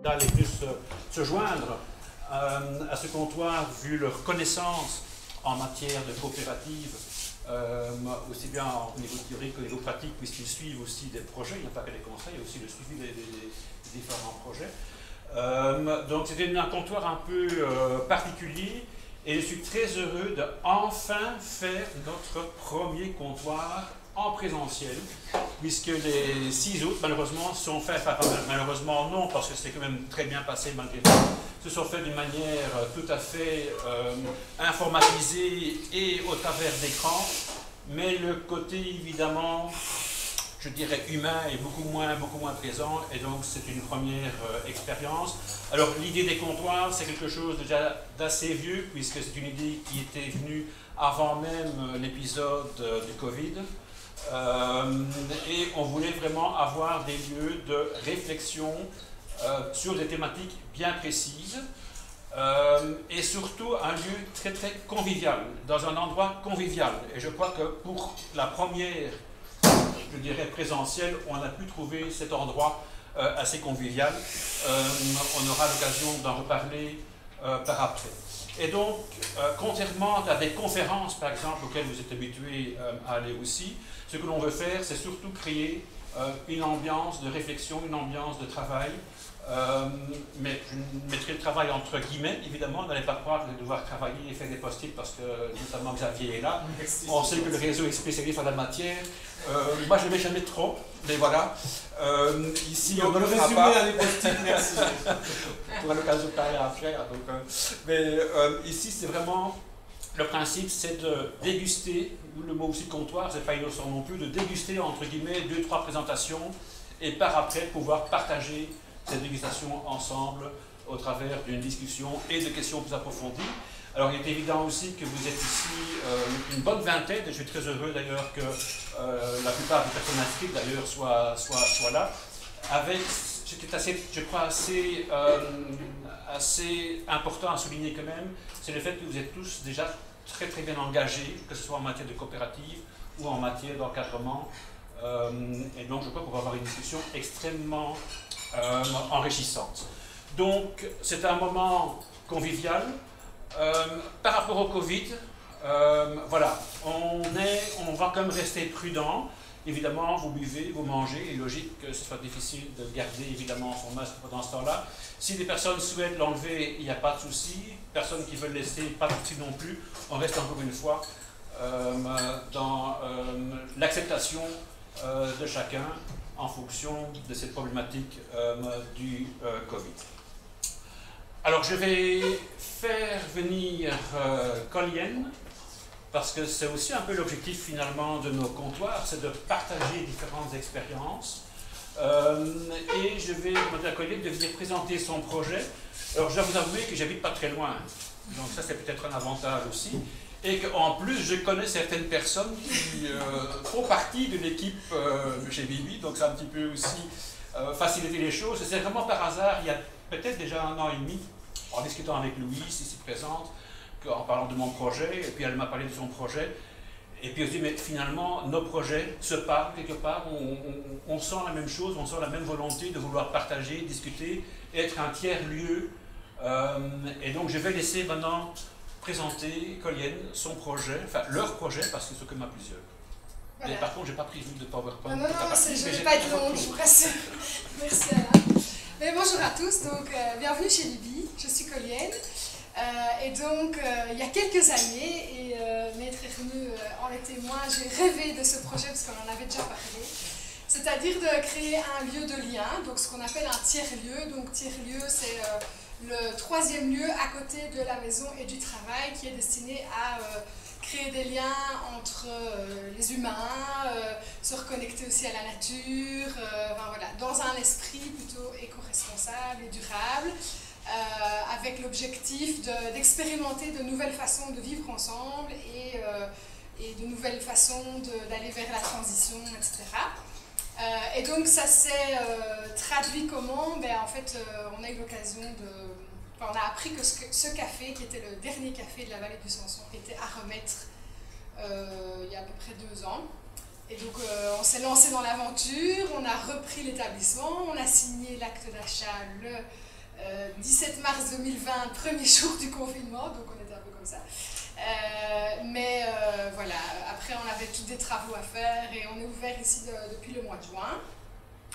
d'aller plus se joindre à ce comptoir vu leur connaissance en matière de coopérative, aussi bien au niveau théorique qu'au niveau pratique, puisqu'ils suivent aussi des projets, il n'y a pas que des conseils, il y a aussi le suivi des différents projets. Donc c'était un comptoir un peu particulier, et je suis très heureux de enfin faire notre premier comptoir en présentiel, puisque les 6 autres, malheureusement, sont faits, enfin malheureusement non, parce que c'est quand même très bien passé malgré tout, se sont faits d'une manière tout à fait informatisée et au travers d'écran, mais le côté évidemment, je dirais humain, est beaucoup moins présent, et donc c'est une première expérience. Alors l'idée des comptoirs, c'est quelque chose déjà d'assez vieux, puisque c'est une idée qui était venue avant même l'épisode du Covid. Et on voulait vraiment avoir des lieux de réflexion sur des thématiques bien précises et surtout un lieu très très convivial, dans un endroit convivial. Et je crois que pour la première, je dirais présentielle, on a pu trouver cet endroit assez convivial. On aura l'occasion d'en reparler par après. Et donc, contrairement à des conférences, par exemple, auxquelles vous êtes habitués à aller aussi, ce que l'on veut faire, c'est surtout créer une ambiance de réflexion, une ambiance de travail. Mais je mettrai le travail entre guillemets, évidemment, n'allez pas croire que vous allez devoir travailler et faire des post-it parce que notamment Xavier est là. On sait que le réseau est spécialiste en la matière. Moi, je ne mets jamais trop, mais voilà. Ici, on ne le fera pas. À des post-it, merci. On aura l'occasion de parler après. Donc, mais ici, c'est vraiment... Le principe, c'est de déguster, le mot aussi comptoir, c'est pas innocent non plus, de déguster, entre guillemets, 2-3 présentations et par après pouvoir partager cette dégustation ensemble au travers d'une discussion et de questions plus approfondies. Alors il est évident aussi que vous êtes ici une bonne vingtaine, et je suis très heureux d'ailleurs que la plupart des personnes inscrites d'ailleurs soient là, avec ce qui est assez, je crois, assez important à souligner quand même, c'est le fait que vous êtes tous déjà très très bien engagés, que ce soit en matière de coopérative ou en matière d'encadrement. Et donc je crois qu'on va avoir une discussion extrêmement enrichissante. Donc c'est un moment convivial. Par rapport au Covid, voilà, on va quand même rester prudent. Évidemment, vous buvez, vous mangez, il est logique que ce soit difficile de garder évidemment son masque pendant ce temps-là. Si des personnes souhaitent l'enlever, il n'y a pas de souci. Personnes qui veulent laisser, pas de souci non plus. On reste encore une fois dans l'acceptation de chacun en fonction de cette problématique du Covid. Alors je vais faire venir Collienne, parce que c'est aussi un peu l'objectif finalement de nos comptoirs, c'est de partager différentes expériences. Et je vais demander à Collienne de venir présenter son projet. Alors je dois vous avouer que j'habite pas très loin, donc ça c'est peut-être un avantage aussi. Et qu'en plus je connais certaines personnes qui font partie de l'équipe chez Bibi, donc ça a un petit peu aussi facilité les choses. C'est vraiment par hasard, il y a peut-être déjà 1 an et demi, en discutant avec Louise, ici présente, en parlant de mon projet, et puis elle m'a parlé de son projet, et puis aussi, mais finalement, nos projets se parlent quelque part, on sent la même chose, on sent la même volonté de vouloir partager, discuter, être un tiers-lieu, et donc je vais laisser maintenant présenter Collienne son projet, enfin leur projet, parce qu'ils s'occupent à plusieurs. Voilà. Mais par contre, je n'ai pas pris de PowerPoint. Non, je ne vais pas être longue, je vous rassure. Merci Alain. Mais bonjour à tous, donc bienvenue chez Bibi, je suis Collienne. Et donc, il y a quelques années, et Maître Erneux en est témoin, j'ai rêvé de ce projet parce qu'on en avait déjà parlé, c'est-à-dire de créer un lieu de lien, donc ce qu'on appelle un tiers-lieu. Donc tiers-lieu, c'est le 3e lieu à côté de la maison et du travail qui est destiné à créer des liens entre les humains, se reconnecter aussi à la nature, enfin, voilà, dans un esprit plutôt éco-responsable et durable. Avec l'objectif d'expérimenter de nouvelles façons de vivre ensemble et de nouvelles façons d'aller vers la transition, etc. Et donc ça s'est traduit comment? En fait, on a eu l'occasion on a appris que ce café, qui était le dernier café de la vallée du Samson, était à remettre il y a à peu près 2 ans. Et donc on s'est lancé dans l'aventure, on a repris l'établissement, on a signé l'acte d'achat le 17 mars 2020, premier jour du confinement, donc on était un peu comme ça. Voilà, après on avait tous des travaux à faire et on est ouvert ici depuis le mois de juin.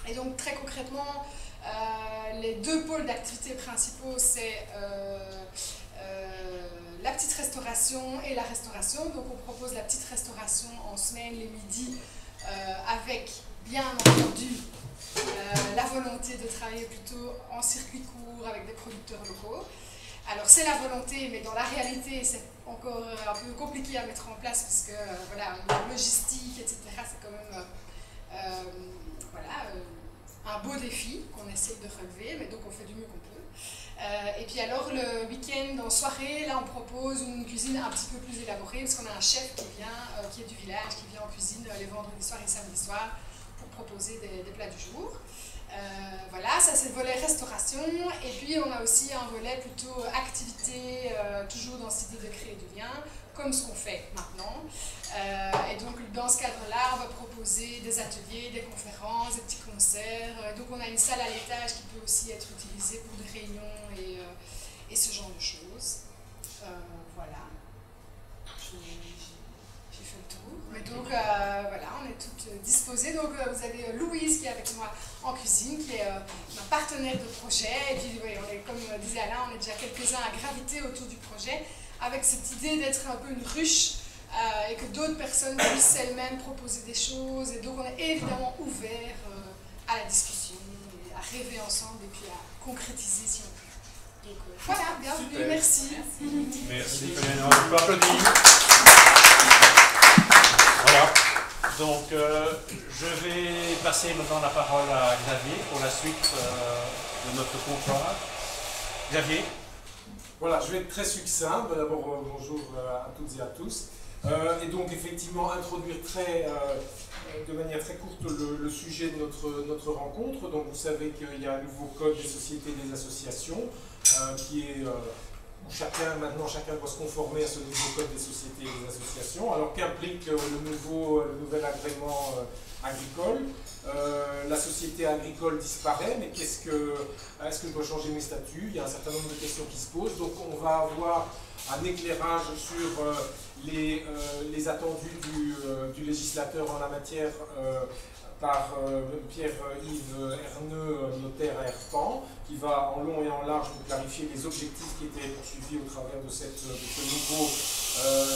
Et donc très concrètement, les deux pôles d'activité principaux, c'est la petite restauration et la restauration. Donc on propose la petite restauration en semaine, les midis, avec bien entendu la volonté de travailler plutôt en circuit court avec des producteurs locaux. Alors c'est la volonté, mais dans la réalité c'est encore un peu compliqué à mettre en place parce que voilà, la logistique, etc. c'est quand même un beau défi qu'on essaie de relever, mais donc on fait du mieux qu'on peut. Et puis alors le week-end en soirée, là on propose une cuisine un petit peu plus élaborée parce qu'on a un chef qui vient, qui est du village, qui vient en cuisine les vendredis soirs et samedis soirs pour proposer des plats du jour. Voilà, ça c'est le volet restauration. Et puis on a aussi un volet plutôt activité, toujours dans cette idée de créer du lien, comme ce qu'on fait maintenant. Et donc dans ce cadre-là, on va proposer des ateliers, des conférences, des petits concerts. Donc on a une salle à l'étage qui peut aussi être utilisée pour des réunions et ce genre de choses. Voilà. J'ai fait le tour. Mais donc voilà, on est toutes disposées. Donc vous avez Louise qui est avec moi en cuisine, qui est ma partenaire de projet. Et puis oui, on est, comme disait Alain, on est déjà quelques-uns à graviter autour du projet, avec cette idée d'être un peu une ruche et que d'autres personnes puissent elles-mêmes proposer des choses. Et donc on est évidemment ouvert à la discussion, et à rêver ensemble et puis à concrétiser si on peut. Donc voilà, bienvenue, super. Merci. Merci, Colline, on peut applaudir. Voilà, donc je vais passer maintenant la parole à Xavier pour la suite de notre comptoir. Xavier. Voilà, je vais être très succinct. D'abord, bonjour à toutes et à tous. Et donc, effectivement, introduire de manière très courte le sujet de notre rencontre. Donc, vous savez qu'il y a un nouveau code des sociétés et des associations qui est où chacun doit se conformer à ce nouveau code des sociétés et des associations. Alors qu'implique le nouvel agrément agricole. La société agricole disparaît, mais est-ce que je dois changer mes statuts? Il y a un certain nombre de questions qui se posent. Donc on va avoir un éclairage sur les attendus du législateur en la matière par Pierre-Yves Herneux, notaire à Erpan, qui va en long et en large nous clarifier les objectifs qui étaient poursuivis au travers de ce nouveau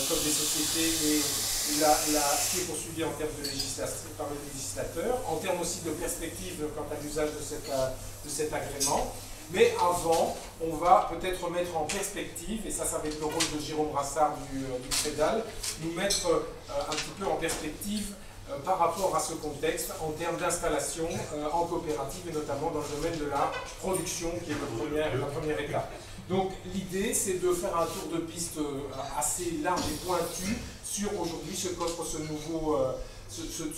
code des sociétés et ce qui est poursuivi en termes de législation par le législateur, en termes aussi de perspective quant à l'usage de cet agrément. Mais avant, on va peut-être mettre en perspective, et ça va être le rôle de Jérôme Brassard du CEDAL, nous mettre un petit peu en perspective par rapport à ce contexte en termes d'installation en coopérative et notamment dans le domaine de la production qui est la première étape. Donc l'idée c'est de faire un tour de piste assez large et pointu sur aujourd'hui ce qu'offre ce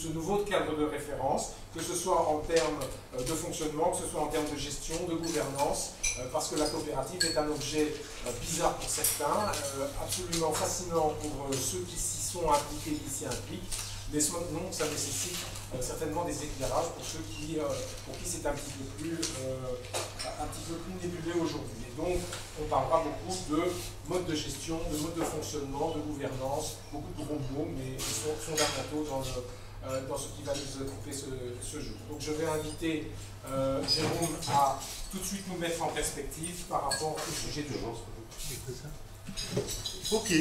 nouveau cadre de référence, que ce soit en termes de fonctionnement, que ce soit en termes de gestion, de gouvernance, parce que la coopérative est un objet bizarre pour certains, absolument fascinant pour ceux qui s'y sont impliqués, qui s'y impliquent, mais non, ça nécessite certainement des éclairages pour ceux pour qui c'est un petit peu plus nébuleux aujourd'hui. Et donc, on parlera beaucoup de mode de gestion, de mode de fonctionnement, de gouvernance, beaucoup de gros mots, mais ils sont fondamentaux dans ce qui va nous occuper ce jour. Donc, je vais inviter Jérôme à tout de suite nous mettre en perspective par rapport au sujet du jour. Ok.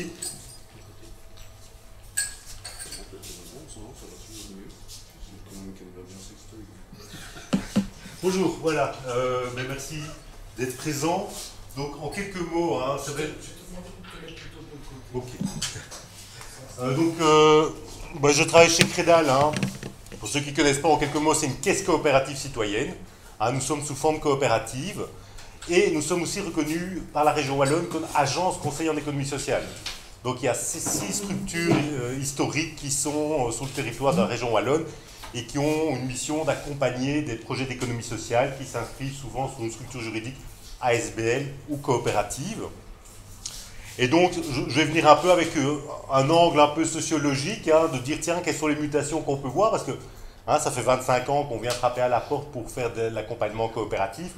Bonjour, voilà, merci d'être présent. Donc en quelques mots, hein, ça va être... Ok. Je travaille chez Crédal. Hein. Pour ceux qui ne connaissent pas, en quelques mots, c'est une caisse coopérative citoyenne. Hein, nous sommes sous forme coopérative et nous sommes aussi reconnus par la région Wallonne comme agence conseil en économie sociale. Donc il y a 6 structures historiques qui sont sur le territoire de la région Wallonne et qui ont une mission d'accompagner des projets d'économie sociale qui s'inscrivent souvent sur une structure juridique ASBL ou coopérative. Et donc, je vais venir un peu avec un angle un peu sociologique, hein, de dire, tiens, quelles sont les mutations qu'on peut voir, parce que ça fait 25 ans qu'on vient frapper à la porte pour faire de l'accompagnement coopératif,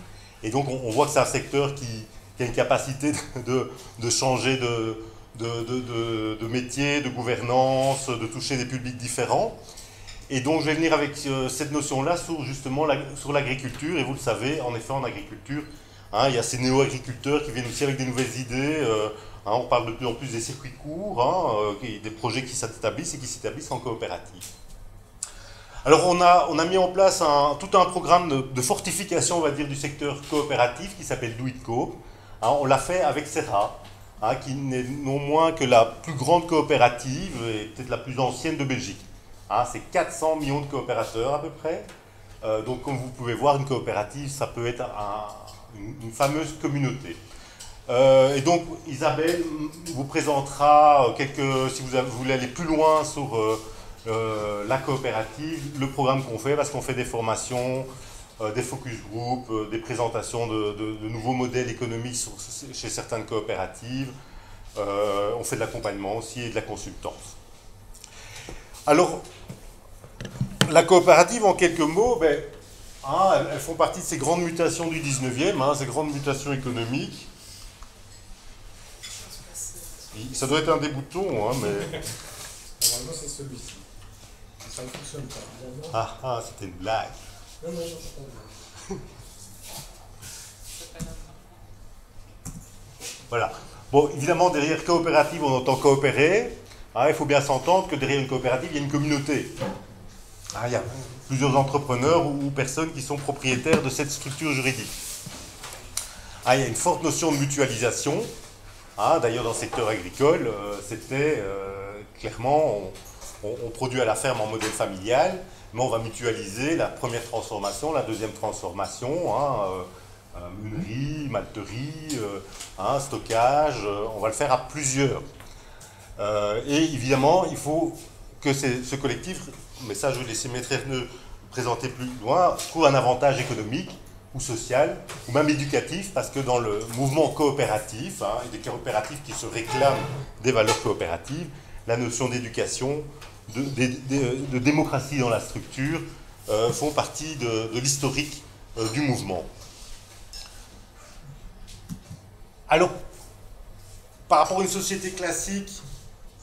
Et donc on voit que c'est un secteur qui a une capacité de changer de métier, de gouvernance, de toucher des publics différents. Et donc je vais venir avec cette notion-là sur justement sur l'agriculture. Et vous le savez, en effet, en agriculture, il y a ces néo-agriculteurs qui viennent aussi avec des nouvelles idées. On parle de plus en plus des circuits courts, des projets qui s'établissent et qui s'établissent en coopérative. Alors on a mis en place tout un programme de fortification, on va dire, du secteur coopératif qui s'appelle Do It Coop. On l'a fait avec Serra, qui n'est non moins que la plus grande coopérative et peut-être la plus ancienne de Belgique. C'est 400 millions de coopérateurs à peu près. Donc comme vous pouvez voir, une coopérative, ça peut être une fameuse communauté. Et donc Isabelle vous présentera si vous voulez aller plus loin sur la coopérative, le programme qu'on fait, parce qu'on fait des formations, des focus group, des présentations de nouveaux modèles économiques chez certaines coopératives. On fait de l'accompagnement aussi et de la consultance. Alors, la coopérative, en quelques mots, elles font partie de ces grandes mutations du 19e, ces grandes mutations économiques. Ça doit être un des boutons, mais... Normalement, c'est celui-ci. Ça ne fonctionne pas. C'était une blague. Non, c'est pas une blague. Voilà. Bon, évidemment, derrière coopérative, on entend coopérer. Il faut bien s'entendre que derrière une coopérative, il y a une communauté. Il y a plusieurs entrepreneurs ou personnes qui sont propriétaires de cette structure juridique. Il y a une forte notion de mutualisation. D'ailleurs, dans le secteur agricole, c'était clairement, on produit à la ferme en modèle familial, mais on va mutualiser la première transformation, la deuxième transformation, mûnerie, malterie, stockage, on va le faire à plusieurs. Et évidemment, il faut que ce collectif, mais ça je vais laisser Maître Erneux présenter plus loin, trouve un avantage économique ou social, ou même éducatif, parce que dans le mouvement coopératif, et des coopératives qui se réclament des valeurs coopératives, la notion d'éducation, de démocratie dans la structure, font partie de l'historique du mouvement. Alors, par rapport à une société classique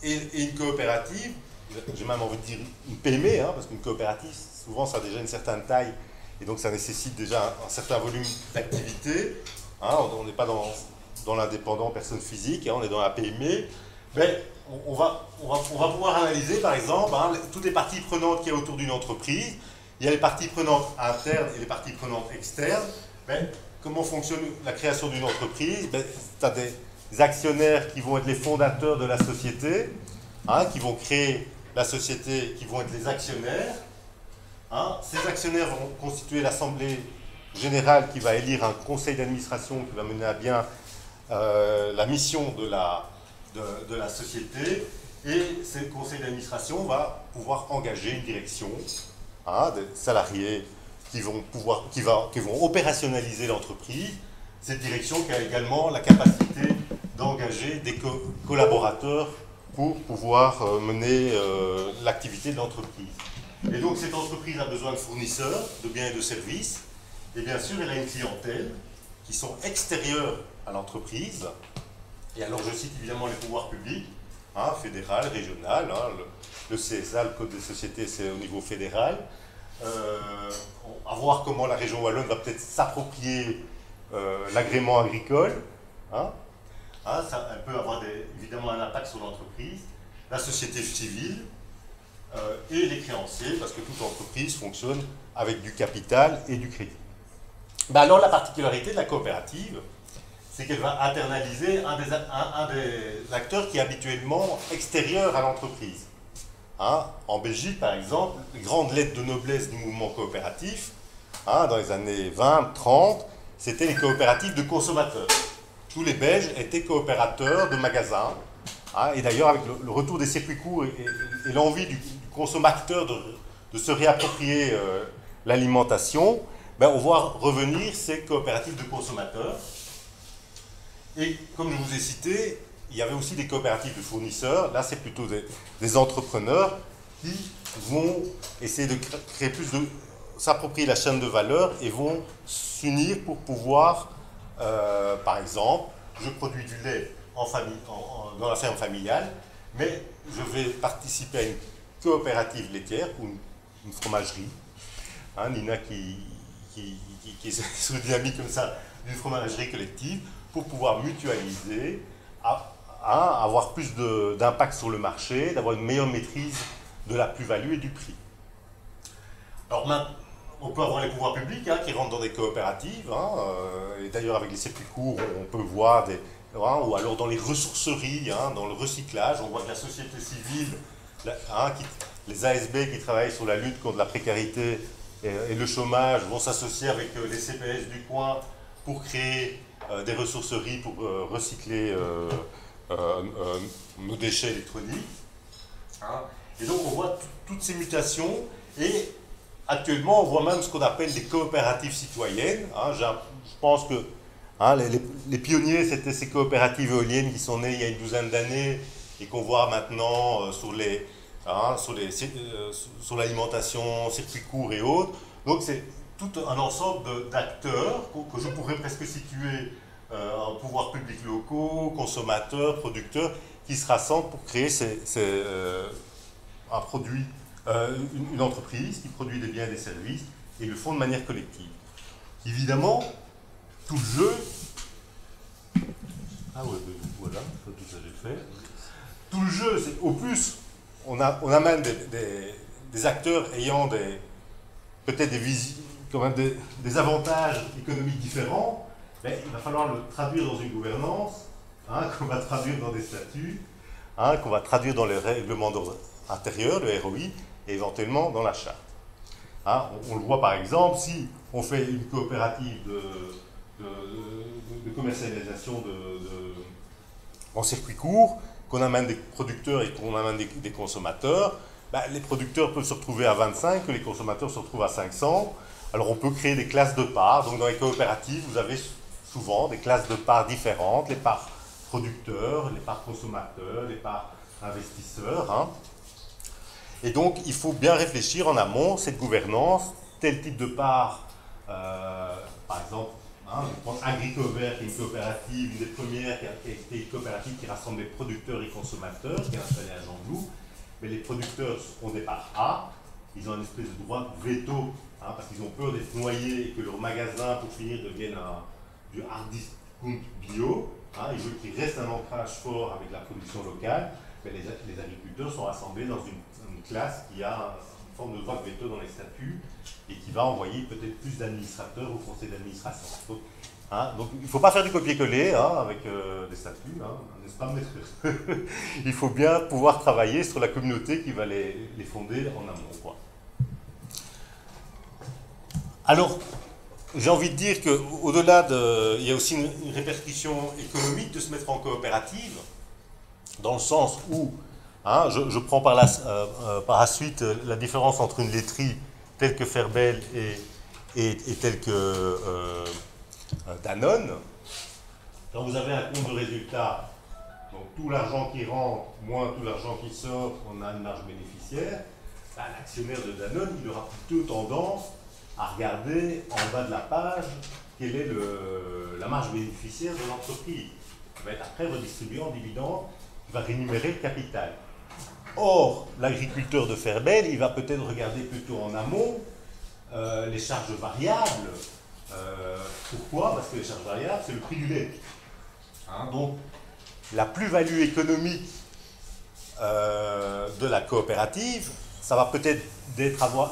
et une coopérative, j'ai même envie de dire une PME, parce qu'une coopérative, souvent, ça a déjà une certaine taille, et donc ça nécessite déjà un certain volume d'activité. On n'est pas dans l'indépendant personne physique, on est dans la PME. Mais on va pouvoir analyser, par exemple, toutes les parties prenantes qu'il y a autour d'une entreprise. Il y a les parties prenantes internes et les parties prenantes externes. Comment fonctionne la création d'une entreprise? Tu as des actionnaires qui vont être les fondateurs de la société, qui vont créer la société, qui vont être les actionnaires. Ces actionnaires vont constituer l'assemblée générale qui va élire un conseil d'administration qui va mener à bien la mission de la société, et ce conseil d'administration va pouvoir engager une direction, des salariés qui vont opérationnaliser l'entreprise. Cette direction qui a également la capacité d'engager des collaborateurs pour pouvoir mener l'activité de l'entreprise. Et donc cette entreprise a besoin de fournisseurs, de biens et de services, et bien sûr elle a une clientèle qui sont extérieurs à l'entreprise. Et alors je cite évidemment les pouvoirs publics, fédéral, régional, le CSA, le Code des sociétés, c'est au niveau fédéral. À voir comment la région wallonne va peut-être s'approprier l'agrément agricole. Ça, elle peut avoir évidemment un impact sur l'entreprise, la société civile et les créanciers, parce que toute entreprise fonctionne avec du capital et du crédit. Alors la particularité de la coopérative, c'est qu'elle va internaliser un des acteurs qui est habituellement extérieur à l'entreprise. En Belgique, par exemple, les grandes lettres de noblesse du mouvement coopératif, dans les années 20-30, c'était les coopératives de consommateurs. Tous les Belges étaient coopérateurs de magasins. Et d'ailleurs, avec le retour des circuits courts et l'envie du consommateur de se réapproprier l'alimentation, on voit revenir ces coopératives de consommateurs. Et comme je vous ai cité, il y avait aussi des coopératives de fournisseurs. Là, c'est plutôt des entrepreneurs qui vont essayer de créer plus s'approprient la chaîne de valeur et vont s'unir pour pouvoir, par exemple, je produis du lait dans la ferme familiale, mais je vais participer à une coopérative laitière ou une fromagerie. Hein, Nina qui est sur une dynamique comme ça d'une fromagerie collective pour pouvoir mutualiser, avoir plus d'impact sur le marché, d'avoir une meilleure maîtrise de la plus-value et du prix. Alors maintenant, on peut avoir les pouvoirs publics qui rentrent dans des coopératives, et d'ailleurs avec les circuits courts, on peut voir ou alors dans les ressourceries, dans le recyclage, on voit que la société civile, les ASB qui travaillent sur la lutte contre la précarité et le chômage vont s'associer avec les CPS du coin pour créer des ressourceries pour recycler nos déchets électroniques. Et donc on voit toutes ces mutations et actuellement on voit même ce qu'on appelle des coopératives citoyennes. Je pense que les pionniers c'était ces coopératives éoliennes qui sont nées il y a une douzaine d'années et qu'on voit maintenant sur l'alimentation, circuits courts et autres. Donc c'est tout un ensemble d'acteurs que je pourrais presque situer en pouvoirs publics locaux, consommateurs, producteurs, qui se rassemblent pour créer un produit, une entreprise qui produit des biens et des services et le font de manière collective. Évidemment, tout le jeu... Ah ouais, voilà, tout ça j'ai fait. Tout le jeu, c'est au plus, on amène des acteurs ayant peut-être quand même des avantages économiques différents, mais il va falloir le traduire dans une gouvernance, qu'on va traduire dans des statuts, qu'on va traduire dans les règlements intérieurs, le ROI, et éventuellement dans la charte. On le voit par exemple, si on fait une coopérative de commercialisation en circuit court, qu'on amène des producteurs et qu'on amène des consommateurs, les producteurs peuvent se retrouver à 25, que les consommateurs se retrouvent à 500. Alors on peut créer des classes de parts. Donc dans les coopératives, vous avez souvent des classes de parts différentes, les parts producteurs, les parts consommateurs, les parts investisseurs. Et donc il faut bien réfléchir en amont, cette gouvernance, tel type de part, par exemple, je prends Agricovert, qui est une coopérative, une des premières qui a été une coopérative qui rassemble des producteurs et consommateurs, qui est installée à Jean-Loup. Mais les producteurs ont des parts A, ils ont une espèce de droit de veto, parce qu'ils ont peur d'être noyés et que leur magasin, pour finir, devienne du hard discount bio. Ils veulent qu'il reste un ancrage fort avec la production locale. Mais les agriculteurs sont rassemblés dans une classe qui a une forme de droit de veto dans les statuts et qui va envoyer peut-être plus d'administrateurs au conseil d'administration. Donc il ne faut pas faire du copier-coller avec des statuts, n'est-ce pas, maître? Il faut bien pouvoir travailler sur la communauté qui va les fonder en amont. Alors, j'ai envie de dire qu'au-delà il y a aussi une répercussion économique de se mettre en coopérative, dans le sens où, je prends par la suite la différence entre une laiterie telle que Ferbel et telle que Danone. Quand vous avez un compte de résultat, donc tout l'argent qui rentre moins tout l'argent qui sort, on a une marge bénéficiaire, l'actionnaire de Danone, il aura plutôt tendance à regarder en bas de la page quelle est la marge bénéficiaire de l'entreprise. Il va être après redistribué en dividendes, il va rémunérer le capital. Or, l'agriculteur de Ferbel, il va peut-être regarder plutôt en amont les charges variables. Pourquoi? Parce que les charges variables, c'est le prix du lait. Donc, la plus-value économique de la coopérative, ça va peut-être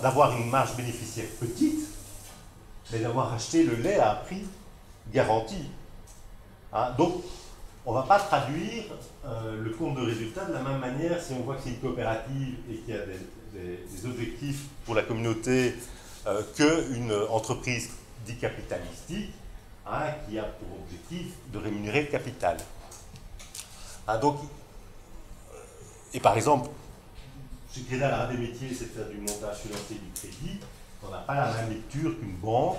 d'avoir une marge bénéficiaire petite, mais d'avoir acheté le lait à un prix garanti. Donc, on ne va pas traduire le compte de résultat de la même manière si on voit que c'est une coopérative et qu'il y a des objectifs pour la communauté qu'une entreprise dite capitalistique qui a pour objectif de rémunérer le capital. Et par exemple, chez Crédal, un des métiers, c'est de faire du montage financier du crédit. On n'a pas la même lecture qu'une banque.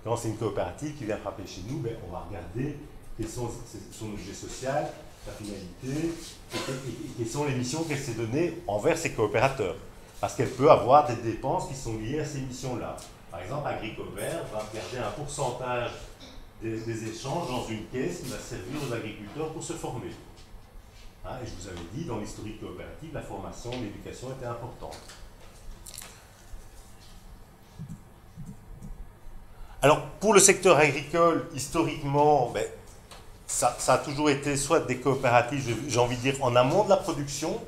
Quand c'est une coopérative qui vient frapper chez nous, on va regarder quels sont son objet social, sa finalité, et quelles sont les missions qu'elle s'est données envers ses coopérateurs. Parce qu'elle peut avoir des dépenses qui sont liées à ces missions-là. Par exemple, Agricopère va garder un pourcentage des échanges dans une caisse qui va servir aux agriculteurs pour se former. Hein, et je vous avais dit, dans l'historique coopérative, la formation, l'éducation était importante. Alors, pour le secteur agricole, historiquement, ben, ça a toujours été soit des coopératives, j'ai envie de dire, en amont de la production,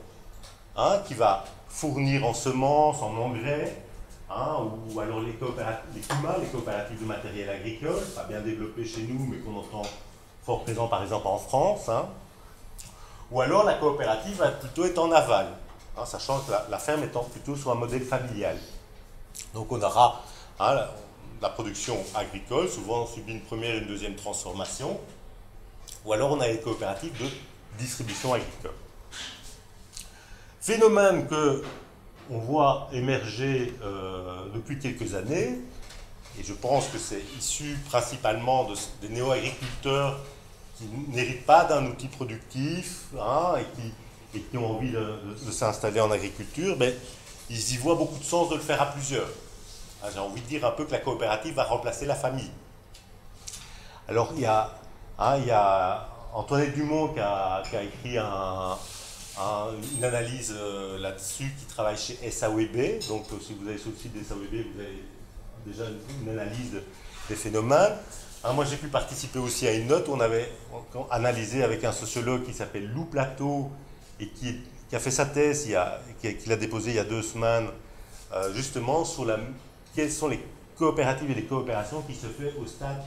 hein, qui va fournir en semences, en engrais, hein, ou alors les CUMA, les coopératives de matériel agricole, pas bien développées chez nous, mais qu'on entend fort présent par exemple en France, hein. Ou alors la coopérative va plutôt être en aval, hein, sachant que la ferme étant plutôt sur un modèle familial. Donc on aura, hein, la production agricole, souvent on subit une première et une deuxième transformation, ou alors on a les coopératives de distribution agricole. Phénomène que on voit émerger depuis quelques années, et je pense que c'est issu principalement des néo-agriculteurs qui n'héritent pas d'un outil productif, hein, et qui ont envie de s'installer en agriculture, mais ils y voient beaucoup de sens de le faire à plusieurs. Hein, j'ai envie de dire un peu que la coopérative va remplacer la famille. Alors il y a Antoinette Dumont qui a écrit une analyse là-dessus, qui travaille chez SAOEB. Donc si vous allez sur le site des SAOEB, vous avez déjà une analyse des phénomènes. Hein, moi j'ai pu participer aussi à une note où on avait analysé avec un sociologue qui s'appelle Lou Plateau et qui a fait sa thèse, qu'il a déposée il y a 2 semaines, justement sur quelles sont les coopératives et les coopérations qui se font au stade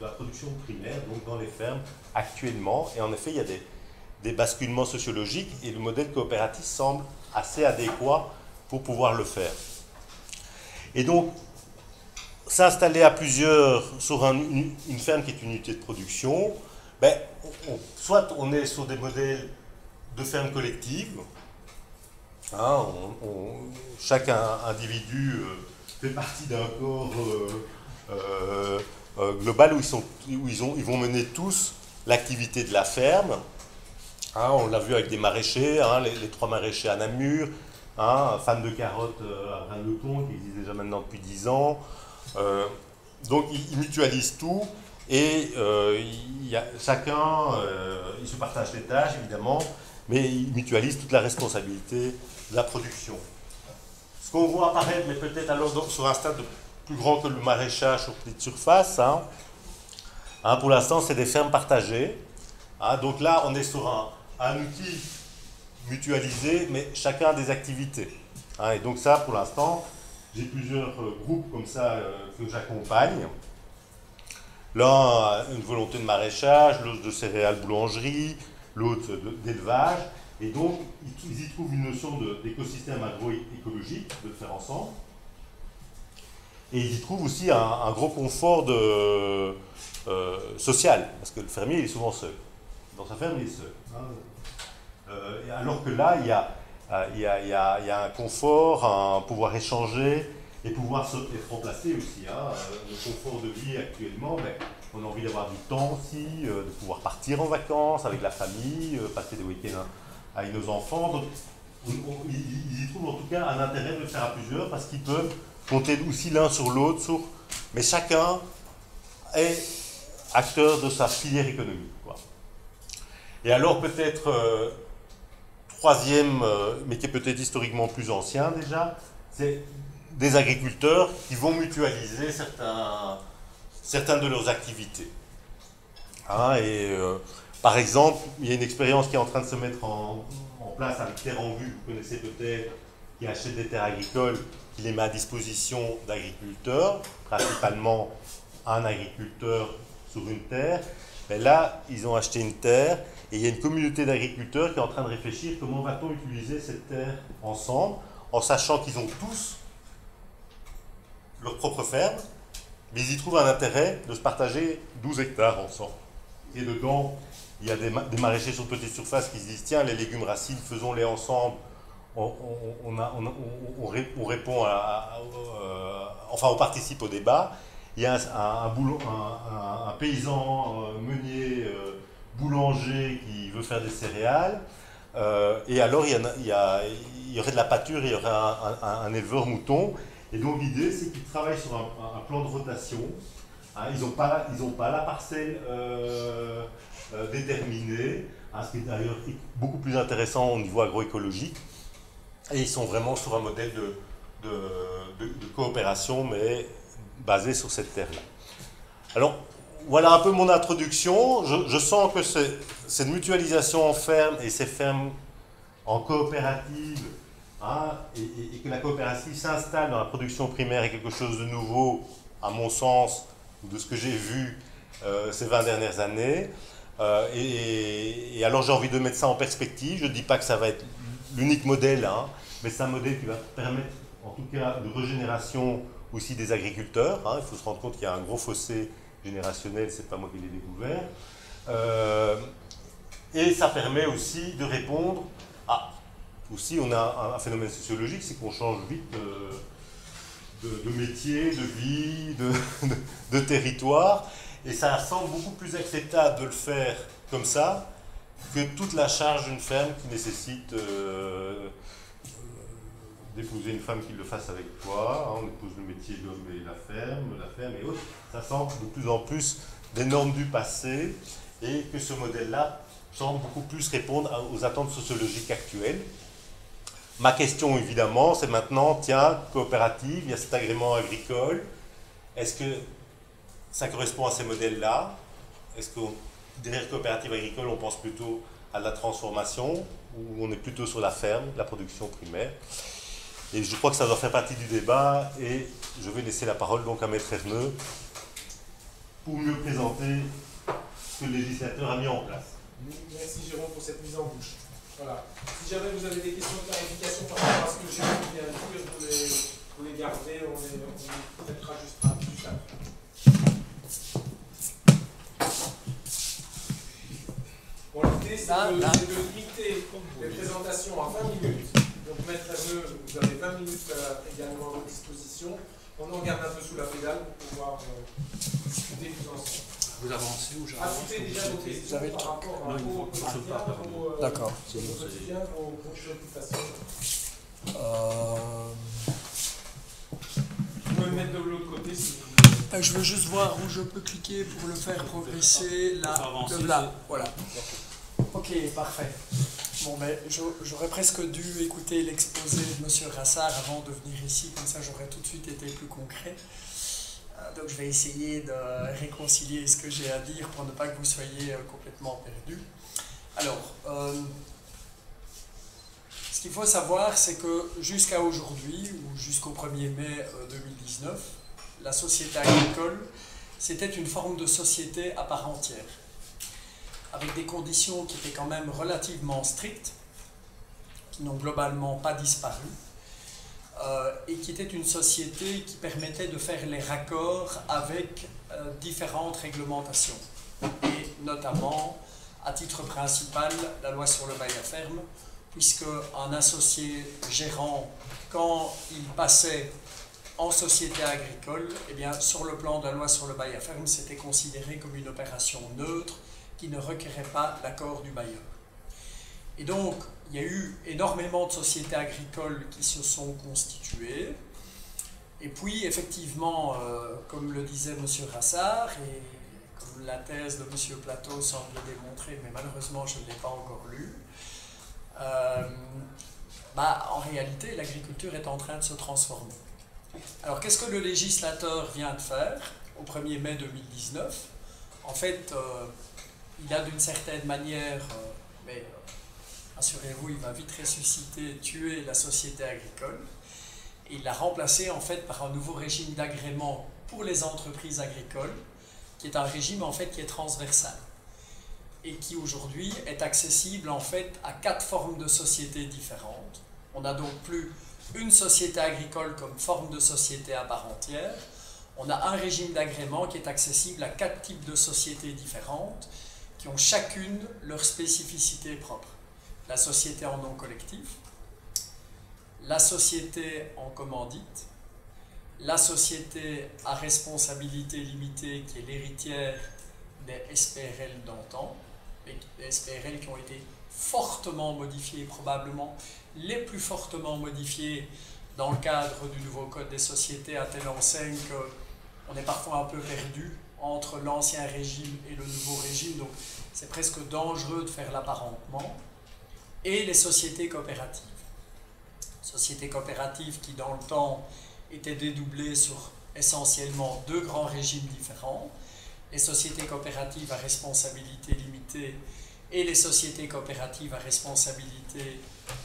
de la production primaire, donc dans les fermes actuellement. Et en effet, il y a des basculements sociologiques et le modèle coopératif semble assez adéquat pour pouvoir le faire. Et donc, s'installer à plusieurs sur une ferme qui est une unité de production, ben, soit on est sur des modèles de ferme collective, hein, chaque individu fait partie d'un corps global où ils vont mener tous l'activité de la ferme. Hein, on l'a vu avec des maraîchers, hein, les 3 maraîchers à Namur, hein, fans de carottes à Braine-le-Comte, qui existent déjà maintenant depuis 10 ans. Donc ils mutualisent tout et chacun, il se partage les tâches évidemment, mais ils mutualisent toute la responsabilité de la production. Ce qu'on voit apparaître, mais peut-être alors sur un stade plus grand que le maraîchage sur petite surface, hein, pour l'instant c'est des fermes partagées. Hein, donc là on est sur un outil mutualisé, mais chacun a des activités. Hein, et donc ça pour l'instant, j'ai plusieurs groupes comme ça que j'accompagne. L'un a une volonté de maraîchage, l'autre de céréales boulangerie, l'autre d'élevage. Et donc, ils y trouvent une notion d'écosystème agroécologique, de le faire ensemble. Et ils y trouvent aussi un gros confort social, parce que le fermier il est souvent seul. Dans sa ferme, il est seul. Hein. Alors que là, il y a un confort, un pouvoir échanger et pouvoir être remplacé aussi. Hein. Le confort de vie actuellement, ben, on a envie d'avoir du temps aussi, de pouvoir partir en vacances avec la famille, passer des week-ends avec nos enfants. Donc, ils y trouvent en tout cas un intérêt de le faire à plusieurs parce qu'ils peuvent compter aussi l'un sur l'autre, mais chacun est acteur de sa filière économique, quoi. Et alors peut-être troisième, mais qui est peut-être historiquement plus ancien déjà, c'est des agriculteurs qui vont mutualiser certaines de leurs activités. Hein, par exemple, il y a une expérience qui est en train de se mettre en place avec Terre en Vue, vous connaissez peut-être, qui achète des terres agricoles, qui les met à disposition d'agriculteurs, principalement un agriculteur sur une terre. Mais là, ils ont acheté une terre et il y a une communauté d'agriculteurs qui est en train de réfléchir comment va-t-on utiliser cette terre ensemble, en sachant qu'ils ont tous leur propre ferme, mais ils y trouvent un intérêt de se partager 12 hectares ensemble. Et dedans, il y a des maraîchers sur petite surface qui se disent tiens, les légumes racines, faisons-les ensemble. On répond enfin on participe au débat. Il y a un paysan meunier boulanger qui veut faire des céréales, et alors il y aurait de la pâture, il y aurait un éleveur mouton, Et donc l'idée, c'est qu'ils travaillent sur un plan de rotation. Hein, ils n'ont pas la parcelle déterminée, hein, ce qui est d'ailleurs beaucoup plus intéressant au niveau agroécologique. Et ils sont vraiment sur un modèle de coopération, mais basé sur cette terre-là. Alors, voilà un peu mon introduction. Je sens que cette mutualisation en ferme et ces fermes en coopérative, hein, et que la coopérative s'installe dans la production primaire est quelque chose de nouveau, à mon sens, de ce que j'ai vu ces 20 dernières années. Et alors j'ai envie de mettre ça en perspective. Je ne dis pas que ça va être l'unique modèle, hein, mais c'est un modèle qui va permettre, en tout cas, de régénération aussi des agriculteurs. Hein. Il faut se rendre compte qu'il y a un gros fossé générationnel, c'est pas moi qui l'ai découvert. Et ça permet aussi de répondre à... Aussi, on a un phénomène sociologique, c'est qu'on change vite de métier, de vie, de territoire. Et ça semble beaucoup plus acceptable de le faire comme ça que toute la charge d'une ferme qui nécessite d'épouser une femme qui le fasse avec toi. Hein, on épouse le métier de l'homme et la ferme et autres. Ça semble de plus en plus des normes du passé et que ce modèle-là semble beaucoup plus répondre aux attentes sociologiques actuelles. Ma question, évidemment, c'est maintenant, tiens, coopérative, il y a cet agrément agricole. Est-ce que ça correspond à ces modèles-là? Est-ce que derrière coopérative agricole, on pense plutôt à la transformation ou on est plutôt sur la ferme, la production primaire? Et je crois que ça doit faire partie du débat et je vais laisser la parole donc à Maître Erneux pour mieux présenter ce que le législateur a mis en place. Merci Jérôme pour cette mise en bouche. Voilà. Si jamais vous avez des questions de clarification par rapport à ce que Jérôme vient de dire, vous les gardez, on les traitera juste après. Bon, l'idée c'est de limiter les présentations à 20 minutes. Donc Maître Erneux, vous avez 20 minutes également à votre disposition. On en garde un peu sous la pédale pour pouvoir discuter plus ensemble. Vous avancez ou j'avance? Ajoutez déjà vos questions par rapport au quotidien, d'accord. Vos préoccupations. Vous pouvez me mettre de l'autre côté si vous voulez. Je veux juste voir où je peux cliquer pour le faire progresser. Là, de là. Voilà. Ok, parfait. Bon, mais j'aurais presque dû écouter l'exposé de M. Rassard avant de venir ici, comme ça j'aurais tout de suite été plus concret. Donc je vais essayer de réconcilier ce que j'ai à dire pour ne pas que vous soyez complètement perdus. Alors, ce qu'il faut savoir, c'est que jusqu'à aujourd'hui, ou jusqu'au 1er mai 2019, la société agricole, c'était une forme de société à part entière, avec des conditions qui étaient quand même relativement strictes, qui n'ont globalement pas disparu, et qui était une société qui permettait de faire les raccords avec différentes réglementations, et notamment, à titre principal, la loi sur le bail à ferme, puisque un associé gérant, quand il passait en société agricole, eh bien, sur le plan de la loi sur le bail à ferme, c'était considéré comme une opération neutre qui ne requérait pas l'accord du bailleur. Et donc, il y a eu énormément de sociétés agricoles qui se sont constituées. Et puis, effectivement, comme le disait M. Rassard, et comme la thèse de M. Plateau semble démontrer, mais malheureusement, je ne l'ai pas encore lu, en réalité, l'agriculture est en train de se transformer. Alors, qu'est-ce que le législateur vient de faire au 1er mai 2019? En fait, il a d'une certaine manière, mais assurez-vous, il va vite ressusciter, tuer la société agricole. Et il l'a remplacé en fait par un nouveau régime d'agrément pour les entreprises agricoles, qui est un régime en fait qui est transversal et qui aujourd'hui est accessible en fait à 4 formes de sociétés différentes. On n'a donc plus une société agricole comme forme de société à part entière. On a un régime d'agrément qui est accessible à 4 types de sociétés différentes qui ont chacune leur spécificité propre. La société en nom collectif, la société en commandite, la société à responsabilité limitée qui est l'héritière des SPRL d'antan, des SPRL qui ont été fortement modifiés, probablement les plus fortement modifiés dans le cadre du nouveau code des sociétés à telle enseigne qu'on est parfois un peu perdu entre l'ancien régime et le nouveau régime, donc c'est presque dangereux de faire l'apparentement, et les sociétés coopératives. Sociétés coopératives qui, dans le temps, étaient dédoublées sur essentiellement deux grands régimes différents, les sociétés coopératives à responsabilité limitée et les sociétés coopératives à responsabilité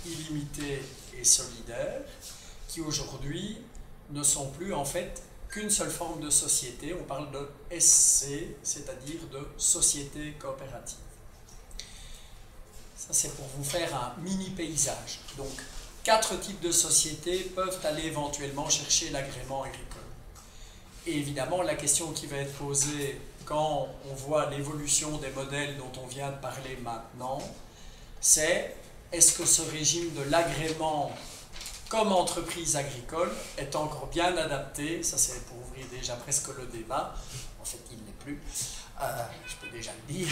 illimitée et solidaire, qui aujourd'hui ne sont plus en fait qu'une seule forme de société. On parle de SC, c'est-à-dire de société coopérative. Ça, c'est pour vous faire un mini paysage. Donc, 4 types de sociétés peuvent aller éventuellement chercher l'agrément agricole. Et évidemment, la question qui va être posée quand on voit l'évolution des modèles dont on vient de parler maintenant, c'est est-ce que ce régime de l'agrément comme entreprise agricole est encore bien adapté, ça c'est pour ouvrir déjà presque le débat, en fait il n'est plus, je peux déjà le dire,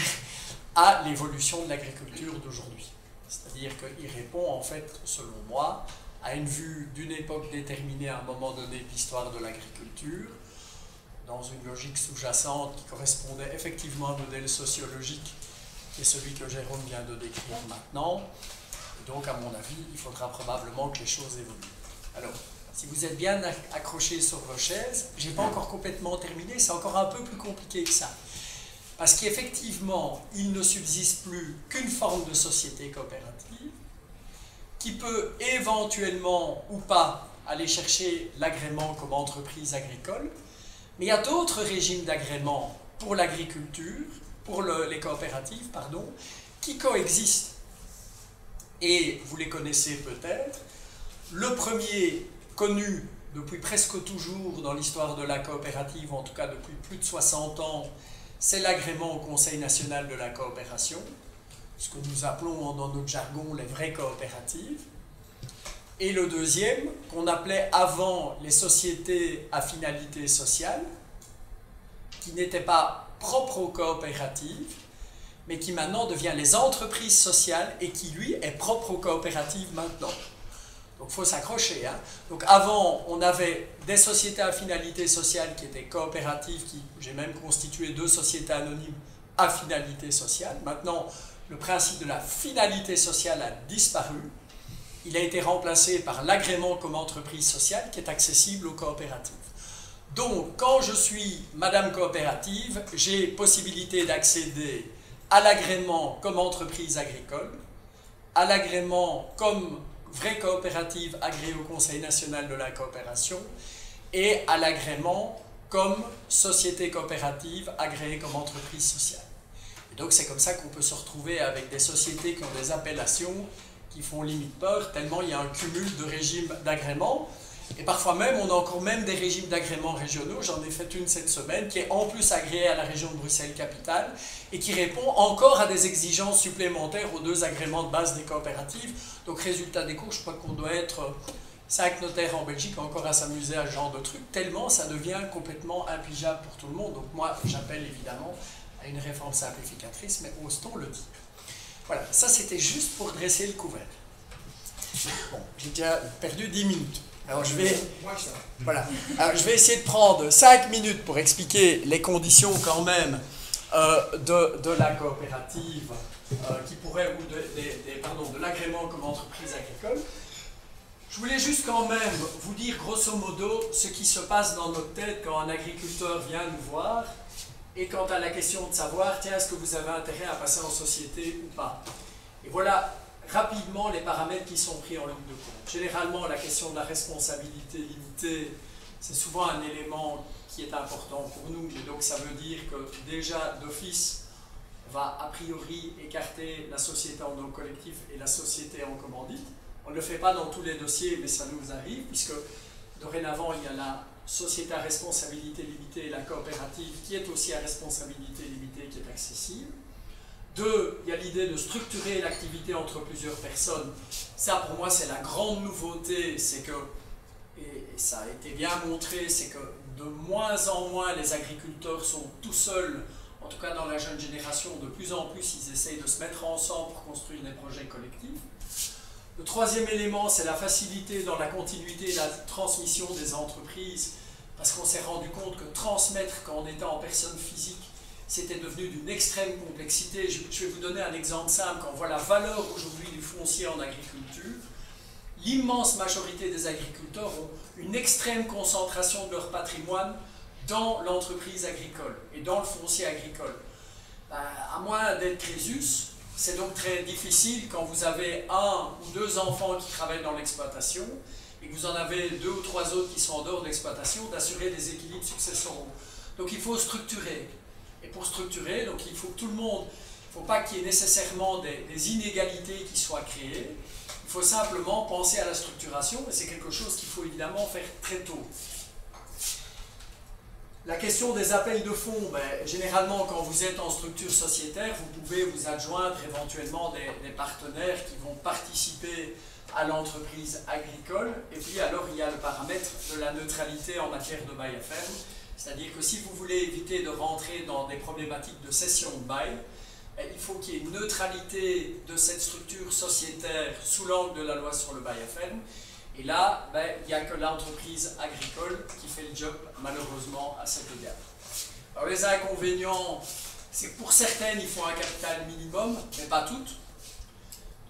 à l'évolution de l'agriculture d'aujourd'hui. C'est-à-dire qu'il répond en fait, selon moi, à une vue d'une époque déterminée à un moment donné de l'histoire de l'agriculture, dans une logique sous-jacente qui correspondait effectivement à un modèle sociologique qui est celui que Jérôme vient de décrire maintenant. Et donc, à mon avis, il faudra probablement que les choses évoluent. Alors, si vous êtes bien accrochés sur vos chaises, je n'ai pas encore complètement terminé, c'est encore un peu plus compliqué que ça. Parce qu'effectivement, il ne subsiste plus qu'une forme de société coopérative qui peut éventuellement ou pas aller chercher l'agrément comme entreprise agricole, mais il y a d'autres régimes d'agrément pour l'agriculture, pour les coopératives, pardon, qui coexistent. Et vous les connaissez peut-être. Le premier, connu depuis presque toujours dans l'histoire de la coopérative, en tout cas depuis plus de 60 ans, c'est l'agrément au Conseil national de la coopération, ce que nous appelons dans notre jargon les vraies coopératives. Et le deuxième, qu'on appelait avant les sociétés à finalité sociale, qui n'étaient pas propres aux coopératives, mais qui maintenant devient les entreprises sociales et qui, lui, est propre aux coopératives maintenant. Donc, il faut s'accrocher. Hein. Donc, avant, on avait des sociétés à finalité sociale qui étaient coopératives, j'ai même constitué 2 sociétés anonymes à finalité sociale. Maintenant, le principe de la finalité sociale a disparu. Il a été remplacé par l'agrément comme entreprise sociale qui est accessible aux coopératives. Donc, quand je suis Madame Coopérative, j'ai possibilité d'accéder à l'agrément comme entreprise agricole, à l'agrément comme vraie coopérative agréée au Conseil national de la coopération et à l'agrément comme société coopérative agréée comme entreprise sociale. Et donc, c'est comme ça qu'on peut se retrouver avec des sociétés qui ont des appellations qui font limite peur, tellement il y a un cumul de régimes d'agrément. Et parfois même, on a encore même des régimes d'agrément régionaux. J'en ai fait une cette semaine qui est en plus agréée à la région de Bruxelles-Capitale et qui répond encore à des exigences supplémentaires aux 2 agréments de base des coopératives. Donc, résultat des cours, je crois qu'on doit être 5 notaires en Belgique encore à s'amuser à ce genre de truc, tellement ça devient complètement impiegeable pour tout le monde. Donc, moi, j'appelle évidemment à une réforme simplificatrice, mais ose-t-on le dire? Voilà, ça c'était juste pour dresser le couvercle. Bon, j'ai déjà perdu 10 minutes. Alors je vais essayer de prendre 5 minutes pour expliquer les conditions quand même de la coopérative qui pourrait, ou de l'agrément comme entreprise agricole. Je voulais juste quand même vous dire grosso modo ce qui se passe dans notre tête quand un agriculteur vient nous voir et quant à la question de savoir, tiens, est-ce que vous avez intérêt à passer en société ou pas? Et voilà rapidement les paramètres qui sont pris en ligne de compte. Généralement, la question de la responsabilité limitée, c'est souvent un élément qui est important pour nous, et donc ça veut dire que déjà d'office, on va a priori écarter la société en nom collectif et la société en commandite. On ne le fait pas dans tous les dossiers, mais ça nous arrive, puisque dorénavant, il y a la société à responsabilité limitée et la coopérative qui est aussi à responsabilité limitée, qui est accessible. 2, il y a l'idée de structurer l'activité entre plusieurs personnes. Ça, pour moi, c'est la grande nouveauté, c'est que, et ça a été bien montré, c'est que de moins en moins les agriculteurs sont tout seuls, en tout cas dans la jeune génération, de plus en plus ils essayent de se mettre ensemble pour construire des projets collectifs. Le troisième élément, c'est la facilité dans la continuité et la transmission des entreprises, parce qu'on s'est rendu compte que transmettre quand on était en personne physique, c'était devenu d'une extrême complexité. Je vais vous donner un exemple simple. Quand on voit la valeur aujourd'hui du foncier en agriculture, l'immense majorité des agriculteurs ont une extrême concentration de leur patrimoine dans l'entreprise agricole et dans le foncier agricole. À moins d'être Crésus, c'est donc très difficile quand vous avez 1 ou 2 enfants qui travaillent dans l'exploitation et que vous en avez 2 ou 3 autres qui sont en dehors de l'exploitation, d'assurer des équilibres successoraux. Donc il faut structurer. Et pour structurer, donc il faut que tout le monde, il ne faut pas qu'il y ait nécessairement des inégalités qui soient créées. Il faut simplement penser à la structuration et c'est quelque chose qu'il faut évidemment faire très tôt. La question des appels de fonds, généralement quand vous êtes en structure sociétaire, vous pouvez vous adjoindre éventuellement des partenaires qui vont participer à l'entreprise agricole. Et puis alors il y a le paramètre de la neutralité en matière de bail à ferme. C'est-à-dire que si vous voulez éviter de rentrer dans des problématiques de cession de bail, il faut qu'il y ait une neutralité de cette structure sociétaire sous l'angle de la loi sur le bail à ferme. Et là, il n'y a que l'entreprise agricole qui fait le job, malheureusement, à cet égard. Alors les inconvénients, c'est que pour certaines, il faut un capital minimum, mais pas toutes.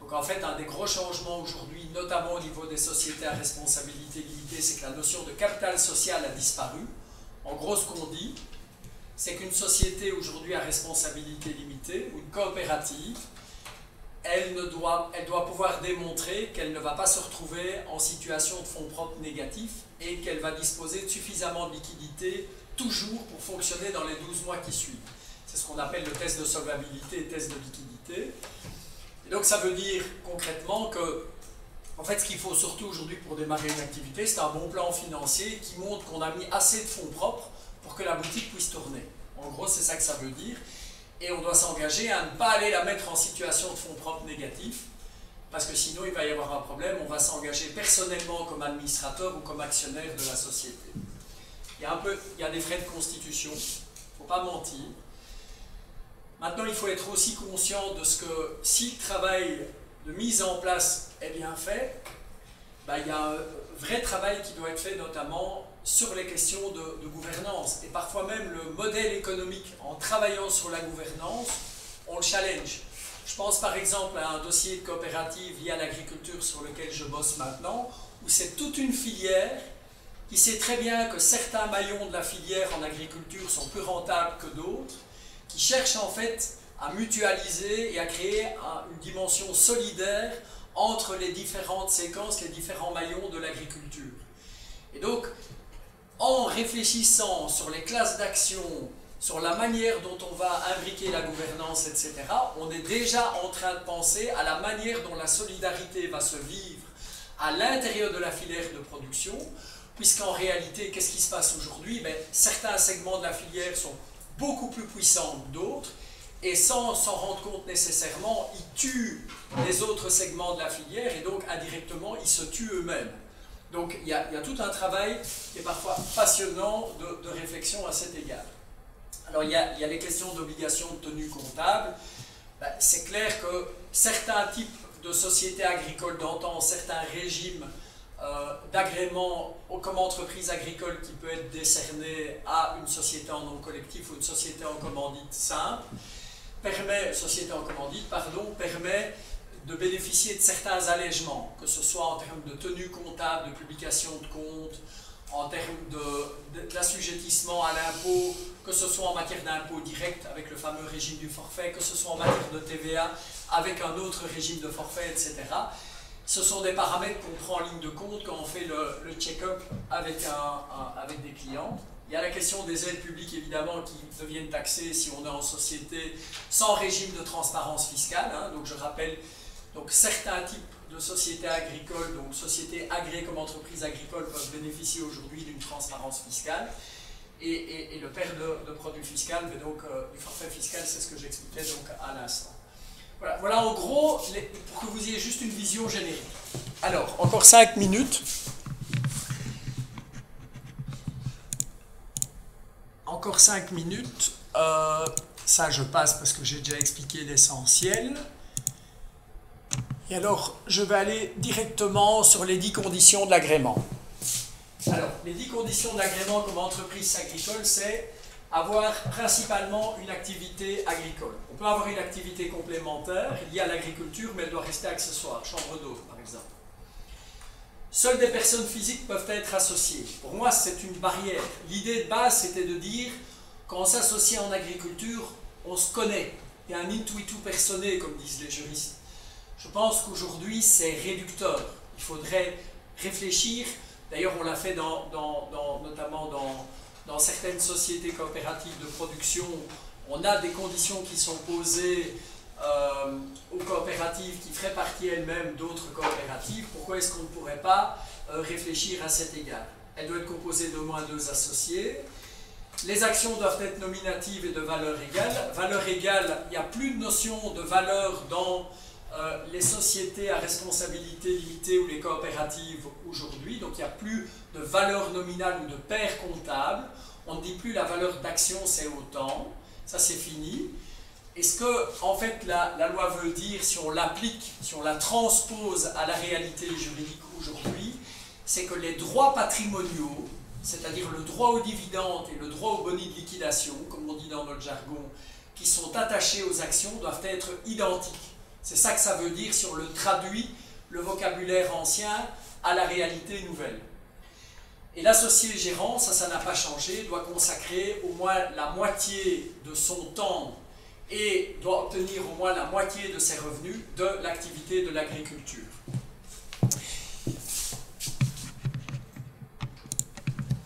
Donc en fait, un des gros changements aujourd'hui, notamment au niveau des sociétés à responsabilité limitée, c'est que la notion de capital social a disparu. En gros, ce qu'on dit, c'est qu'une société aujourd'hui à responsabilité limitée, ou une coopérative, elle doit pouvoir démontrer qu'elle ne va pas se retrouver en situation de fonds propres négatifs et qu'elle va disposer de suffisamment de liquidités toujours pour fonctionner dans les 12 mois qui suivent. C'est ce qu'on appelle le test de solvabilité et test de liquidité. Et donc ça veut dire concrètement que, en fait, ce qu'il faut surtout aujourd'hui pour démarrer une activité, c'est un bon plan financier qui montre qu'on a mis assez de fonds propres pour que la boutique puisse tourner. En gros, c'est ça que ça veut dire. Et on doit s'engager à ne pas aller la mettre en situation de fonds propres négatifs, parce que sinon il va y avoir un problème. On va s'engager personnellement comme administrateur ou comme actionnaire de la société. Il y a des frais de constitution, il ne faut pas mentir. Maintenant, il faut être aussi conscient de ce que si le travail de mise en place est bien fait, il y a un vrai travail qui doit être fait notamment sur les questions de gouvernance. Et parfois même le modèle économique, en travaillant sur la gouvernance, on le challenge. Je pense par exemple à un dossier de coopérative lié à l'agriculture sur lequel je bosse maintenant, où c'est toute une filière qui sait très bien que certains maillons de la filière en agriculture sont plus rentables que d'autres, qui cherchent en fait à mutualiser et à créer une dimension solidaire entre les différentes séquences, les différents maillons de l'agriculture. Et donc, en réfléchissant sur les classes d'action, sur la manière dont on va imbriquer la gouvernance, etc., on est déjà en train de penser à la manière dont la solidarité va se vivre à l'intérieur de la filière de production, puisqu'en réalité, qu'est-ce qui se passe aujourd'hui? Certains segments de la filière sont beaucoup plus puissants que d'autres, et sans s'en rendre compte nécessairement, ils tuent les autres segments de la filière, et donc indirectement, ils se tuent eux-mêmes. Donc il y a tout un travail qui est parfois passionnant de réflexion à cet égard. Alors il y a les questions d'obligation de tenue comptable. C'est clair que certains types de sociétés agricoles d'antan, certains régimes d'agrément comme entreprise agricole qui peut être décerné à une société en nom collectif ou une société en commandite simple, permet de bénéficier de certains allègements, que ce soit en termes de tenue comptable, de publication de comptes, en termes d'assujettissement à l'impôt, que ce soit en matière d'impôt direct avec le fameux régime du forfait, que ce soit en matière de TVA avec un autre régime de forfait, etc. Ce sont des paramètres qu'on prend en ligne de compte quand on fait le check-up avec des clients. Il y a la question des aides publiques, évidemment, qui deviennent taxées si on est en société sans régime de transparence fiscale. Donc je rappelle, certains types de sociétés agricoles, donc sociétés agréées comme entreprises agricoles, peuvent bénéficier aujourd'hui d'une transparence fiscale. Et le père de produit fiscal, mais donc du forfait fiscal, c'est ce que j'expliquais donc à l'instant. Voilà en gros, pour que vous ayez juste une vision générique. Alors, encore 5 minutes. Encore 5 minutes. Ça, je passe parce que j'ai déjà expliqué l'essentiel. Et alors, je vais aller directement sur les 10 conditions de l'agrément. Alors, les 10 conditions de l'agrément comme entreprise agricole, c'est avoir principalement une activité agricole. On peut avoir une activité complémentaire liée à l'agriculture, mais elle doit rester accessoire, chambre d'eau par exemple. Seules des personnes physiques peuvent être associées. Pour moi, c'est une barrière. L'idée de base, c'était de dire, quand on s'associe en agriculture, on se connaît. Il y a un intuitu personae, comme disent les juristes. Je pense qu'aujourd'hui, c'est réducteur. Il faudrait réfléchir. D'ailleurs, on l'a fait notamment dans certaines sociétés coopératives de production. On a des conditions qui sont posées aux coopératives qui feraient partie elles-mêmes d'autres coopératives. Pourquoi est-ce qu'on ne pourrait pas réfléchir à cet égard? Elle doit être composée d'au moins 2 associés. Les actions doivent être nominatives et de valeur égale. Valeur égale, il n'y a plus de notion de valeur dans les sociétés à responsabilité limitée ou les coopératives aujourd'hui. Donc il n'y a plus de valeur nominale ou de paire comptable. On ne dit plus la valeur d'action c'est autant. Ça c'est fini. Et ce que, en fait, la loi veut dire, si on l'applique, si on la transpose à la réalité juridique aujourd'hui, c'est que les droits patrimoniaux, c'est-à-dire le droit aux dividendes et le droit aux boni de liquidation, comme on dit dans notre jargon, qui sont attachés aux actions, doivent être identiques. C'est ça que ça veut dire si on le traduit, le vocabulaire ancien, à la réalité nouvelle. Et l'associé gérant, ça n'a pas changé, doit consacrer au moins la moitié de son temps et doit obtenir au moins la moitié de ses revenus de l'activité de l'agriculture.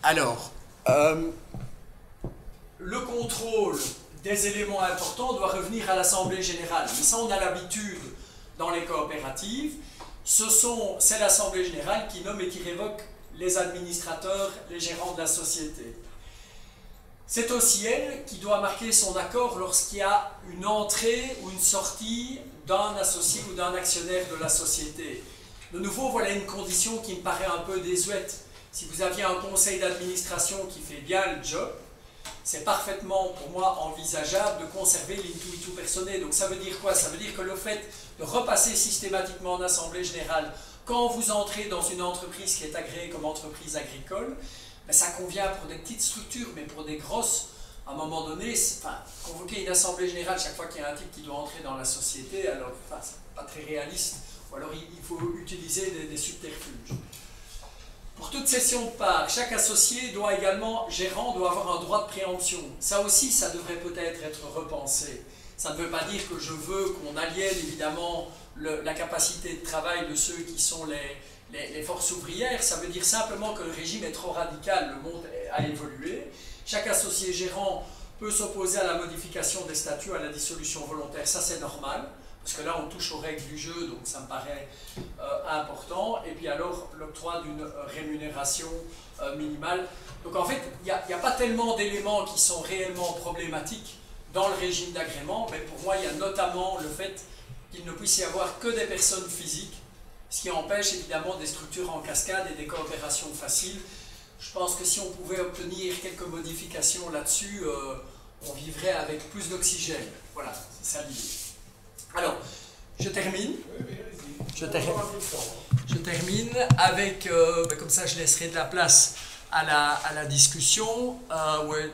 Alors, le contrôle des éléments importants doit revenir à l'Assemblée générale. Mais ça, on a l'habitude dans les coopératives. C'est l'Assemblée générale qui nomme et qui révoque les administrateurs, les gérants de la société. C'est aussi elle qui doit marquer son accord lorsqu'il y a une entrée ou une sortie d'un associé ou d'un actionnaire de la société. De nouveau, voilà une condition qui me paraît un peu désuète. Si vous aviez un conseil d'administration qui fait bien le job, c'est parfaitement, pour moi, envisageable de conserver l'intuitu personae. Donc ça veut dire quoi? Ça veut dire que le fait de repasser systématiquement en assemblée générale, quand vous entrez dans une entreprise qui est agréée comme entreprise agricole, ben ça convient pour des petites structures, mais pour des grosses, à un moment donné, convoquer une assemblée générale chaque fois qu'il y a un type qui doit entrer dans la société, alors c'est pas très réaliste, ou alors il faut utiliser des subterfuges. Pour toute cession de part, chaque associé doit également, gérant, doit avoir un droit de préemption. Ça aussi, ça devrait peut-être être repensé. Ça ne veut pas dire que je veux qu'on aliène évidemment la capacité de travail de ceux qui sont les forces ouvrières. Ça veut dire simplement que le régime est trop radical, le monde a évolué. Chaque associé gérant peut s'opposer à la modification des statuts, à la dissolution volontaire. Ça, c'est normal. Parce que là, on touche aux règles du jeu, donc ça me paraît important. Et puis alors, l'octroi d'une rémunération minimale. Donc en fait, il n'y a pas tellement d'éléments qui sont réellement problématiques dans le régime d'agrément, mais pour moi, il y a notamment le fait qu'il ne puisse y avoir que des personnes physiques, ce qui empêche évidemment des structures en cascade et des coopérations faciles. Je pense que si on pouvait obtenir quelques modifications là-dessus, on vivrait avec plus d'oxygène. Voilà, c'est ça l'idée. Alors, je termine avec, comme ça je laisserai de la place à la discussion,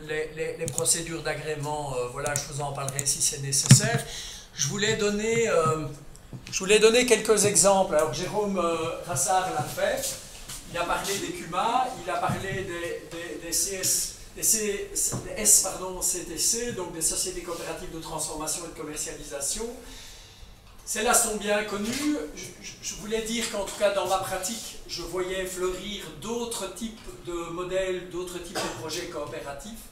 les procédures d'agrément, voilà, je vous en parlerai si c'est nécessaire. Je voulais donner quelques exemples. Alors, Jérôme Rassard l'a fait, il a parlé des CUMA, il a parlé des CTC, donc des sociétés coopératives de transformation et de commercialisation. Celles-là sont bien connues. Je voulais dire qu'en tout cas, dans ma pratique, je voyais fleurir d'autres types de modèles, d'autres types de projets coopératifs.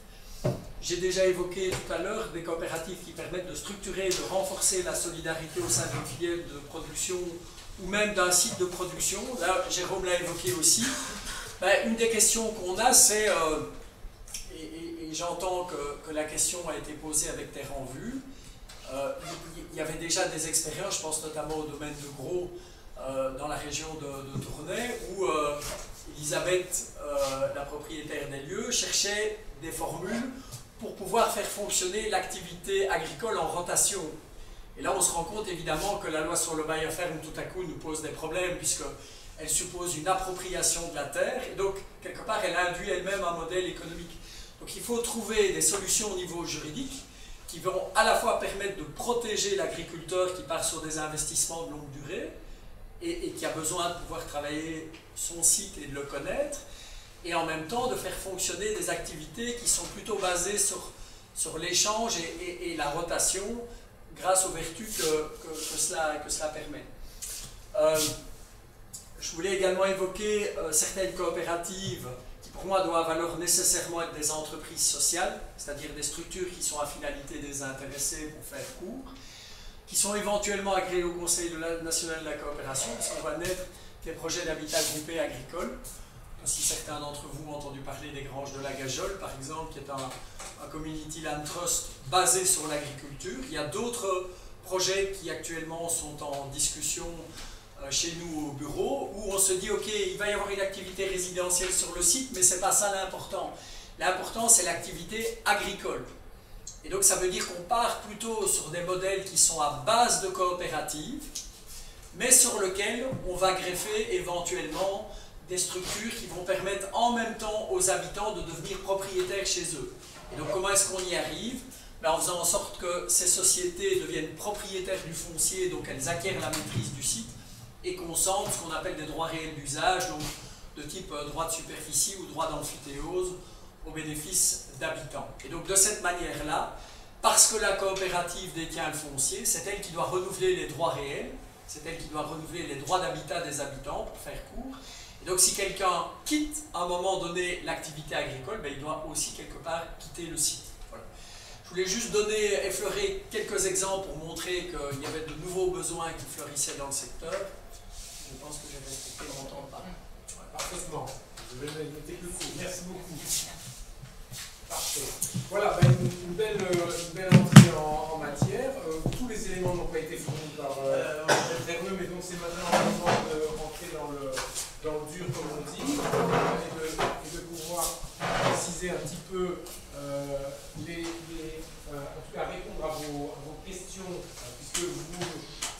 J'ai déjà évoqué tout à l'heure des coopératives qui permettent de structurer, de renforcer la solidarité au sein d'une filière de production ou même d'un site de production. Là, Jérôme l'a évoqué aussi. Une des questions qu'on a, c'est, et j'entends que la question a été posée avec terre en vue, il y avait déjà des expériences, je pense notamment au domaine de Gros, dans la région de Tournai, où Elisabeth, la propriétaire des lieux, cherchait des formules pour pouvoir faire fonctionner l'activité agricole en rotation. Et là, on se rend compte évidemment que la loi sur le bail à ferme, tout à coup, nous pose des problèmes, puisqu'elle suppose une appropriation de la terre, et donc, quelque part, elle induit elle-même un modèle économique. Donc, il faut trouver des solutions au niveau juridique qui vont à la fois permettre de protéger l'agriculteur qui part sur des investissements de longue durée, et qui a besoin de pouvoir travailler son site et de le connaître, et en même temps de faire fonctionner des activités qui sont plutôt basées sur l'échange et la rotation, grâce aux vertus que cela permet. Je voulais également évoquer certaines coopératives qui pour moi doivent alors nécessairement être des entreprises sociales, c'est-à-dire des structures qui sont à finalité désintéressée pour faire court, qui sont éventuellement agréées au Conseil national de la coopération, puisqu'on va naître des projets d'habitat groupé agricole. Si certains d'entre vous ont entendu parler des Granges de la Gajole, par exemple, qui est un community land trust basé sur l'agriculture. Il y a d'autres projets qui actuellement sont en discussion chez nous au bureau, où on se dit, ok, il va y avoir une activité résidentielle sur le site, mais ce n'est pas ça l'important. L'important, c'est l'activité agricole. Et donc, ça veut dire qu'on part plutôt sur des modèles qui sont à base de coopératives, mais sur lesquels on va greffer éventuellement des structures qui vont permettre en même temps aux habitants de devenir propriétaires chez eux. Et donc comment est-ce qu'on y arrive? En faisant en sorte que ces sociétés deviennent propriétaires du foncier, donc elles acquièrent la maîtrise du site, et consentent ce qu'on appelle des droits réels d'usage, donc de type droit de superficie ou droit d'amphithéose, au bénéfice d'habitants. Et donc de cette manière-là, parce que la coopérative détient le foncier, c'est elle qui doit renouveler les droits réels, c'est elle qui doit renouveler les droits d'habitat des habitants, pour faire court. Et donc si quelqu'un quitte à un moment donné l'activité agricole, il doit aussi quelque part quitter le site. Voilà. Je voulais juste effleurer quelques exemples pour montrer qu'il y avait de nouveaux besoins qui fleurissaient dans le secteur. Je pense que j'ai respecté mon temps de parole. Parfaitement. Je vais noter le coup. Merci beaucoup. Parfait. Voilà, une belle entrée en matière. Tous les éléments n'ont pas été fournis par Verneux, mais donc c'est maintenant le moment de rentrer dans le dur, comme on dit, et de pouvoir préciser un petit peu, en tout cas répondre à vos questions, puisque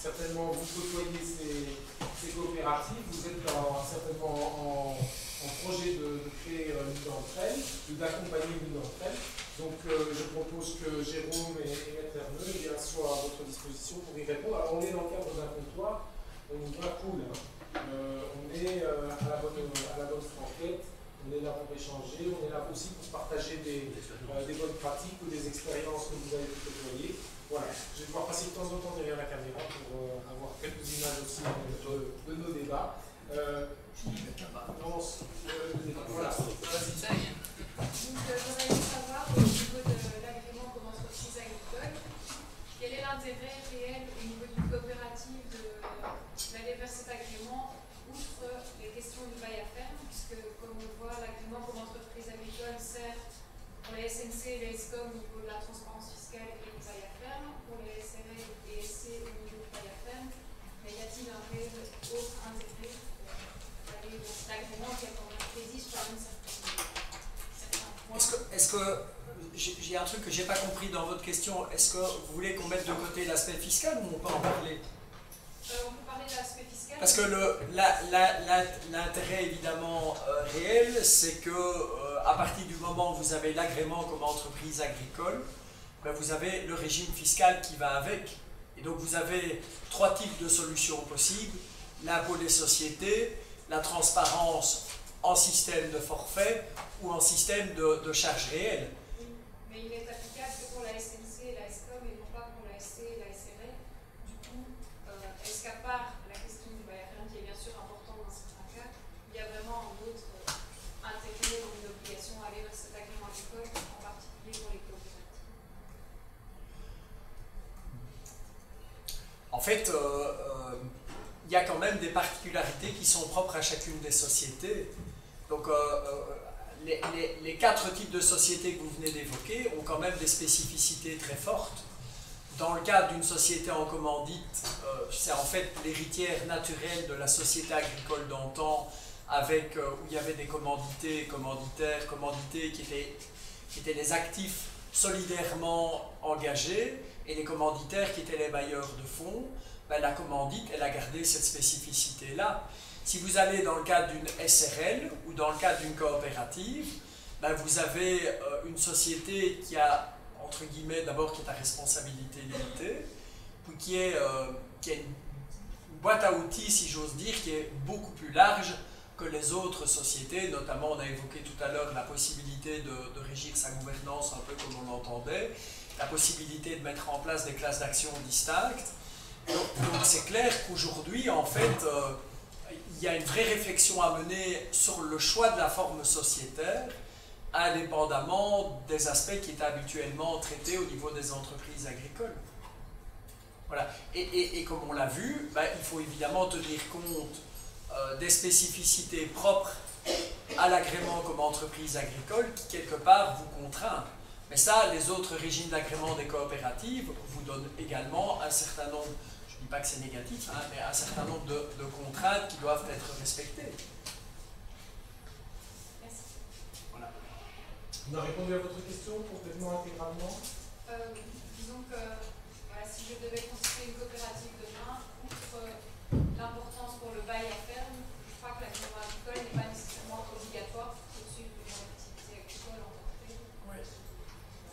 certainement vous côtoyez ces coopératives, vous êtes certainement en projet de créer une d'entre elles, ou d'accompagner une d'entre elles. Donc je propose que Jérôme et Maître Verneux soient à votre disposition pour y répondre. Alors on est dans le cadre d'un comptoir, on y va cool, hein. On est à la bonne franquette, on est là pour échanger, on est là aussi pour partager des bonnes pratiques ou des expériences que vous avez pu côtoyer. Voilà, je vais devoir passer de temps en temps derrière la caméra pour avoir quelques images aussi de nos débats. Voilà, vas-y. Donc, j'aurais aimé savoir, au niveau de l'agrément comme entreprise agricole, quel est l'intérêt réel au niveau d'une coopérative d'aller vers cet agrément, outre les questions du bail à ferme, puisque, comme on le voit, l'agrément comme entreprise agricole sert pour les SNC et les SCOM au niveau de la transparence fiscale et du bail à ferme, pour les SRL et SC au niveau du bail à ferme. Mais y a-t-il un réel autre intérêt d'aller dans cet agrément qui a quand même saisi sur une certaine point? Est-ce que j'ai un truc que j'ai pas compris dans votre question. Est-ce que vous voulez qu'on mette de côté l'aspect fiscal ou on peut en parler? On peut parler de l'aspect fiscal. Parce que l'intérêt évidemment réel, c'est que à partir du moment où vous avez l'agrément comme entreprise agricole, vous avez le régime fiscal qui va avec. Et donc vous avez 3 types de solutions possibles: l'impôt des sociétés, la transparence en système de forfait ou en système de charges réelles. Oui, mais il est applicable que pour la SNC et la SCOM et non pas pour la SC et la SRL. Du coup, est-ce qu'à part la question du bail à ferme, qui est bien sûr important dans certains cas, il y a vraiment un autre intérêt ou une obligation à aller vers cet agrément agricole, en particulier pour les coopératives? En fait, il y a quand même des particularités qui sont propres à chacune des sociétés. Donc, les 4 types de sociétés que vous venez d'évoquer ont quand même des spécificités très fortes. Dans le cadre d'une société en commandite, c'est en fait l'héritière naturelle de la société agricole d'antan, où il y avait des commandités qui étaient les actifs solidairement engagés, et les commanditaires qui étaient les bailleurs de fonds, ben, la commandite, elle a gardé cette spécificité-là. Si vous allez dans le cadre d'une SRL ou dans le cadre d'une coopérative, ben, vous avez une société qui a, entre guillemets, d'abord qui est à responsabilité limitée, puis qui a une boîte à outils, si j'ose dire, qui est beaucoup plus large que les autres sociétés. Notamment, on a évoqué tout à l'heure la possibilité de régir sa gouvernance un peu comme on l'entendait, la possibilité de mettre en place des classes d'action distinctes. Donc c'est clair qu'aujourd'hui, en fait, il y a une vraie réflexion à mener sur le choix de la forme sociétaire, indépendamment des aspects qui étaient habituellement traités au niveau des entreprises agricoles. Voilà. Et comme on l'a vu, ben, il faut évidemment tenir compte des spécificités propres à l'agrément comme entreprise agricole qui, quelque part, vous contraint. Mais ça, les autres régimes d'agrément des coopératives vous donnent également un certain nombre, je ne dis pas que c'est négatif, hein, mais un certain nombre de contraintes qui doivent être respectées. Merci. Voilà. On a répondu à votre question complètement intégralement. Disons que voilà, si je devais constituer une coopérative demain, outre l'importance pour le bail à ferme, je crois que l'agrément agricole n'est pas nécessairement obligatoire pour poursuivre une activité agricole en tant que telle. Oui.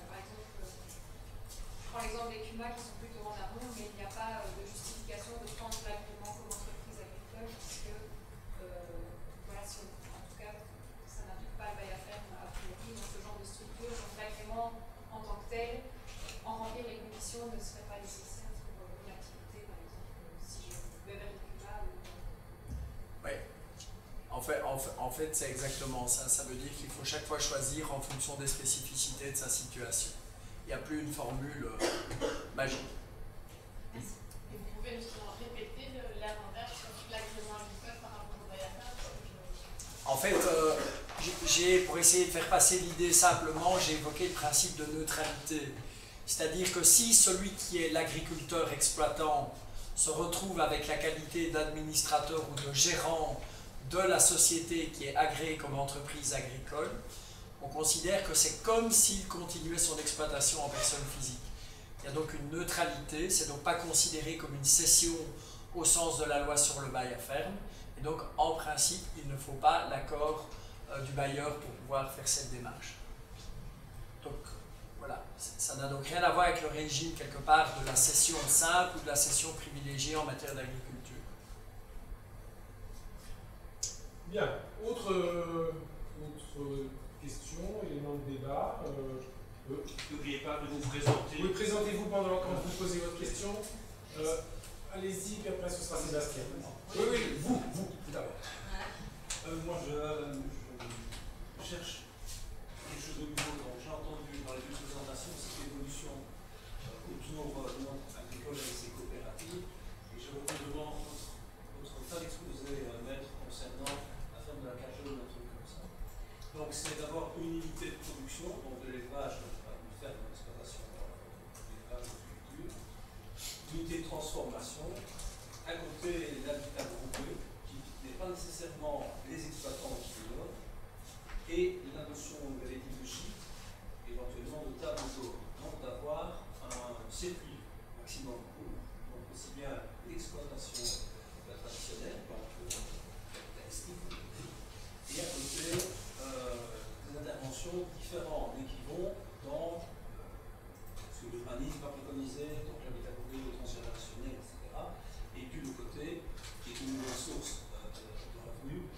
Par exemple, je prends l'exemple des CUMA qui sont plutôt en amont, mais il n'y a pas de justification de prendre l'agrément comme entreprise agricole, puisque voilà, si en tout cas, ça n'implique pas le bail à ferme a priori dans ce genre de structure. Donc l'agrément en tant que tel, en remplir les conditions ne serait pas nécessaire pour une activité, par exemple, si je vais vers le CUMA ou... Oui. En fait c'est exactement ça. Ça veut dire qu'il faut chaque fois choisir en fonction des spécificités de sa situation. Il n'y a plus une formule magique. Merci. Et vous pouvez justement répéter l'avantage sur l'agrément agricole par rapport au bail à ferme? En fait, pour essayer de faire passer l'idée simplement, j'ai évoqué le principe de neutralité. C'est-à-dire que si celui qui est l'agriculteur exploitant se retrouve avec la qualité d'administrateur ou de gérant de la société qui est agréée comme entreprise agricole, on considère que c'est comme s'il continuait son exploitation en personne physique. Il y a donc une neutralité, c'est donc pas considéré comme une cession au sens de la loi sur le bail à ferme, et donc en principe il ne faut pas l'accord du bailleur pour pouvoir faire cette démarche. Donc voilà, ça n'a donc rien à voir avec le régime quelque part de la cession simple ou de la cession privilégiée en matière d'agriculture. Bien, autre question, élément de débat. N'oubliez pas de vous présenter. Oui, présentez-vous pendant quand vous posez votre question. Allez-y, puis après ce sera Sébastien. Oui, vous d'abord. Moi, je cherche quelque chose de nouveau. Donc, j'ai entendu dans les deux présentations cette évolution autour de notre agricole et ses coopératives. Et je reprends devant votre fin d'exposé, maître, concernant la ferme de la Cajole, un truc comme ça. Donc, c'est d'avoir une unité de production, donc de l'élevage, une ferme d'exploitation d'élevage de culture, une unité de transformation, à côté l'habitat groupé, qui n'est pas nécessairement les exploitants qui le donnent, et la notion de l'étymologie, éventuellement de table d'eau. Donc d'avoir un circuit maximum court, donc aussi bien l'exploitation traditionnelle, donc capitalistique, et à côté des interventions différentes, mais qui vont dans ce que l'urbanisme va préconiser, donc l'habitat groupé, le transgénérationnel, etc. Et puis le côté qui est une nouvelle source de revenus,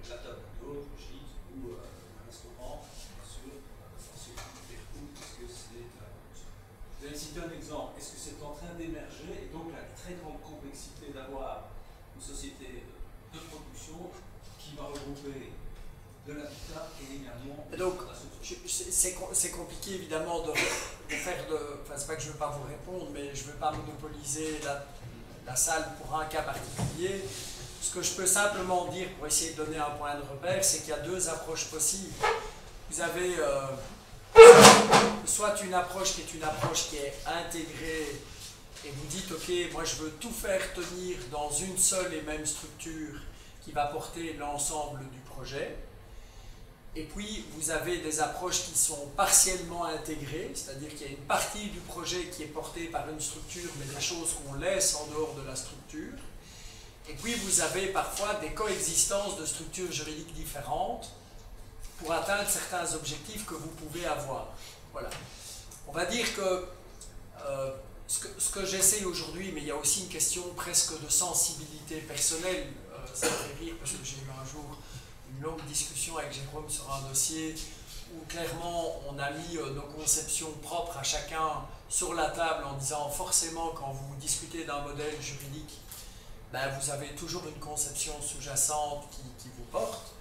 la table d'eau, le gîte ou un restaurant, bien sûr, puisque c'est la production. Je vais citer un exemple. Est-ce que c'est en train d'émerger, et donc la très grande complexité d'avoir une société de production qui va regrouper de l'habitat et également Et donc, la structure. c'est compliqué évidemment de faire de. Enfin, c'est pas que je ne veux pas vous répondre, mais je ne veux pas monopoliser la salle pour un cas particulier. Ce que je peux simplement dire pour essayer de donner un point de repère, c'est qu'il y a deux approches possibles. Vous avez soit une approche qui est intégrée et vous dites ok, moi je veux tout faire tenir dans une seule et même structure qui va porter l'ensemble du projet. Et puis, vous avez des approches qui sont partiellement intégrées, c'est-à-dire qu'il y a une partie du projet qui est portée par une structure, mais des choses qu'on laisse en dehors de la structure. Et puis, vous avez parfois des coexistences de structures juridiques différentes pour atteindre certains objectifs que vous pouvez avoir. Voilà. On va dire que ce que j'essaye aujourd'hui, mais il y a aussi une question presque de sensibilité personnelle, ça me fait rire parce que j'ai eu un jour une longue discussion avec Jérôme sur un dossier où clairement on a mis nos conceptions propres à chacun sur la table en disant forcément quand vous discutez d'un modèle juridique, ben, vous avez toujours une conception sous-jacente qui vous porte.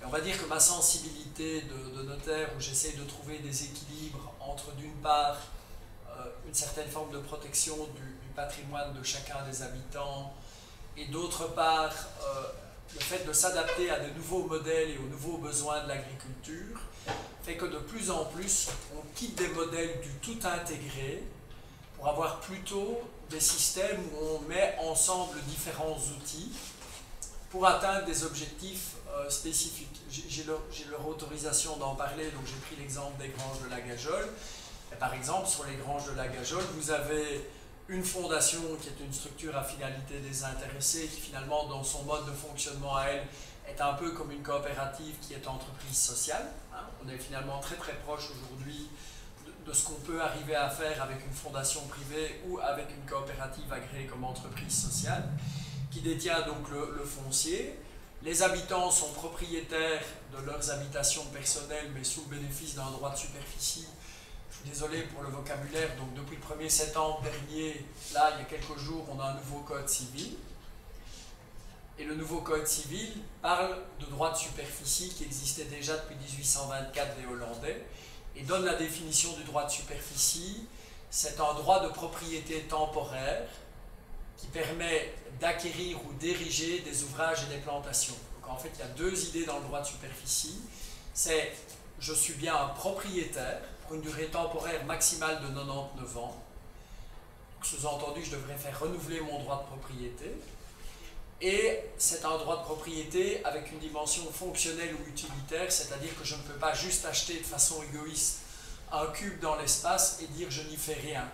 Et on va dire que ma sensibilité de notaire, où j'essaie de trouver des équilibres entre d'une part une certaine forme de protection du patrimoine de chacun des habitants et d'autre part le fait de s'adapter à de nouveaux modèles et aux nouveaux besoins de l'agriculture, fait que de plus en plus on quitte des modèles du tout intégré pour avoir plutôt des systèmes où on met ensemble différents outils pour atteindre des objectifs spécifiques. J'ai leur autorisation d'en parler, donc j'ai pris l'exemple des granges de la Gajole. Et par exemple, sur les granges de la Gajole, vous avez une fondation qui est une structure à finalité désintéressée, qui finalement, dans son mode de fonctionnement à elle, est un peu comme une coopérative qui est entreprise sociale. Hein. On est finalement très très proche aujourd'hui de ce qu'on peut arriver à faire avec une fondation privée ou avec une coopérative agréée comme entreprise sociale, qui détient donc le foncier. Les habitants sont propriétaires de leurs habitations personnelles, mais sous le bénéfice d'un droit de superficie. Je suis désolé pour le vocabulaire, donc depuis le 1er septembre dernier, là, il y a quelques jours, on a un nouveau code civil. Et le nouveau code civil parle de droit de superficie qui existait déjà depuis 1824 des Hollandais et donne la définition du droit de superficie. C'est un droit de propriété temporaire qui permet d'acquérir ou d'ériger des ouvrages et des plantations. Donc en fait, il y a deux idées dans le droit de superficie. C'est je suis bien un propriétaire pour une durée temporaire maximale de 99 ans. Sous-entendu, je devrais faire renouveler mon droit de propriété. Et c'est un droit de propriété avec une dimension fonctionnelle ou utilitaire, c'est-à-dire que je ne peux pas juste acheter de façon égoïste un cube dans l'espace et dire je n'y fais rien.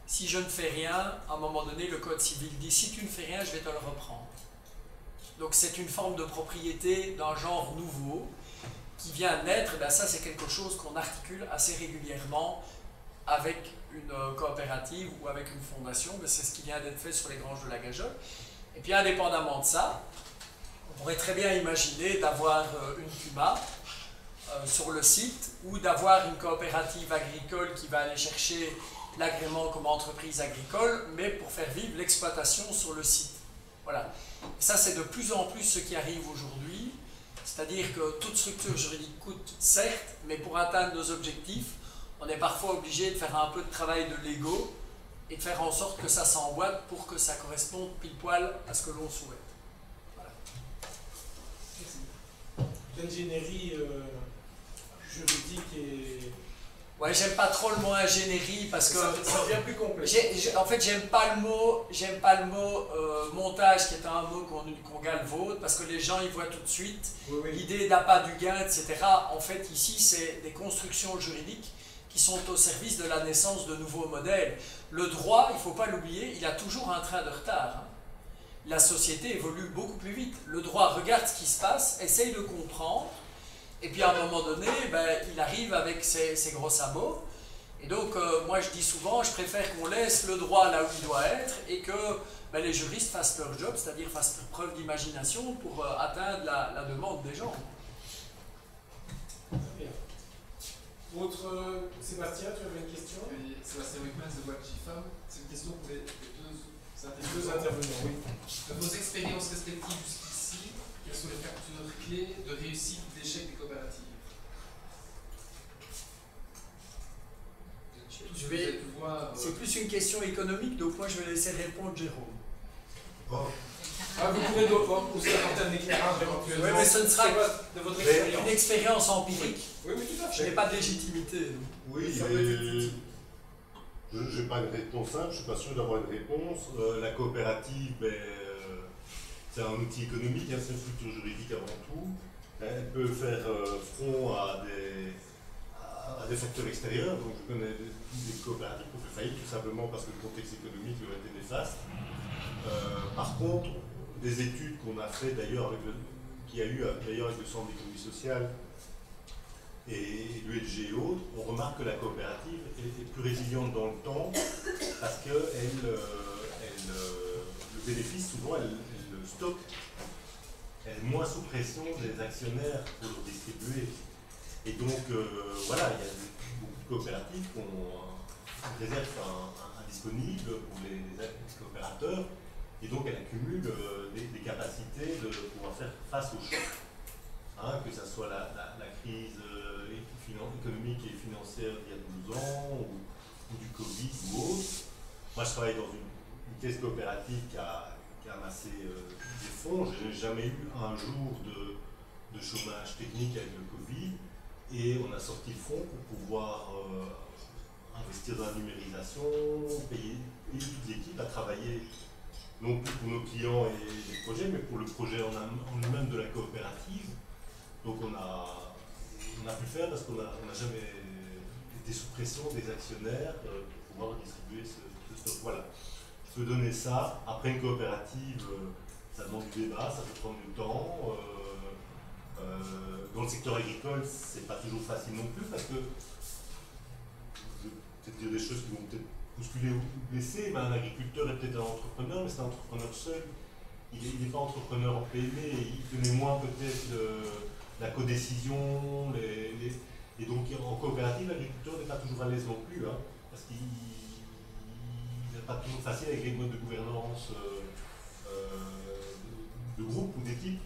Si je ne fais rien, à un moment donné, le Code civil dit si tu ne fais rien, je vais te le reprendre. Donc c'est une forme de propriété d'un genre nouveau qui vient naître. Ben ça, c'est quelque chose qu'on articule assez régulièrement avec une coopérative ou avec une fondation. Ben, c'est ce qui vient d'être fait sur les granges de la Gajole. Et puis indépendamment de ça, on pourrait très bien imaginer d'avoir une CUMA sur le site ou d'avoir une coopérative agricole qui va aller chercher l'agrément comme entreprise agricole, mais pour faire vivre l'exploitation sur le site. Voilà. Et ça, c'est de plus en plus ce qui arrive aujourd'hui, c'est-à-dire que toute structure juridique coûte, certes, mais pour atteindre nos objectifs, on est parfois obligé de faire un peu de travail de Lego et de faire en sorte que ça s'emboîte pour que ça corresponde pile poil à ce que l'on souhaite. Voilà. L'ingénierie juridique et... Ouais, j'aime pas trop le mot ingénierie parce que ça devient plus complexe. En fait, j'aime pas le mot montage qui est un mot qu'on galvaude parce que les gens ils voient tout de suite l'idée d'appât du gain, etc. En fait, ici, c'est des constructions juridiques qui sont au service de la naissance de nouveaux modèles. Le droit, il ne faut pas l'oublier, il a toujours un train de retard. Hein. La société évolue beaucoup plus vite. Le droit regarde ce qui se passe, essaye de comprendre. Et puis à un moment donné, ben, il arrive avec ses gros sabots. Et donc, moi je dis souvent, je préfère qu'on laisse le droit là où il doit être et que ben, les juristes fassent leur job, c'est-à-dire fassent preuve d'imagination pour atteindre la demande des gens. Très bien. Sébastien, tu avais une question? Oui, Sébastien Wickman de Boîte GFAM. C'est une question pour les deux intervenants. Oui. De vos expériences respectives jusqu'ici, quels sont les facteurs clés de réussite ou d'échec des coopératives? C'est plus une question économique, donc moi je vais laisser répondre Jérôme. Oh. Ah, vous pouvez aussi apporter un éclairage éventuellement. Oui, mais ce ne sera de votre expérience. Une expérience empirique. Oui, tout à fait. Je n'ai pas de légitimité. Donc. Oui, je n'ai pas une réponse simple, je ne suis pas sûr d'avoir une réponse. La coopérative, c'est un outil économique, hein, c'est une structure juridique avant tout. peut faire front à des facteurs extérieurs. Donc je connais des coopératives qui ont fait faillite tout simplement parce que le contexte économique leur était néfaste. Par contre, des études qu'on a fait d'ailleurs qu'il y a eu d'ailleurs avec le Centre d'économie sociale et l'ULG et autres, on remarque que la coopérative est plus résiliente dans le temps parce que le bénéfice, souvent, elle le stocke. Elle est moins sous pression des actionnaires pour le distribuer. Et donc, voilà, il y a beaucoup de coopératives qui ont une réserve indisponible pour les coopérateurs. Et donc, elle accumule des capacités de pouvoir faire face aux chocs. Hein, que ce soit la crise économique et financière d'il y a 12 ans, ou du Covid ou autre. Moi, je travaille dans une caisse coopérative qui a amassé des fonds. Je n'ai jamais eu un jour de chômage technique avec le Covid. Et on a sorti le fonds pour pouvoir investir dans la numérisation, payer toute l'équipe à travailler, non plus pour nos clients et les projets, mais pour le projet en lui-même de la coopérative. Donc on a pu le faire parce qu'on n'a jamais été sous pression des actionnaires pour pouvoir distribuer ce stock. Voilà, je peux donner ça. Après une coopérative, ça demande du débat, ça peut prendre du temps. Dans le secteur agricole, c'est pas toujours facile non plus parce que, je vais peut-être dire des choses qui vont peut-être bousculer ou blesser, mais un agriculteur est peut-être un entrepreneur, mais c'est un entrepreneur seul. Il n'est pas entrepreneur en PME, il connaît moins peut-être la codécision, et donc en coopérative, l'agriculteur n'est pas toujours à l'aise non plus, hein, parce qu'il n'est pas toujours facile avec les modes de gouvernance de groupe ou d'équipe.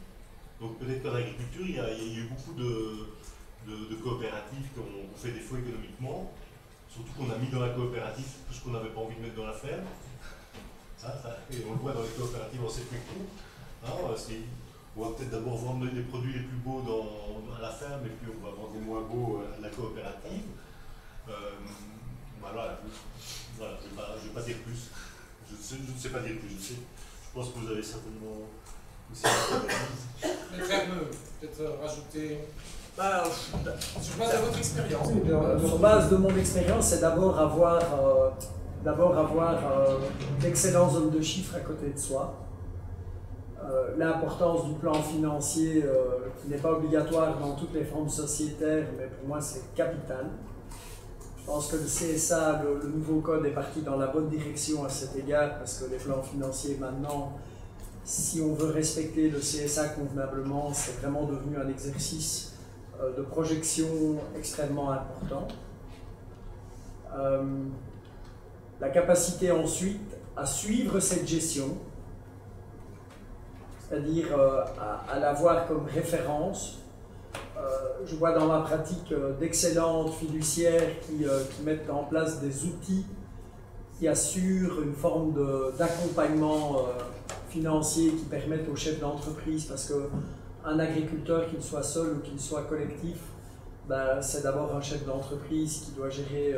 Donc peut-être qu'en agriculture, il y a eu beaucoup de coopératives qui ont fait défaut économiquement, surtout qu'on a mis dans la coopérative tout ce qu'on n'avait pas envie de mettre dans la ferme. Et on le voit dans les coopératives en circuit court. On va peut-être d'abord vendre les produits les plus beaux à la ferme et puis on va vendre les moins beaux à la coopérative. Voilà, je ne vais pas dire plus. Je ne sais pas dire plus. Je pense que vous avez certainement aussi une Ferme, peut-être rajouter. Sur base de votre expérience. Sur base de mon expérience, c'est d'abord avoir d'excellents hommes de chiffres à côté de soi. L'importance du plan financier qui n'est pas obligatoire dans toutes les formes sociétaires, mais pour moi c'est capital. Je pense que le CSA, le nouveau code, est parti dans la bonne direction à cet égard parce que les plans financiers maintenant, si on veut respecter le CSA convenablement, c'est vraiment devenu un exercice de projection extrêmement important. La capacité ensuite à suivre cette gestion, c'est-à-dire à l'avoir comme référence. Je vois dans ma pratique d'excellentes fiduciaires qui mettent en place des outils qui assurent une forme d'accompagnement financier qui permettent aux chefs d'entreprise, parce qu'un agriculteur, qu'il soit seul ou qu'il soit collectif, c'est d'abord un chef d'entreprise qui doit gérer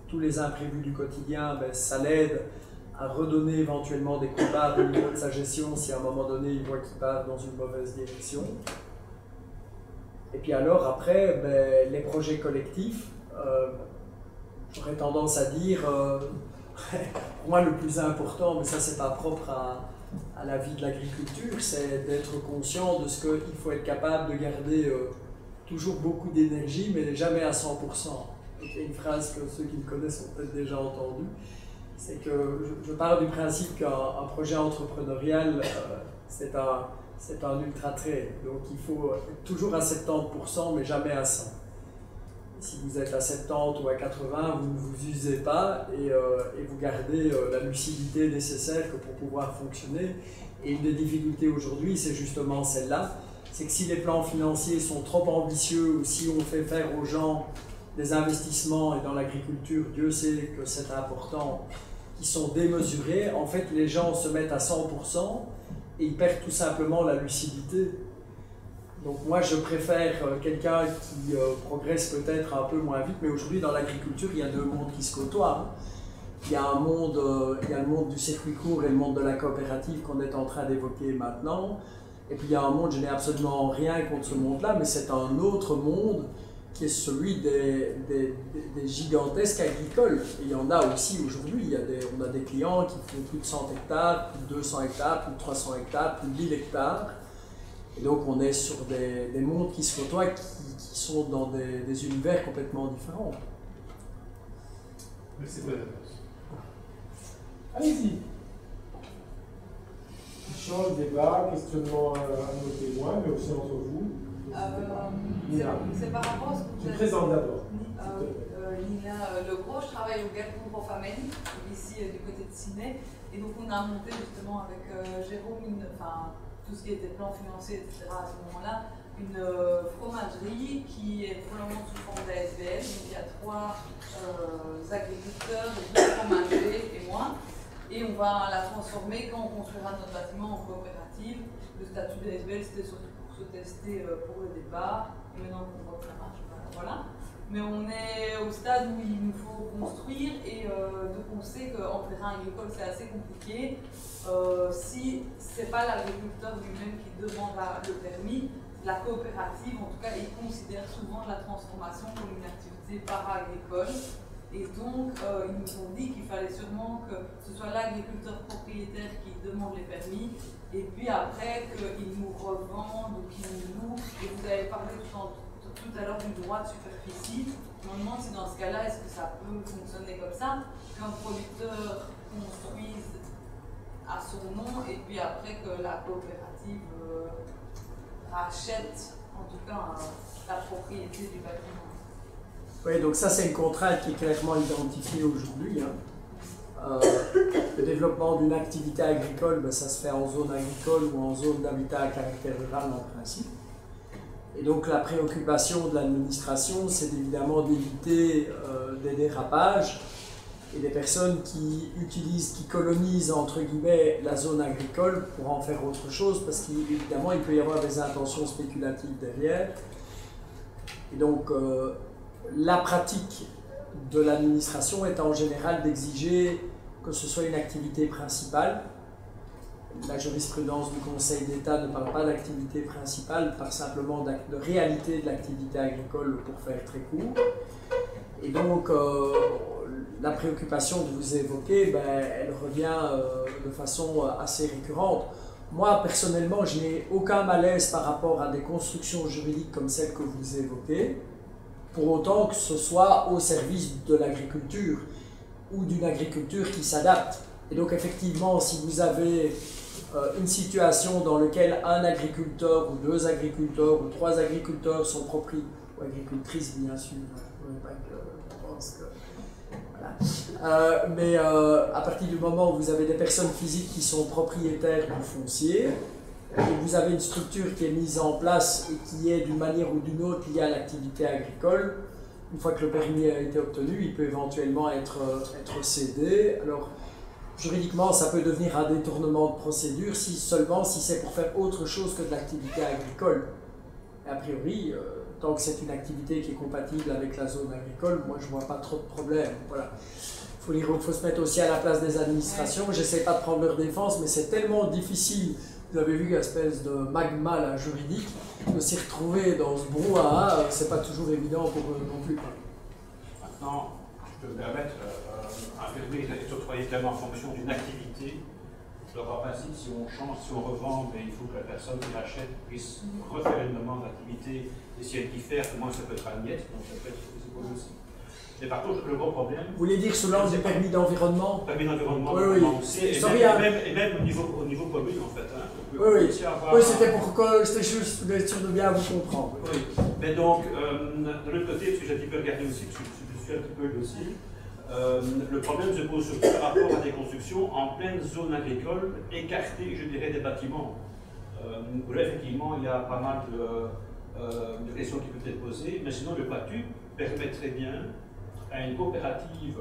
tous les imprévus du quotidien. Ça l'aide à redonner éventuellement des coupables au niveau de sa gestion si à un moment donné il voit qu'il part dans une mauvaise direction. Et puis alors après, les projets collectifs, j'aurais tendance à dire, pour moi le plus important, mais ça c'est pas propre à la vie de l'agriculture, c'est d'être conscient de ce qu'il faut être capable de garder toujours beaucoup d'énergie, mais jamais à 100%. Il y a une phrase que ceux qui me connaissent ont peut-être déjà entendue, c'est que je parle du principe qu'un projet entrepreneurial, c'est un ultra-trait. Donc il faut être toujours à 70%, mais jamais à 100%. Si vous êtes à 70 ou à 80, vous ne vous usez pas et vous gardez la lucidité nécessaire pour pouvoir fonctionner. Et une des difficultés aujourd'hui, c'est justement celle-là, c'est que si les plans financiers sont trop ambitieux ou si on fait faire aux gens des investissements, et dans l'agriculture, Dieu sait que c'est important, qui sont démesurés, en fait les gens se mettent à 100% et ils perdent tout simplement la lucidité. Donc moi je préfère quelqu'un qui progresse peut-être un peu moins vite, mais aujourd'hui dans l'agriculture il y a deux mondes qui se côtoient. Il y a le monde du circuit court et le monde de la coopérative qu'on est en train d'évoquer maintenant. Et puis il y a un monde, je n'ai absolument rien contre ce monde-là, mais c'est un autre monde qui est celui des gigantesques agricoles. Et il y en a aussi aujourd'hui, on a des clients qui font plus de 100 hectares, plus de 200 hectares, plus de 300 hectares, plus de 1000 hectares. Et donc on est sur des mondes qui se côtoient, qui sont dans des univers complètement différents. Merci pour la réponse. Allez-y. Échange, débat, questionnement à nos témoins, mais aussi entre vous. C'est par rapport à ce que vous Tu avez présentes d'abord. Nina Legros, je travaille au Gardon Rofamen, ici du côté de Ciney. Et donc on a monté justement avec Jérôme, tout ce qui était plan financier, etc. à ce moment-là, une fromagerie qui est probablement sous forme d'ASBL. Donc il y a 3 agriculteurs, 2 fromagers et moi. Et on va la transformer quand on construira notre bâtiment en coopérative. Le statut d'ASBL, c'était surtout pour se tester pour le départ. Et maintenant qu'on voit que ça marche, voilà. Mais on est au stade où il nous faut construire et donc on sait qu'en terrain agricole c'est assez compliqué. Si ce n'est pas l'agriculteur lui-même qui demande le permis, la coopérative, en tout cas, il considère souvent la transformation comme une activité para-agricole. Et donc, ils nous ont dit qu'il fallait sûrement que ce soit l'agriculteur propriétaire qui demande les permis, et puis après qu'il nous revende ou qu'il nous loue. Et vous avez parlé tout à l'heure du droit de superficie. Je me demande si dans ce cas-là, est-ce que ça peut fonctionner comme ça, qu'un producteur construise à son nom, et puis après que la coopérative rachète, en tout cas, la propriété du bâtiment. Oui, donc ça c'est une contrainte qui est clairement identifiée aujourd'hui. Le développement d'une activité agricole, ça se fait en zone agricole ou en zone d'habitat à caractère rural en principe. Et donc la préoccupation de l'administration, c'est évidemment d'éviter des dérapages et des personnes qui colonisent entre guillemets la zone agricole pour en faire autre chose, parce qu'évidemment il peut y avoir des intentions spéculatives derrière. Et donc la pratique de l'administration est en général d'exiger que ce soit une activité principale. La jurisprudence du Conseil d'État ne parle pas d'activité principale, parle simplement de réalité de l'activité agricole pour faire très court. Et donc la préoccupation que vous évoquez, elle revient de façon assez récurrente. Moi personnellement, je n'ai aucun malaise par rapport à des constructions juridiques comme celles que vous évoquez, pour autant que ce soit au service de l'agriculture ou d'une agriculture qui s'adapte. Et donc effectivement, si vous avez une situation dans laquelle un agriculteur ou 2 agriculteurs ou 3 agriculteurs sont propriétaires, ou agricultrices bien sûr, je pense que, voilà. Mais à partir du moment où vous avez des personnes physiques qui sont propriétaires du foncier, et vous avez une structure qui est mise en place et qui est d'une manière ou d'une autre liée à l'activité agricole, une fois que le permis a été obtenu, il peut éventuellement être cédé. Alors, juridiquement, ça peut devenir un détournement de procédure seulement si c'est pour faire autre chose que de l'activité agricole. Et a priori, tant que c'est une activité qui est compatible avec la zone agricole, moi je ne vois pas trop de problème. Voilà. Il faut se mettre aussi à la place des administrations. Je n'essaie pas de prendre leur défense, mais c'est tellement difficile. Vous avez vu une espèce de magma là, juridique, de s'y retrouver dans ce brouhaha, c'est pas toujours évident pour eux non plus. Maintenant, je peux me permettre, un permis est octroyé clairement en fonction d'une activité. Donc en principe, si on change, si on revend, mais il faut que la personne qui l'achète puisse refaire une demande d'activité, et si elle diffère, au moins ça peut être agnette, donc ça peut être possible aussi. Mais par contre, le gros problème... Vous voulez dire sous l'angle du permis d'environnement? Permis d'environnement, oui. Aussi, et même au niveau commune, en fait. Hein, oui, c'était pour que c'était juste d'être sûr de bien vous comprendre. Oui, mais donc, de l'autre côté, parce que j'ai un petit peu regardé aussi, parce que je suis un petit peu le dossier, le problème se pose surtout par rapport à des constructions en pleine zone agricole, écartées, je dirais, des bâtiments. Où là, effectivement, il y a pas mal de questions qui peuvent être posées, mais sinon, le PATU permettrait bien à une coopérative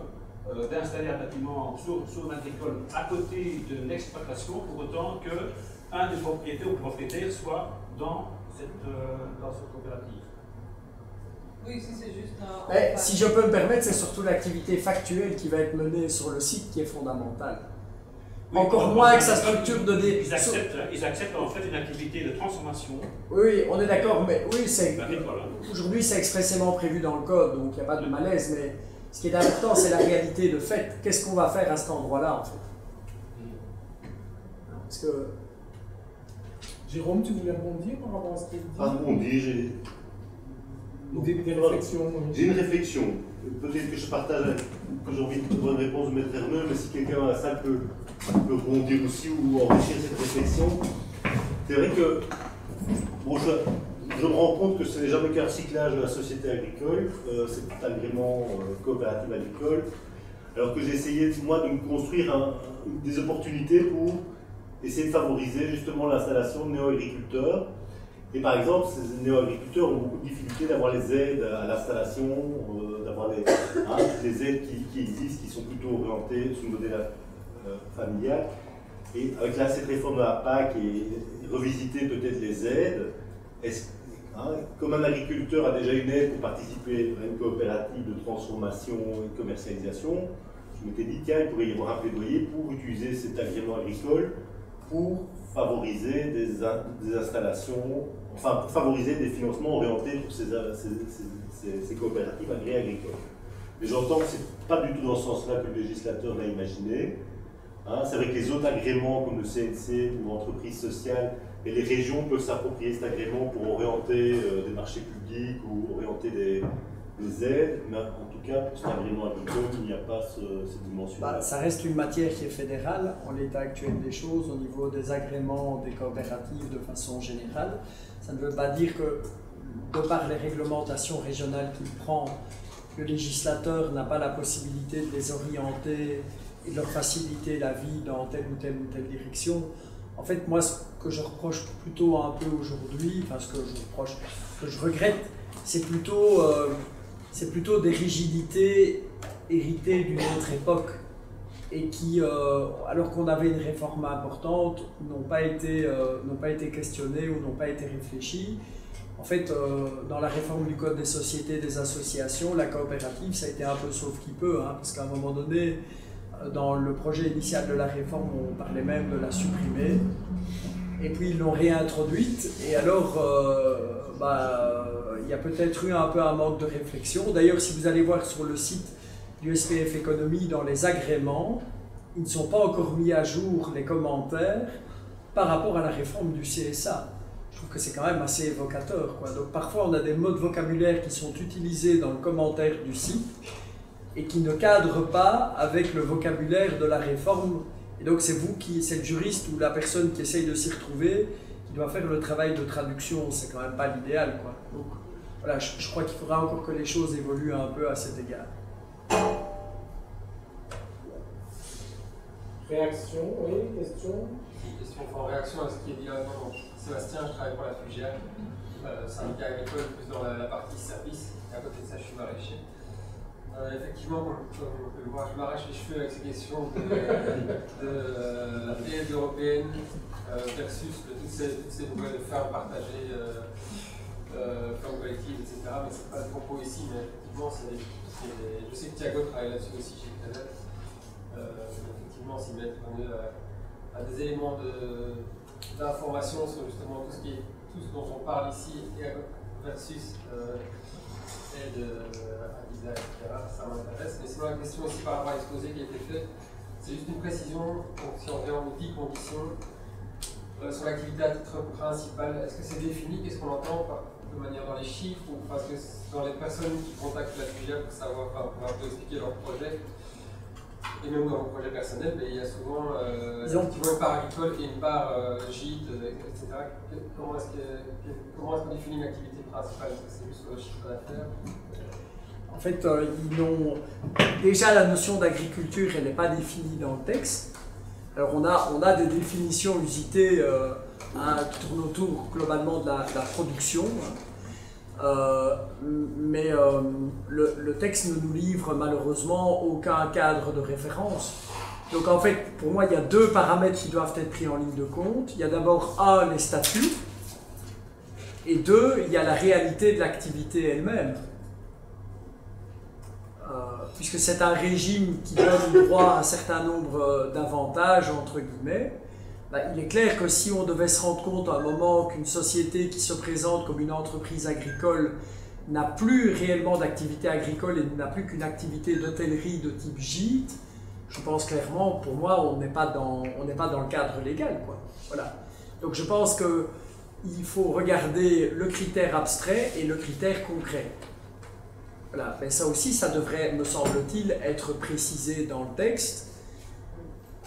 d'installer un bâtiment sur zone agricole à côté de l'exploitation, pour autant qu'un des propriétaires ou propriétaires soit dans cette coopérative. Oui, si c'est juste un... Mais, si je peux me permettre, c'est surtout l'activité factuelle qui va être menée sur le site qui est fondamentale. encore moins que sa structure de Ils acceptent en fait une activité de transformation. Oui, on est d'accord, mais oui, agricole. Aujourd'hui c'est expressément prévu dans le code, donc il n'y a pas de malaise, mais ce qui est important c'est la réalité de fait. Qu'est-ce qu'on va faire à cet endroit-là en fait? Parce que... Jérôme, tu voulais rebondir par rapport à ce que tu dis? Pas rebondir, j'ai des réflexions. J'ai une réflexion. Peut-être que je partage, que j'ai envie de trouver une réponse de Maître Verneux, mais si quelqu'un à ça peut rebondir aussi ou enrichir cette réflexion. C'est vrai que bon, je me rends compte que ce n'est jamais qu'un recyclage de la société agricole, c'est tout agrément coopérative agricole, alors que j'ai essayé moi de me construire des opportunités pour essayer de favoriser justement l'installation de néo-agriculteurs. Et par exemple, ces néo-agriculteurs ont beaucoup de difficultés d'avoir les aides à l'installation, d'avoir des aides qui existent, qui sont plutôt orientées sur le modèle familial. Et avec cette réforme de la PAC et revisiter peut-être les aides, comme un agriculteur a déjà une aide pour participer à une coopérative de transformation et de commercialisation, je m'étais dit, tiens, il pourrait y avoir un plaidoyer pour utiliser cet agrément agricole pour favoriser des installations, enfin pour favoriser des financements orientés pour ces coopératives agricoles. Mais j'entends que ce n'est pas du tout dans ce sens-là que le législateur l'a imaginé. C'est vrai que les autres agréments comme le CNC ou entreprises sociales, et les régions peuvent s'approprier cet agrément pour orienter des marchés publics ou orienter des aides, mais en tout cas pour cet agrément agricole, il n'y a pas cette dimension-là. Ça reste une matière qui est fédérale en l'état actuel des choses au niveau des agréments des coopératives de façon générale. Ça ne veut pas dire que, de par les réglementations régionales qu'il prend, le législateur n'a pas la possibilité de les orienter et de leur faciliter la vie dans telle ou telle direction. En fait, moi, ce que je reproche plutôt un peu aujourd'hui, enfin ce que je regrette, c'est plutôt des rigidités héritées d'une autre époque et qui, alors qu'on avait une réforme importante, n'ont pas été questionnées ou n'ont pas été réfléchies. En fait, dans la réforme du Code des sociétés et des associations, la coopérative, ça a été un peu sauf qui peut, parce qu'à un moment donné, dans le projet initial de la réforme, on parlait même de la supprimer. Et puis ils l'ont réintroduite, et alors il y a peut-être eu un peu un manque de réflexion. D'ailleurs, si vous allez voir sur le site du SPF Économie, dans les agréments, ils ne sont pas encore mis à jour les commentaires par rapport à la réforme du CSA. Je trouve que c'est quand même assez évocateur, quoi. Donc parfois on a des mots de vocabulaire qui sont utilisés dans le commentaire du site et qui ne cadrent pas avec le vocabulaire de la réforme. Et donc c'est le juriste ou la personne qui essaye de s'y retrouver qui doit faire le travail de traduction. C'est quand même pas l'idéal, quoi. Donc voilà, je crois qu'il faudra encore que les choses évoluent un peu à cet égard. Réaction, oui, question? Question en réaction à ce qui est dit avant. Sébastien, je travaille pour la FUGIA, syndicat agricole, plus dans la partie service, et à côté de ça, je suis maraîcher. Effectivement, comme on peut le voir, je m'arrache les cheveux avec ces questions d'aide européenne versus toutes ces nouvelles fermes partagées, fermes collectives, etc. Mais ce n'est pas le propos ici, mais effectivement, je sais que Thiago travaille là-dessus aussi chez Canal. Effectivement, s'y mettre à des éléments d'information sur justement tout ce dont on parle ici versus aide à visa, etc. Ça m'intéresse. Mais sinon, la question aussi par rapport à l'exposé qui a été fait, c'est juste une précision. Donc, si on revient aux 10 conditions sur l'activité à titre principal, est-ce que c'est défini? Qu'est-ce qu'on entend de manière dans les chiffres ou parce que dans les personnes qui contactent la FUGIA pour savoir, pour un peu expliquer leur projet? Et même dans vos projets personnels, il y a souvent une part agricole et une part gîte, etc. Comment est-ce qu'on définit une activité principale? C'est juste sur le chiffre d'affaires? En fait, déjà la notion d'agriculture, elle n'est pas définie dans le texte. Alors on a des définitions usitées qui tournent autour globalement de la production. Mais le texte ne nous livre malheureusement aucun cadre de référence. Donc en fait, pour moi, il y a deux paramètres qui doivent être pris en ligne de compte. Il y a d'abord les statuts, et deux, il y a la réalité de l'activité elle-même. puisque c'est un régime qui donne droit à un certain nombre d'avantages, entre guillemets, il est clair que si on devait se rendre compte à un moment qu'une société qui se présente comme une entreprise agricole n'a plus réellement d'activité agricole et n'a plus qu'une activité d'hôtellerie de type gîte, je pense clairement, pour moi, on n'est pas dans le cadre légal, quoi. Voilà. Donc je pense qu'il faut regarder le critère abstrait et le critère concret. Voilà. Mais ça aussi, ça devrait, me semble-t-il, être précisé dans le texte.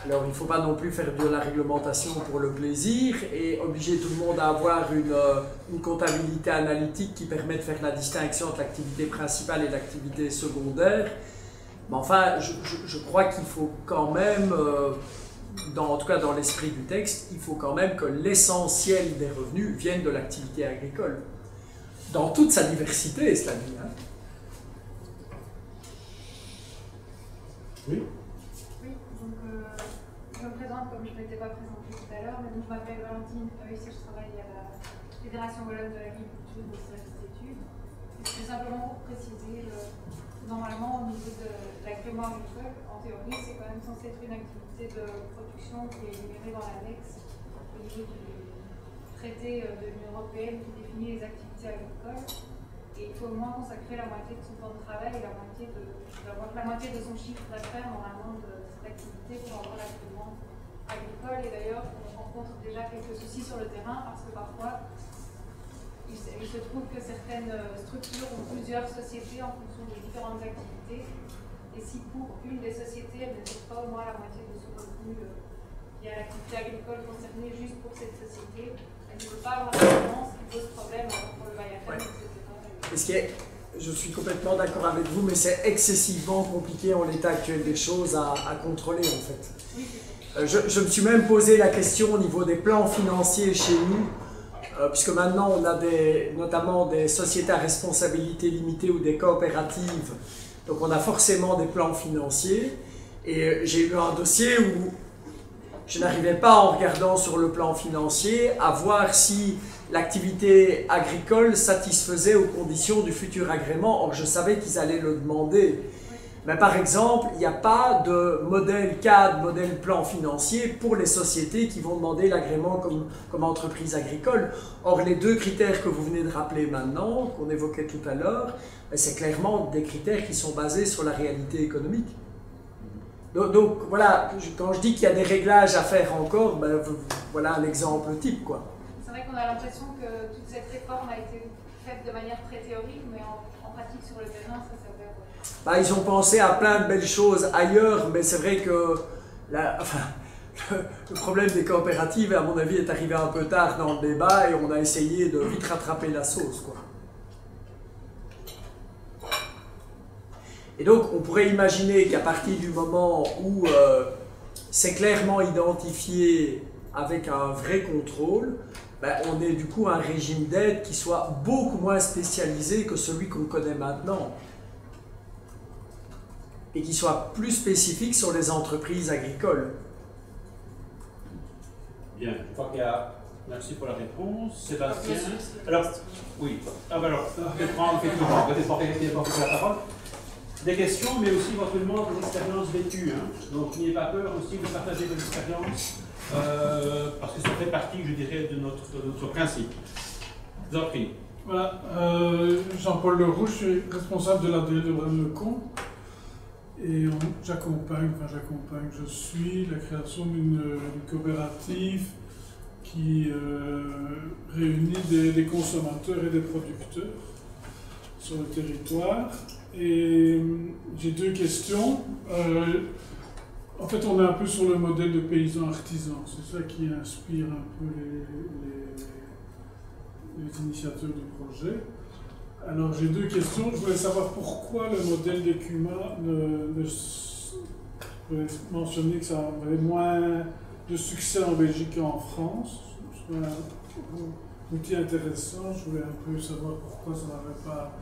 Alors, il ne faut pas non plus faire de la réglementation pour le plaisir et obliger tout le monde à avoir une comptabilité analytique qui permet de faire la distinction entre l'activité principale et l'activité secondaire. Mais enfin, je crois qu'il faut quand même, en tout cas dans l'esprit du texte, il faut quand même que l'essentiel des revenus vienne de l'activité agricole. Dans toute sa diversité, cela dit. Hein. Oui. Oui, donc je me présente comme je ne m'étais pas présentée tout à l'heure, mais donc je m'appelle Valentine, ici je travaille à la Fédération Wallonne de l'Agriculture au service d'études. C'est simplement pour préciser, normalement au niveau de l'agrément agricole, en théorie c'est quand même censé être une activité de production qui est énumérée dans l'annexe au niveau du traité de l'Union Européenne qui définit les activités agricoles. Et il faut au moins consacrer la moitié de son temps de travail et la moitié de son chiffre d'affaires normalement de cette activité pour avoir l'agrément agricole. Et d'ailleurs, on rencontre déjà quelques soucis sur le terrain parce que parfois, il se trouve que certaines structures ont plusieurs sociétés en fonction des différentes activités. Et si pour une des sociétés, elle ne trouve pas au moins la moitié de son revenu qui a l'activité agricole concernée juste pour cette société, elle ne peut pas avoir l'agrément, ce qui pose problème pour le bail à faire, etc. Je suis complètement d'accord avec vous, mais c'est excessivement compliqué en l'état actuel des choses à contrôler en fait. Je me suis même posé la question au niveau des plans financiers chez nous, puisque maintenant on a notamment des sociétés à responsabilité limitée ou des coopératives, donc on a forcément des plans financiers, et j'ai eu un dossier où je n'arrivais pas en regardant sur le plan financier à voir si l'activité agricole satisfaisait aux conditions du futur agrément. Or, je savais qu'ils allaient le demander. Mais par exemple, il n'y a pas de modèle cadre, modèle plan financier pour les sociétés qui vont demander l'agrément comme entreprise agricole. Or, les deux critères que vous venez de rappeler maintenant, qu'on évoquait tout à l'heure, c'est clairement des critères qui sont basés sur la réalité économique. Donc voilà, quand je dis qu'il y a des réglages à faire encore, voilà un exemple type, quoi. C'est vrai qu'on a l'impression que toute cette réforme a été faite de manière très théorique, mais en pratique sur le terrain, ça s'avère... Ils ont pensé à plein de belles choses ailleurs, mais c'est vrai que le problème des coopératives, à mon avis, est arrivé un peu tard dans le débat et on a essayé de vite rattraper la sauce, quoi. Et donc, on pourrait imaginer qu'à partir du moment où c'est clairement identifié avec un vrai contrôle, on ait du coup un régime d'aide qui soit beaucoup moins spécialisé que celui qu'on connaît maintenant et qui soit plus spécifique sur les entreprises agricoles. Bien, je crois qu'il y a... Merci pour la réponse. Sébastien. Alors, oui. Alors, je vais prendre effectivement, peut-être la parole. Des questions, mais aussi éventuellement des expériences vécues. Hein. Donc, n'ayez pas peur aussi de partager vos expériences. Parce que ça fait partie, je dirais, de notre principe. Je vous en prie. Voilà, Jean-Paul Leroux, je suis responsable de l'ADL de Braine-le-Comte et je suis la création d'une coopérative qui réunit des consommateurs et des producteurs sur le territoire. Et j'ai deux questions. En fait, on est un peu sur le modèle de paysan artisan. C'est ça qui inspire un peu les initiateurs du projet. Alors, j'ai deux questions. Je voulais savoir pourquoi le modèle d'ECUMA je voulais mentionner que ça avait moins de succès en Belgique qu'en France. C'est un outil intéressant. Je voulais un peu savoir pourquoi ça n'avait pas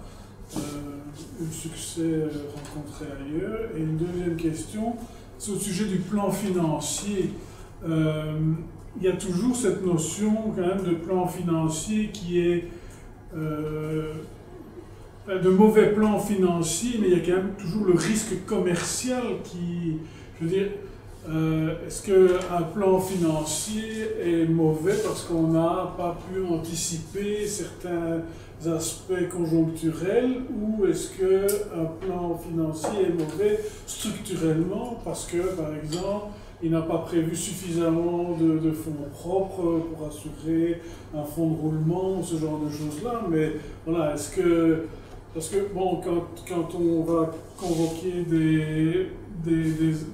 eu le succès rencontré ailleurs. Et une deuxième question, c'est au sujet du plan financier. Il y a toujours cette notion quand même de plan financier qui est de mauvais plans financiers, mais il y a quand même toujours le risque commercial qui, je veux dire, est-ce qu'un plan financier est mauvais parce qu'on n'a pas pu anticiper certains aspects conjoncturels, ou est-ce qu'un plan financier est mauvais structurellement parce que, par exemple, il n'a pas prévu suffisamment de fonds propres pour assurer un fonds de roulement, ce genre de choses-là. Mais voilà, est-ce que... Parce que, bon, quand on va convoquer des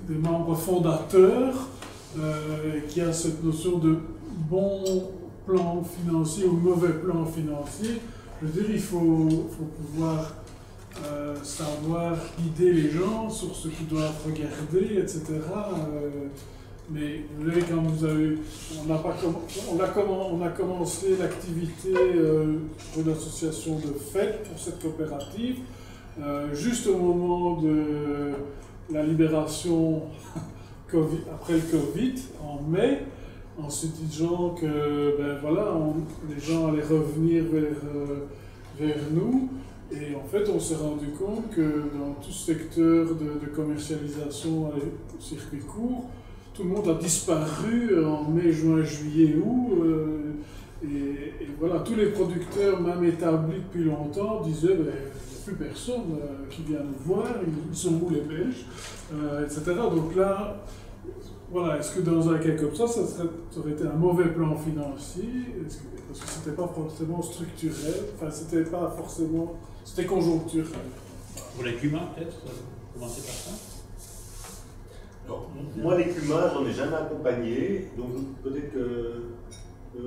membres fondateurs, qui a cette notion de bon plan financier ou mauvais plan financier, je veux dire, il faut pouvoir savoir guider les gens sur ce qu'ils doivent regarder, etc. Mais vous voyez, quand vous avez, on a commencé l'activité pour l'association de fêtes pour cette coopérative, juste au moment de la libération après le Covid, en mai, en se disant que ben voilà, les gens allaient revenir vers nous. Et en fait, on s'est rendu compte que dans tout ce secteur de commercialisation au circuit court, tout le monde a disparu en mai, juin, juillet, août. Et voilà, tous les producteurs, même établis depuis longtemps, disaient ben, il n'y a plus personne qui vient nous voir, ils sont où les Belges, etc. Donc là, voilà, est-ce que dans un cas comme ça aurait été un mauvais plan financier? Parce que c'était pas forcément structurel, enfin, c'était pas forcément. C'était conjoncturel. Pour les CUMA, peut-être, commencer par ça. Alors, moi, les CUMA, j'en ai jamais accompagné, donc peut-être que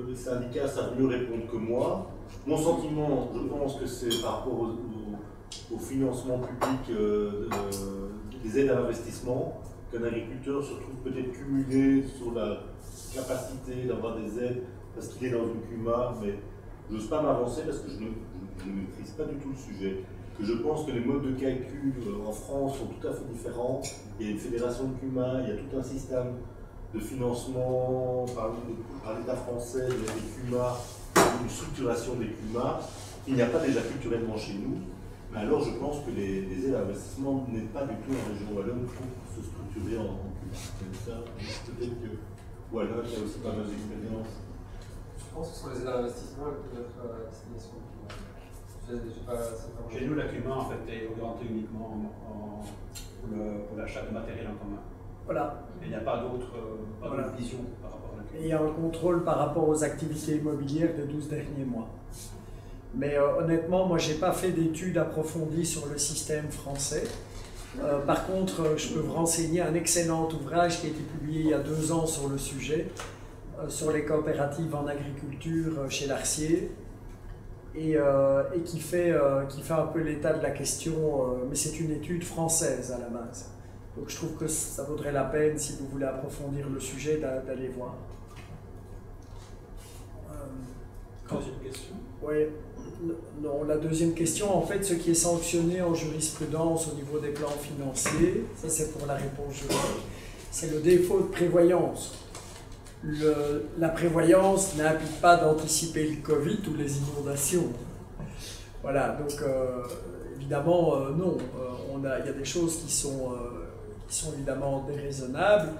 les syndicats savent mieux répondre que moi. Mon sentiment, je pense que c'est par rapport au financement public des aides à l'investissement, qu'un agriculteur se retrouve peut-être cumulé sur la capacité d'avoir des aides parce qu'il est dans une CUMA, mais je n'ose pas m'avancer parce que je ne maîtrise pas du tout le sujet. Que je pense que les modes de calcul en France sont tout à fait différents. Il y a une fédération de CUMA, il y a tout un système de financement par l'État français, il y a des CUMA, une structuration des CUMA. Il n'y a pas déjà culturellement chez nous. Mais alors je pense que les aides à l'investissement n'aident pas du tout en région wallonne pour se structurer en CUMA. Donc ça, peut-être que Wallonne a aussi pas mal d'expérience. Je pense que sur les aides à l'investissement, elles peuvent être à destination du CUMA. Chez nous, la CUMA en fait, est orientée uniquement pour l'achat de matériel en commun. Voilà. Et il n'y a pas d'autre vision par rapport à la CUMA. Et il y a un contrôle par rapport aux activités immobilières des 12 derniers mois. Mais honnêtement, moi, je n'ai pas fait d'études approfondies sur le système français. Par contre, je peux vous renseigner un excellent ouvrage qui a été publié il y a 2 ans sur le sujet, sur les coopératives en agriculture chez Larcier, et qui fait un peu l'état de la question, mais c'est une étude française à la base. Donc je trouve que ça vaudrait la peine, si vous voulez approfondir le sujet, d'aller voir. Deuxième question. Oui. Non, la deuxième question, en fait, ce qui est sanctionné en jurisprudence au niveau des plans financiers, ça c'est pour la réponse juridique, c'est le défaut de prévoyance. La prévoyance n'implique pas d'anticiper le Covid ou les inondations. Voilà, donc évidemment, non. Il y a des choses qui sont évidemment déraisonnables.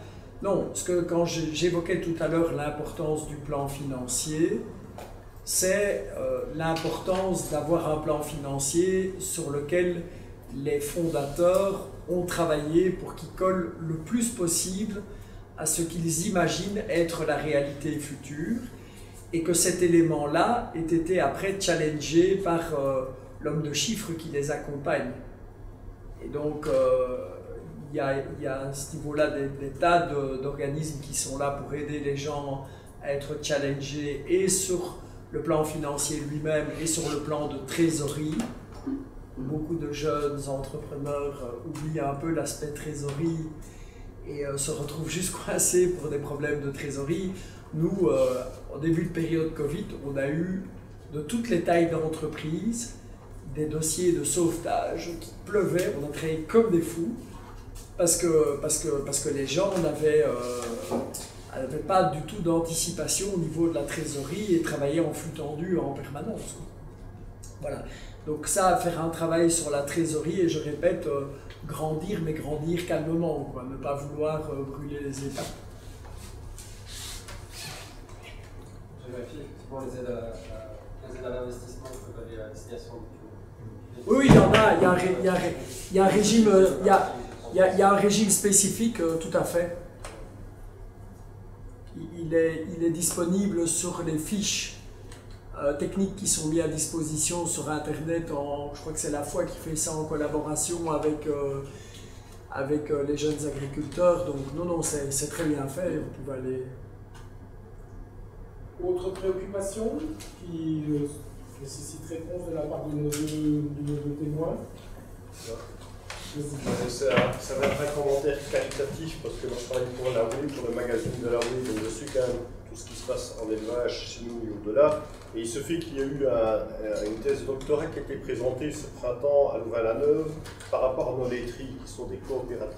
Non, parce que quand j'évoquais tout à l'heure l'importance du plan financier, c'est l'importance d'avoir un plan financier sur lequel les fondateurs ont travaillé pour qu'il colle le plus possible à ce qu'ils imaginent être la réalité future, et que cet élément-là ait été après challengé par l'homme de chiffres qui les accompagne. Et donc, il y a à ce niveau-là des tas d'organismes qui sont là pour aider les gens à être challengés, et sur le plan financier lui-même et sur le plan de trésorerie. Beaucoup de jeunes entrepreneurs oublient un peu l'aspect trésorerie et se retrouvent juste coincés pour des problèmes de trésorerie. Nous, au début de période Covid, on a eu de toutes les tailles d'entreprises des dossiers de sauvetage qui pleuvaient, on a travaillé comme des fous parce que les gens n'avaient pas du tout d'anticipation au niveau de la trésorerie et travaillaient en flux tendu en permanence. Voilà. Donc ça, faire un travail sur la trésorerie, et je répète, grandir, mais grandir calmement, quoi, ne pas vouloir brûler les étapes. J'ai vérifié, effectivement, les aides à l'investissement peuvent aller à destination du... Oui, il y en a, il y a un régime, il y a un régime spécifique, tout à fait. Il est disponible sur les fiches techniques qui sont mises à disposition sur Internet. Je crois que c'est la FOI qui fait ça en collaboration avec les jeunes agriculteurs. Donc non, c'est très bien fait. Vous pouvez aller... Autre préoccupation qui nécessite réponse de la part de nos deux témoins. Ça va être un commentaire qualitatif parce que moi je travaille pour la rue, pour le magazine de la rue, donc je suis quand même tout ce qui se passe en élevage chez nous et au-delà. Et il se fait qu'il y a eu une thèse de doctorat qui a été présentée ce printemps à Louvain-la-Neuve par rapport à nos laiteries qui sont des coopératives.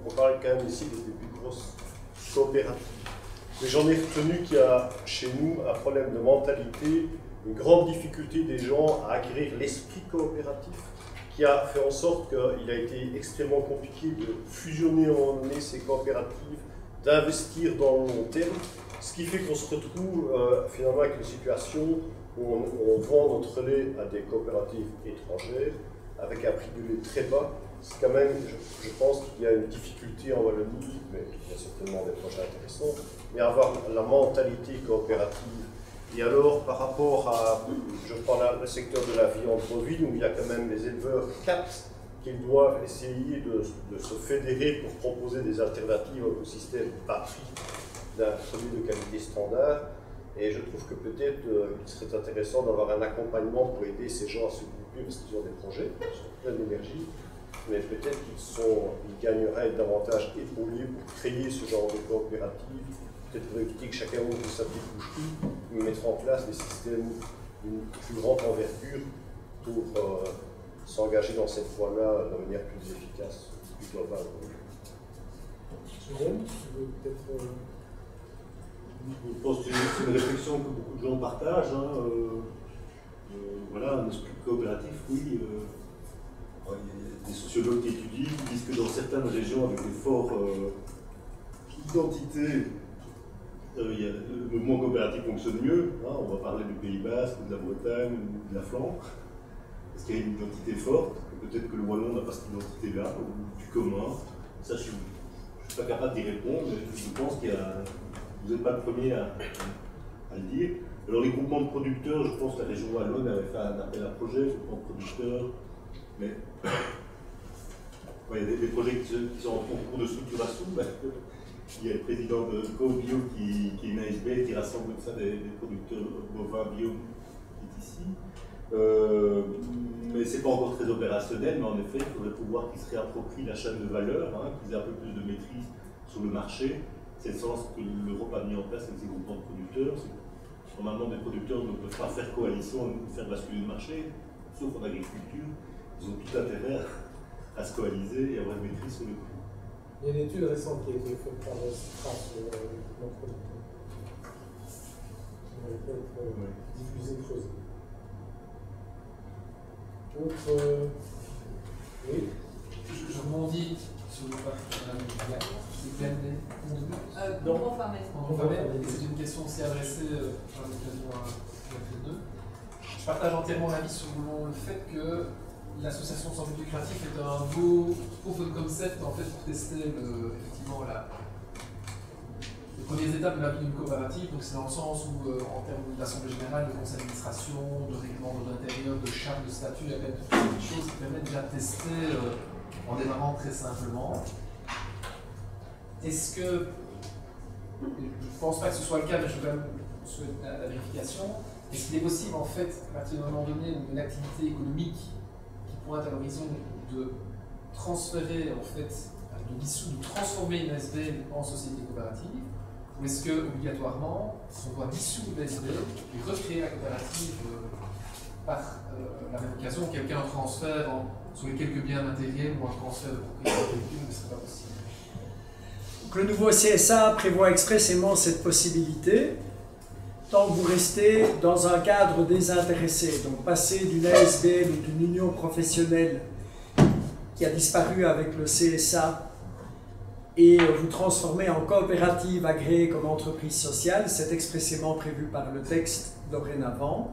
On parle quand même ici des plus grosses coopératives. Mais j'en ai retenu qu'il y a chez nous un problème de mentalité, une grande difficulté des gens à acquérir l'esprit coopératif, qui a fait en sorte qu'il a été extrêmement compliqué de fusionner en moment donné ces coopératives, d'investir dans le long terme, ce qui fait qu'on se retrouve finalement avec une situation où on vend notre lait à des coopératives étrangères avec un prix du lait très bas. C'est quand même, je pense qu'il y a une difficulté en Wallonie, mais il y a certainement des projets intéressants, mais avoir la mentalité coopérative. Et alors, par rapport à, je prends le secteur de la viande bovine, où il y a quand même les éleveurs captent qu'ils doivent essayer de se fédérer pour proposer des alternatives au système bas prix d'un produit de qualité standard. Et je trouve que peut-être il serait intéressant d'avoir un accompagnement pour aider ces gens à se grouper, parce qu'ils ont des projets, ils sont pleins d'énergie, mais peut-être qu'ils gagneraient à être davantage épaulés pour créer ce genre de coopérative. Peut-être pour éviter que chacun ouvre sa petite boucherie, mais mettre en place des systèmes d'une plus grande envergure pour s'engager dans cette voie-là de manière plus efficace, plus globale. Jérôme, tu veux peut-être... Je pense que c'est une réflexion que beaucoup de gens partagent. Voilà, un esprit coopératif, oui. Il y a des sociologues qui étudient, qui disent que dans certaines régions avec des fortes identités, le mouvement coopératif fonctionne mieux. On va parler du Pays Basque, de la Bretagne ou de la Flandre, parce qu'il y a une identité forte. Peut-être que le Wallon n'a pas cette identité-là, ou du commun. Ça, je ne suis pas capable d'y répondre, mais je pense qu'il y a... Vous n'êtes pas le premier à le dire. Alors les groupements de producteurs, je pense que la région wallonne avait fait un appel à projet, groupements de producteurs, mais il y a des projets qui sont en cours de structuration. Il y a le président de Co-Bio qui est une ASB qui rassemble ça des producteurs bovins bio qui est ici. Mais ce n'est pas encore très opérationnel, mais en effet, il faudrait pouvoir qu'ils se réapproprient la chaîne de valeur, qu'ils aient un peu plus de maîtrise sur le marché. C'est le sens que l'Europe a mis en place avec ses groupements de producteurs. Normalement, des producteurs ne peuvent pas faire coalition et faire basculer le marché, sauf en agriculture. Ils ont tout intérêt à se coaliser et avoir une maîtrise sur le prix. Il y a une étude récente qui a été faite par Stra sur les groupements de producteurs. Ça va être diffusé, creusé. Autre... Oui. Je rebondis sur le parc de Madame Gilliard. C'est une question aussi adressée par l'occasion à les deux. Je partage entièrement l'avis sur le fait que l'association sans but lucratif est un beau proof of concept en fait, pour tester effectivement les premières étapes de la vie d'une coopérative. Donc c'est dans le sens où, en termes d'assemblée générale, de conseil d'administration, de règlement de l'intérieur, de charte, de statut, il y a quand même toutes ces choses qui permettent déjà de tester en démarrant très simplement. Est-ce que, je ne pense pas que ce soit le cas, mais je vais quand même souhaiter la vérification, est-ce qu'il est possible en fait, à partir d'un moment donné, une activité économique qui pointe à l'horizon de transférer en fait, de transformer une SBL en société coopérative, ou est-ce que obligatoirement on doit dissoudre l'SBL et recréer la coopérative par la même occasion, quelqu'un un transfert sur les quelques biens matériels ou un transfert de propriété intellectuelle ne serait pas possible? Le nouveau CSA prévoit expressément cette possibilité. tant que vous restez dans un cadre désintéressé. Donc passer d'une ASBL ou d'une union professionnelle qui a disparu avec le CSA et vous transformer en coopérative agréée comme entreprise sociale, c'est expressément prévu par le texte dorénavant.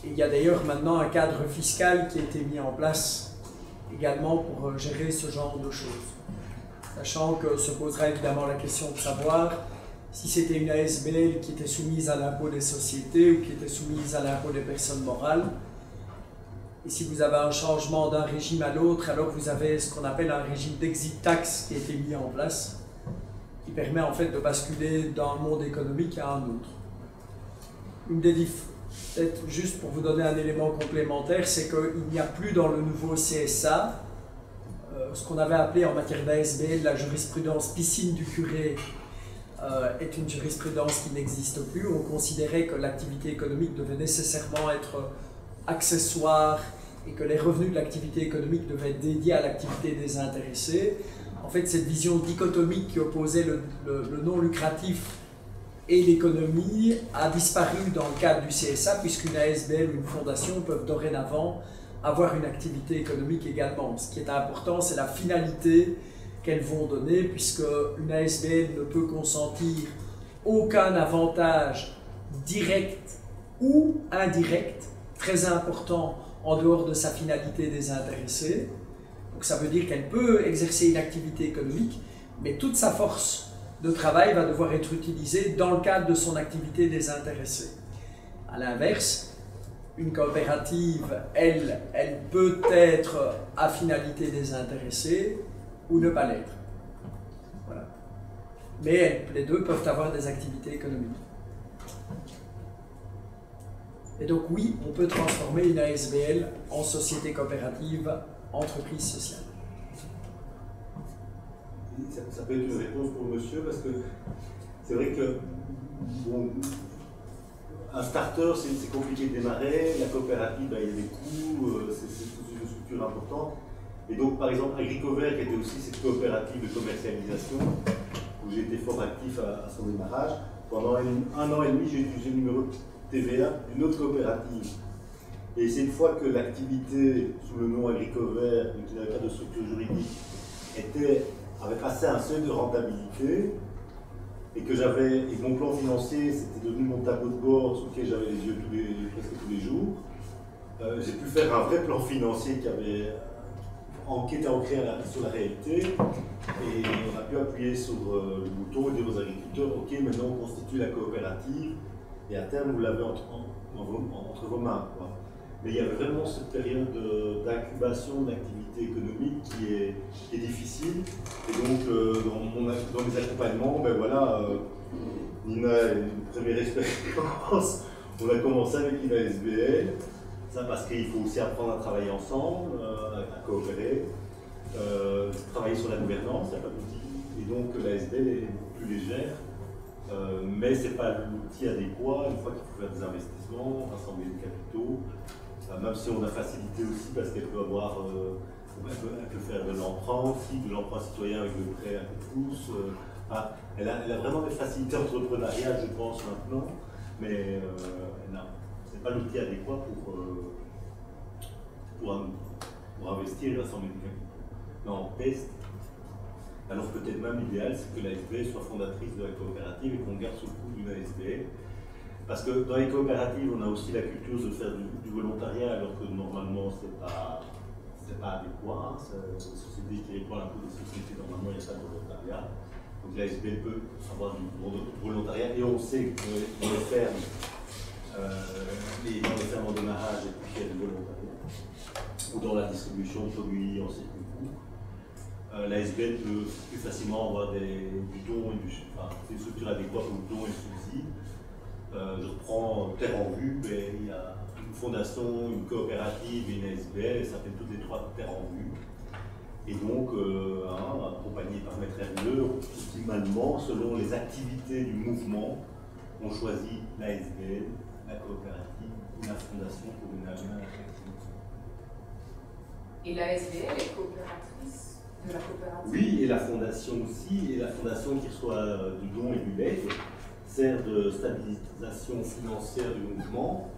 Il y a d'ailleurs maintenant un cadre fiscal qui a été mis en place également pour gérer ce genre de choses. Sachant que se posera évidemment la question de savoir si c'était une ASBL qui était soumise à l'impôt des sociétés ou qui était soumise à l'impôt des personnes morales. Et si vous avez un changement d'un régime à l'autre, alors vous avez ce qu'on appelle un régime d'exit tax qui a été mis en place, qui permet en fait de basculer d'un monde économique à un autre. Une des peut-être juste pour vous donner un élément complémentaire, c'est qu'il n'y a plus dans le nouveau CSA ce qu'on avait appelé en matière d'ASBL la jurisprudence piscine du curé est une jurisprudence qui n'existe plus. On considérait que l'activité économique devait nécessairement être accessoire et que les revenus de l'activité économique devaient être dédiés à l'activité désintéressée. En fait, cette vision dichotomique qui opposait le non lucratif et l'économie a disparu dans le cadre du CSA, puisqu'une ASBL ou une fondation peuvent dorénavant avoir une activité économique également. Ce qui est important, c'est la finalité qu'elles vont donner, puisque une ASBL ne peut consentir aucun avantage direct ou indirect, très important, en dehors de sa finalité désintéressée. Donc ça veut dire qu'elle peut exercer une activité économique, mais toute sa force de travail va devoir être utilisée dans le cadre de son activité désintéressée. À l'inverse, une coopérative, elle peut être à finalité désintéressée ou ne pas l'être. Voilà. Mais les deux peuvent avoir des activités économiques. Et donc oui, on peut transformer une ASBL en société coopérative, entreprise sociale. Ça peut être une réponse pour monsieur, parce que c'est vrai que bon, un starter, c'est compliqué de démarrer, la coopérative, il y a des coûts, c'est une structure importante. Et donc, par exemple, Agricovert, qui était aussi cette coopérative de commercialisation, où j'ai été fort actif à son démarrage, pendant 1 an et demi, j'ai utilisé le numéro de TVA d'une autre coopérative. Et c'est une fois que l'activité sous le nom Agricovert, qui n'avait pas de structure juridique, avait passé un seuil de rentabilité, et que mon plan financier, c'était devenu mon tableau de bord sur lequel j'avais les yeux presque tous les jours, j'ai pu faire un vrai plan financier qui était ancré sur la réalité, et on a pu appuyer sur le bouton et dire aux agriculteurs, ok, maintenant on constitue la coopérative, et à terme vous l'avez entre vos mains, quoi. Mais il y avait vraiment cette période d'incubation de l'activité économique qui est difficile. Et donc, dans mes accompagnements, ben voilà, Nina a une première expérience. On a commencé avec une ASBL, ça parce qu'il faut aussi apprendre à travailler ensemble, à coopérer, travailler sur la gouvernance, il n'y a pas d'outil. Et donc, l'ASBL est beaucoup plus légère, mais ce n'est pas l'outil adéquat une fois qu'il faut faire des investissements, rassembler des capitaux. Même si on a facilité aussi parce qu'elle peut avoir, elle peut faire de l'emprunt aussi, de l'emprunt citoyen avec le prêt un peu plus. Elle a vraiment des facilités entrepreneuriales, je pense, maintenant, mais ce n'est pas l'outil adéquat pour investir et rassembler des capitaux. Mais on teste. Alors peut-être même l'idéal, c'est que l'ASBL soit fondatrice de la coopérative et qu'on garde sous le coup d'une ASBL. Parce que dans les coopératives, on a aussi la culture de faire du volontariat, alors que normalement, c'est pas adéquat. Les sociétés qui répondent un peu des sociétés, normalement, il n'y a pas de volontariat. Donc l'ASBL peut avoir du volontariat, et on sait que dans les fermes, en démarrage, et puis il y a du volontariat. Ou dans la distribution de produits en circuit court. L'ASBL peut plus facilement avoir du don et c'est une structure adéquate au don et subside. Je reprends Terre en Vue, mais il y a une fondation, une coopérative et une ASBL, et ça fait toutes les 3 Terre en Vue. Et donc, accompagné par Maître Hermleur, optimalement, selon les activités du mouvement, on choisit l'ASBL, la coopérative ou la fondation pour une activité. Et l'ASBL est coopératrice de la coopérative. Oui, et la fondation aussi, et la fondation qui reçoit du don et du legs sert de stabilisation financière du mouvement.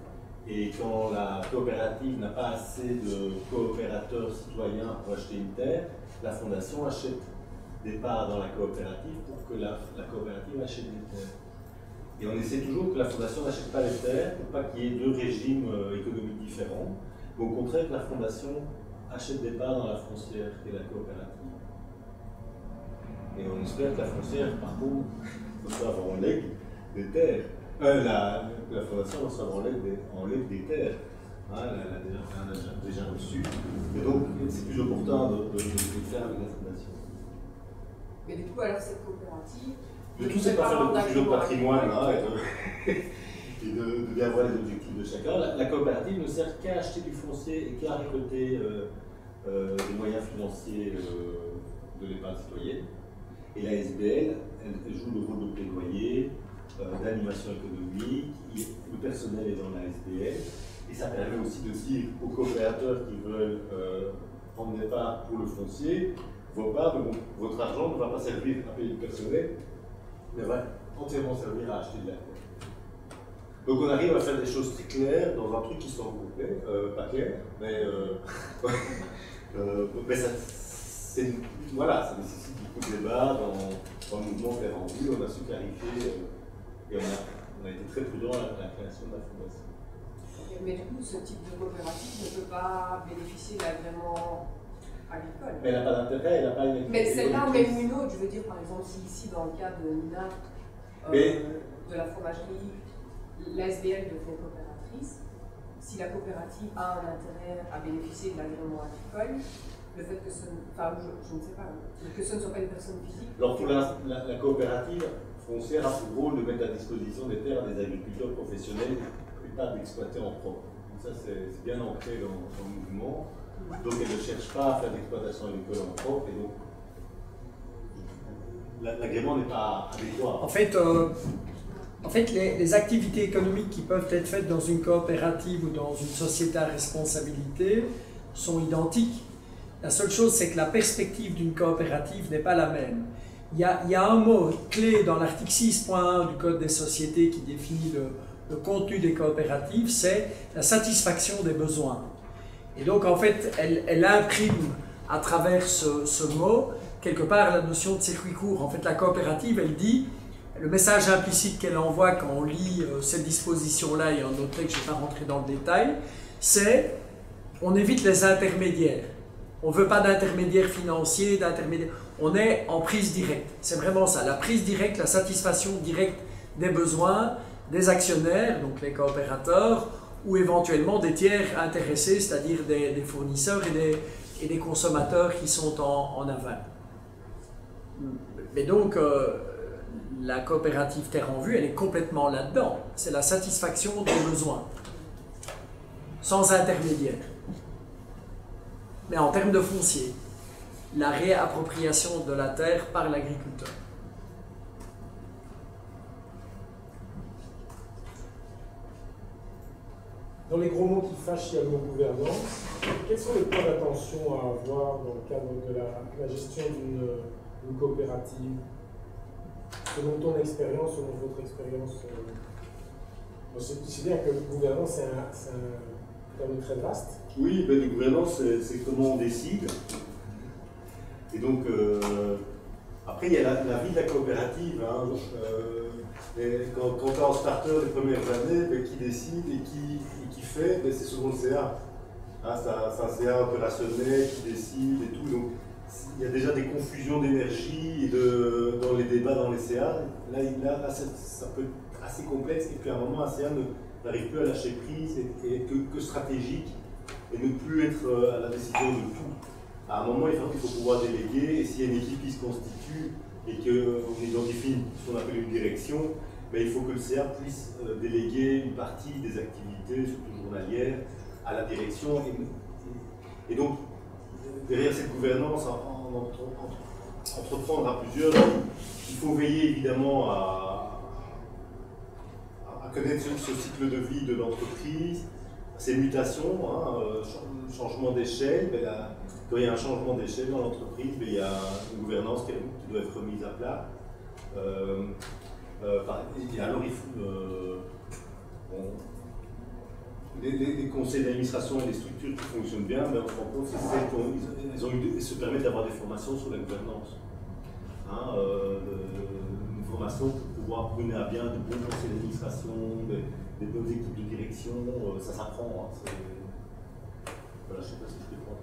Et quand la coopérative n'a pas assez de coopérateurs citoyens pour acheter une terre, la fondation achète des parts dans la coopérative pour que la coopérative achète des terres. Et on essaie toujours que la fondation n'achète pas les terres pour pas qu'il y ait deux régimes économiques différents, mais au contraire que la fondation achète des parts dans la foncière qui est la coopérative. Et on espère que la foncière, par contre, reçoive en legs des terres. La fondation reçoit en legs des terres. Hein, elle a déjà reçu. Et donc, c'est plus opportun de faire avec la fondation. Mais du coup, alors cette coopérative. Le tout, c'est pas faire de confusion de patrimoine hein, et de bien voir les objectifs de chacun. La coopérative ne sert qu'à acheter du foncier et qu'à récolter des moyens financiers de l'épargne citoyenne. Et la SBL, elle joue le rôle de plaidoyer, d'animation économique. Le personnel est dans la SBL. Et ça permet aussi de dire aux coopérateurs qui veulent prendre des parts pour le foncier, votre argent ne va pas servir à payer le personnel, mais va entièrement servir à acheter de la terre. Donc on arrive à faire des choses très claires dans un truc qui semble complet, pas clair, mais voilà, ça nécessite beaucoup de débats dans le mouvement vers en vue. On a su clarifier et on a été très prudent à la création de la fondation. Mais du coup, ce type de coopérative ne peut pas bénéficier d'agrément agricole. Mais elle n'a pas d'intérêt, elle n'a pas une. Mais celle-là, même une autre, je veux dire, par exemple, si ici, dans le cas de Nina, de la fromagerie, la SBL devient coopératrice, si la coopérative a un intérêt à bénéficier de l'agrément agricole, le fait que ce ne soit pas une personne physique. Alors pour la coopérative foncière a pour rôle de mettre à disposition des terres des agriculteurs professionnels et pas d'exploiter en propre. Donc ça c'est bien ancré dans le mouvement. Donc elle ne cherche pas à faire d'exploitation agricole en propre et donc l'agrément n'est pas adéquat. En fait, les activités économiques qui peuvent être faites dans une coopérative ou dans une société à responsabilité sont identiques. La seule chose, c'est que la perspective d'une coopérative n'est pas la même. Il y a un mot clé dans l'article 6.1 du Code des sociétés qui définit le contenu des coopératives, c'est la satisfaction des besoins. Et donc, en fait, elle imprime à travers ce mot, quelque part, la notion de circuit court. En fait, la coopérative, elle dit, le message implicite qu'elle envoie quand on lit cette disposition-là, et en autre texte, je ne vais pas rentrer dans le détail, c'est on évite les intermédiaires. On ne veut pas d'intermédiaires financiers, on est en prise directe. C'est vraiment ça, la prise directe, la satisfaction directe des besoins des actionnaires, donc les coopérateurs, ou éventuellement des tiers intéressés, c'est-à-dire des fournisseurs et des consommateurs qui sont en aval. Mais donc, la coopérative Terre en Vue, elle est complètement là-dedans. C'est la satisfaction des besoins, sans intermédiaire. Mais en termes de foncier, la réappropriation de la terre par l'agriculteur. Dans les gros mots qui fâchent, il y a le mot gouvernance. Quels sont les points d'attention à avoir dans le cadre de la gestion d'une coopérative? Selon ton expérience, selon votre expérience, c'est bien que la gouvernance, c'est un terme très vaste. Oui, ben, la gouvernance, c'est comment on décide. Et donc, après, il y a la vie de la coopérative. Hein, quand tu es en starter les premières années, ben, qui décide et qui fait, ben, c'est souvent le CA. Hein, c'est un CA opérationnel qui décide et tout. Donc, il y a déjà des confusions d'énergie dans les débats dans les CA. Là ça peut être assez complexe. Et puis à un moment, un CA n'arrive plus à lâcher prise et être que stratégique et ne plus être à la décision de tout. À un moment, il faut pouvoir déléguer. Et s'il y a une équipe qui se constitue et qu'on identifie ce qu'on appelle une direction, ben, il faut que le CA puisse déléguer une partie des activités, surtout journalières, à la direction. Et donc, derrière cette gouvernance, entreprendre à plusieurs, il faut veiller évidemment à connaître ce cycle de vie de l'entreprise, ces mutations, changement d'échelle, quand il y a un changement d'échelle dans l'entreprise, il y a une gouvernance qui doit être remise à plat. Et alors il faut des conseils d'administration et des structures qui fonctionnent bien, mais on se rend compte qu'ils se permettent d'avoir des formations sur la gouvernance. Une formation pour pouvoir mener à bien de bons conseils d'administration, des bonnes équipes de direction, ça s'apprend. Voilà, je ne sais pas si je peux prendre.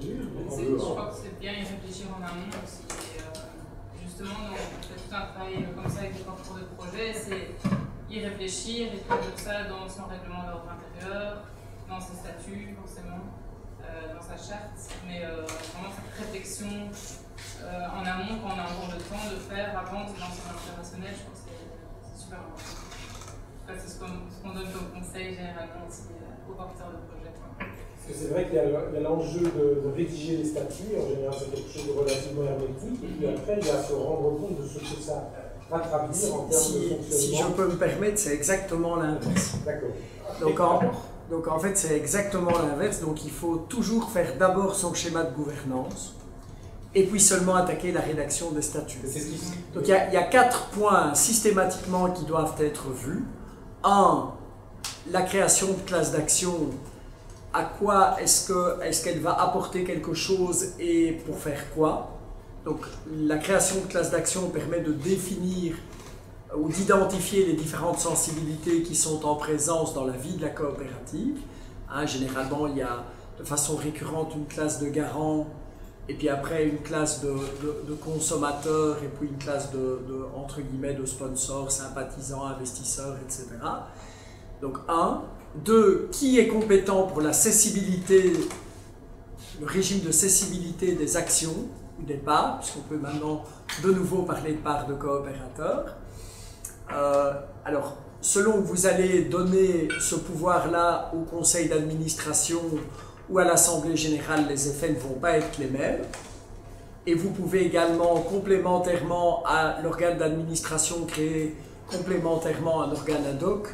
Je crois que c'est bien y réfléchir en amont aussi. Et, justement, on fait tout un travail comme ça avec les porteurs de projet, c'est y réfléchir et traduire ça dans son règlement d'ordre intérieur, dans ses statuts forcément, dans sa charte, mais vraiment cette réflexion en amont quand on a encore le temps de faire avant de lancer un opérationnel, je pense que c'est super important. En tout cas, c'est ce qu'on donne comme conseil généralement aussi aux porteurs de projet. Parce que c'est vrai qu'il y a l'enjeu de rédiger les statuts, en général c'est quelque chose de relativement hermétique, et puis après il y a se rendre compte de ce que ça va traduire en termes de fonctionnement. Si je peux me permettre, c'est exactement l'inverse. D'accord. Donc en fait c'est exactement l'inverse, donc il faut toujours faire d'abord son schéma de gouvernance, et puis seulement attaquer la rédaction des statuts. Donc il y a 4 points systématiquement qui doivent être vus. 1. La création de classes d'action. À quoi est-ce qu'elle va apporter quelque chose et pour faire quoi? Donc la création de classes d'action permet de définir ou d'identifier les différentes sensibilités qui sont en présence dans la vie de la coopérative. Généralement, il y a de façon récurrente une classe de garant, et puis après une classe de consommateurs, et puis une classe entre guillemets, de sponsors, sympathisants, investisseurs, etc. Donc 1. 2. Qui est compétent pour la cessibilité, le régime de cessibilité des actions ou des parts, puisqu'on peut maintenant de nouveau parler de parts de coopérateurs. Alors, selon que vous allez donner ce pouvoir-là au conseil d'administration ou à l'assemblée générale, les effets ne vont pas être les mêmes. Et vous pouvez également, complémentairement à l'organe d'administration, créer complémentairement un organe ad hoc,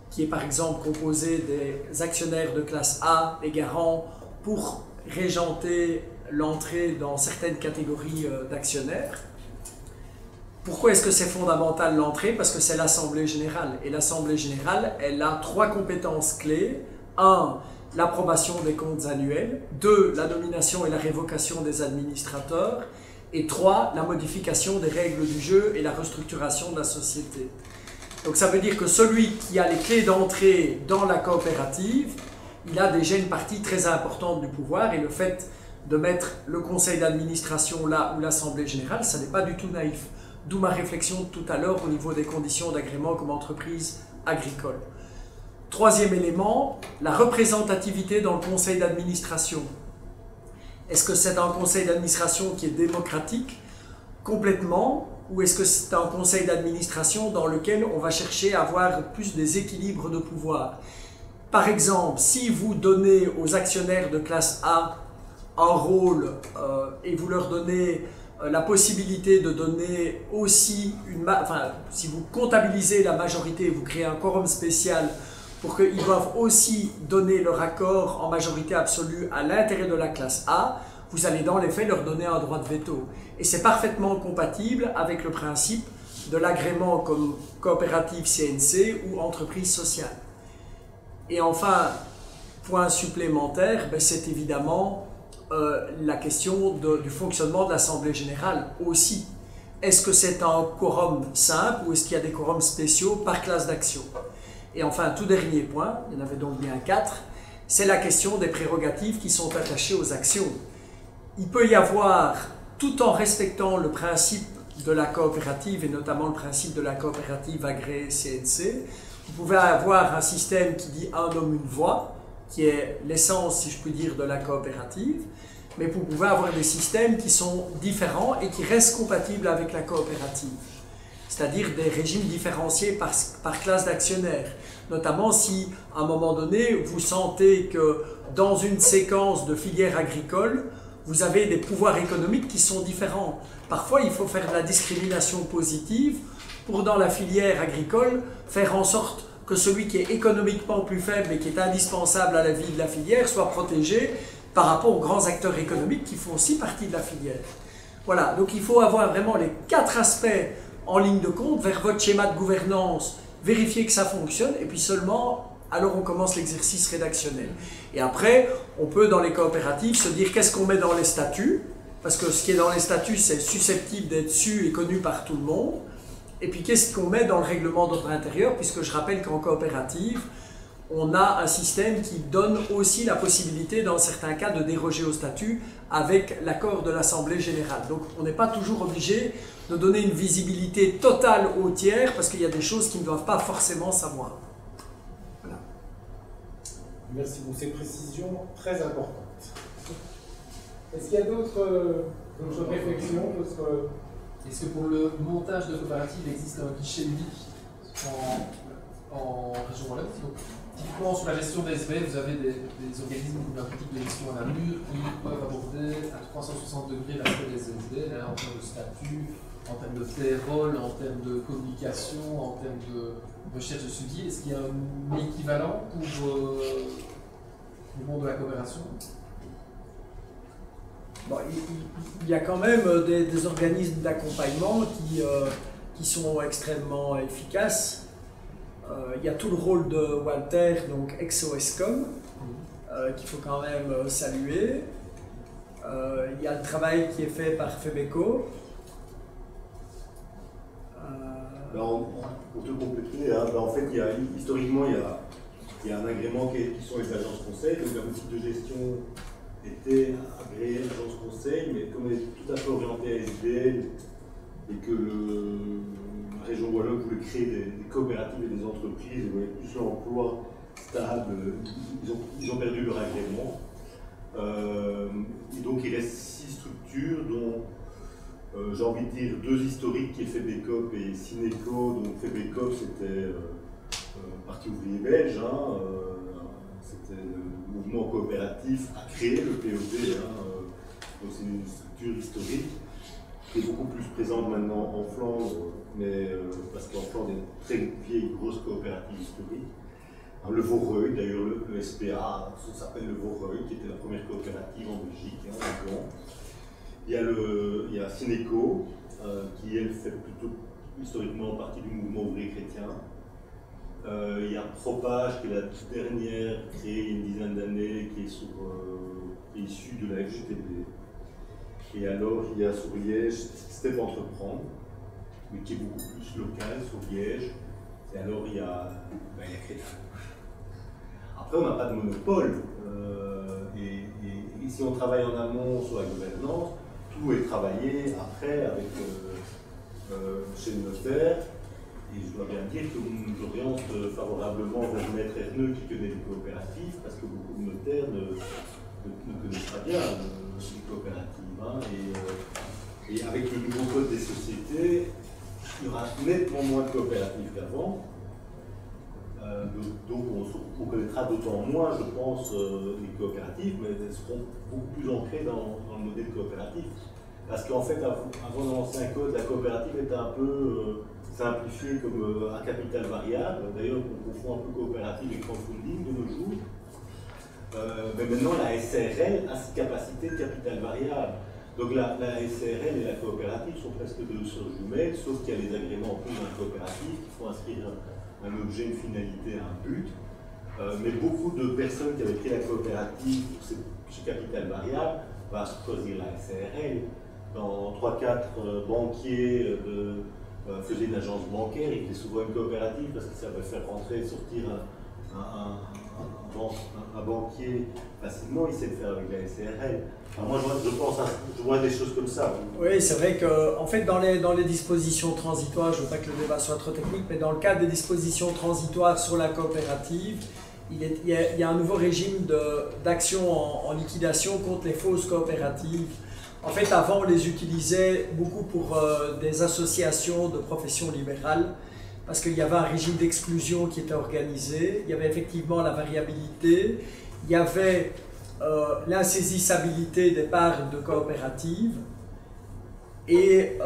qui est par exemple composé des actionnaires de classe A, des garants, pour régenter l'entrée dans certaines catégories d'actionnaires. Pourquoi est-ce que c'est fondamental l'entrée? Parce que c'est l'Assemblée générale. Et l'Assemblée générale, elle a 3 compétences clés. 1. L'approbation des comptes annuels. 2. La nomination et la révocation des administrateurs. Et 3. La modification des règles du jeu et la restructuration de la société. Donc ça veut dire que celui qui a les clés d'entrée dans la coopérative, il a déjà une partie très importante du pouvoir, et le fait de mettre le conseil d'administration là ou l'assemblée générale, ça n'est pas du tout naïf. D'où ma réflexion de tout à l'heure au niveau des conditions d'agrément comme entreprise agricole. 3e élément, la représentativité dans le conseil d'administration. Est-ce que c'est un conseil d'administration qui est démocratique complètement, ou est-ce que c'est un conseil d'administration dans lequel on va chercher à avoir plus des équilibres de pouvoir? Par exemple, si vous donnez aux actionnaires de classe A un rôle et vous leur donnez la possibilité de donner aussi si vous comptabilisez la majorité, vous créez un quorum spécial pour qu'ils doivent aussi donner leur accord en majorité absolue à l'intérêt de la classe A, vous allez dans les faits leur donner un droit de veto. Et c'est parfaitement compatible avec le principe de l'agrément comme coopérative CNC ou entreprise sociale. Et enfin, point supplémentaire, c'est évidemment la question du fonctionnement de l'Assemblée générale aussi. Est-ce que c'est un quorum simple ou est-ce qu'il y a des quorums spéciaux par classe d'action? Et enfin, tout dernier point, il y en avait donc bien 4, c'est la question des prérogatives qui sont attachées aux actions. Il peut y avoir, tout en respectant le principe de la coopérative et notamment le principe de la coopérative agréée CNC, vous pouvez avoir un système qui dit un homme, une voix, qui est l'essence, si je puis dire, de la coopérative, mais vous pouvez avoir des systèmes qui sont différents et qui restent compatibles avec la coopérative, c'est-à-dire des régimes différenciés par classe d'actionnaires, notamment si, à un moment donné, vous sentez que dans une séquence de filières agricoles, vous avez des pouvoirs économiques qui sont différents. Parfois, il faut faire de la discrimination positive pour, dans la filière agricole, faire en sorte que celui qui est économiquement plus faible et qui est indispensable à la vie de la filière soit protégé par rapport aux grands acteurs économiques qui font aussi partie de la filière. Voilà, donc il faut avoir vraiment les 4 aspects en ligne de compte vers votre schéma de gouvernance, vérifier que ça fonctionne, et puis seulement, alors on commence l'exercice rédactionnel. Et après, on peut dans les coopératives se dire qu'est-ce qu'on met dans les statuts, parce que ce qui est dans les statuts, c'est susceptible d'être su et connu par tout le monde. Et puis qu'est-ce qu'on met dans le règlement d'ordre intérieur, puisque je rappelle qu'en coopérative, on a un système qui donne aussi la possibilité, dans certains cas, de déroger au statut avec l'accord de l'Assemblée générale. Donc on n'est pas toujours obligé de donner une visibilité totale aux tiers, parce qu'il y a des choses qu'ils ne doivent pas forcément savoir. Voilà. Merci pour ces précisions très importantes. Est-ce qu'il y a d'autres réflexions? Est-ce que pour le montage de coopérative, il existe un guichet unique en région wallonne? Typiquement, sur la gestion des SB, vous avez des organismes comme la politique de gestion à Namur qui peuvent aborder à 360 degrés l'aspect des SB, en termes de statut, en termes de payroll, en termes de communication, en termes de recherche de suivi. Est-ce qu'il y a un équivalent pour le monde de la coopération? Bon, il y a quand même des organismes d'accompagnement qui sont extrêmement efficaces. Il y a tout le rôle de Walter, donc ex-OSCOM, qu'il faut quand même saluer. Il y a le travail qui est fait par FEBECO. Pour te compléter, hein, en fait, historiquement, il y a un agrément qui sont les agences conseils. Donc la boutique de gestion était agréée agence conseil, mais comme elle est tout à fait orientée à SBL et que la région wallonne voulait créer des coopératives et des entreprises et voulait plus l'emploi stable, ils ont perdu leur agrément. Et donc il reste 6 structures dont j'ai envie de dire 2 historiques qui est FEBECOP et Cineco. Donc FEBECOP c'était Parti ouvrier belge, hein, c'était le mouvement coopératif à créer le POD, hein, donc c'est une structure historique qui est beaucoup plus présente maintenant en Flandre, mais parce qu'en Flandre il y a une très vieille grosse coopérative historique. Hein, le Vaureuil, d'ailleurs le SPA, ça s'appelle le Vaureuil, qui était la première coopérative en Belgique. Hein, il y a Cineco, qui elle fait plutôt historiquement partie du mouvement ouvrier chrétien. Il y a Propage, qui est la dernière créée il y a une dizaine d'années, qui est issue de la FGTB. Et alors il y a sur Liège Step Entreprendre, mais qui est beaucoup plus local sur Liège. Et alors il y a Crédit. Après on n'a pas de monopole. Et si on travaille en amont sur la gouvernance, tout est travaillé après avec chez le notaire. Et je dois bien dire que nous nous oriente favorablement vers Maître Erneux qui connaît les coopératives, parce que beaucoup de notaires ne connaissent pas bien les coopératives. Hein, et avec le nouveau code des sociétés, il y aura nettement moins de coopératives qu'avant. Donc on connaîtra d'autant moins, je pense, les coopératives, mais elles seront beaucoup plus ancrées dans le modèle coopératif. Parce qu'en fait, avant l'ancien code, la coopérative était un peu simplifiée comme un capital variable. D'ailleurs, on confond un peu coopérative et crowdfunding de nos jours. Mais maintenant, la SRL a cette capacité de capital variable. Donc la SRL et la coopérative sont presque 2 sœurs jumelles, sauf qu'il y a les agréments en plus dans la coopérative qui font inscrire un objet, une finalité, un but. Mais beaucoup de personnes qui avaient pris la coopérative pour ce capital variable vont choisir la SRL. Dans 3-4 banquiers faisaient une agence bancaire, ils faisaient souvent une coopérative parce que ça va faire rentrer et sortir un banquier facilement, il sait le faire avec la SRL. Alors moi je vois des choses comme ça. Oui, c'est vrai que en fait, dans les dispositions transitoires, je ne veux pas que le débat soit trop technique, mais dans le cadre des dispositions transitoires sur la coopérative, il y a un nouveau régime d'action en liquidation contre les fausses coopératives. En fait, avant, on les utilisait beaucoup pour des associations de professions libérales, parce qu'il y avait un régime d'exclusion qui était organisé, il y avait effectivement la variabilité, il y avait l'insaisissabilité des parts de coopératives, Et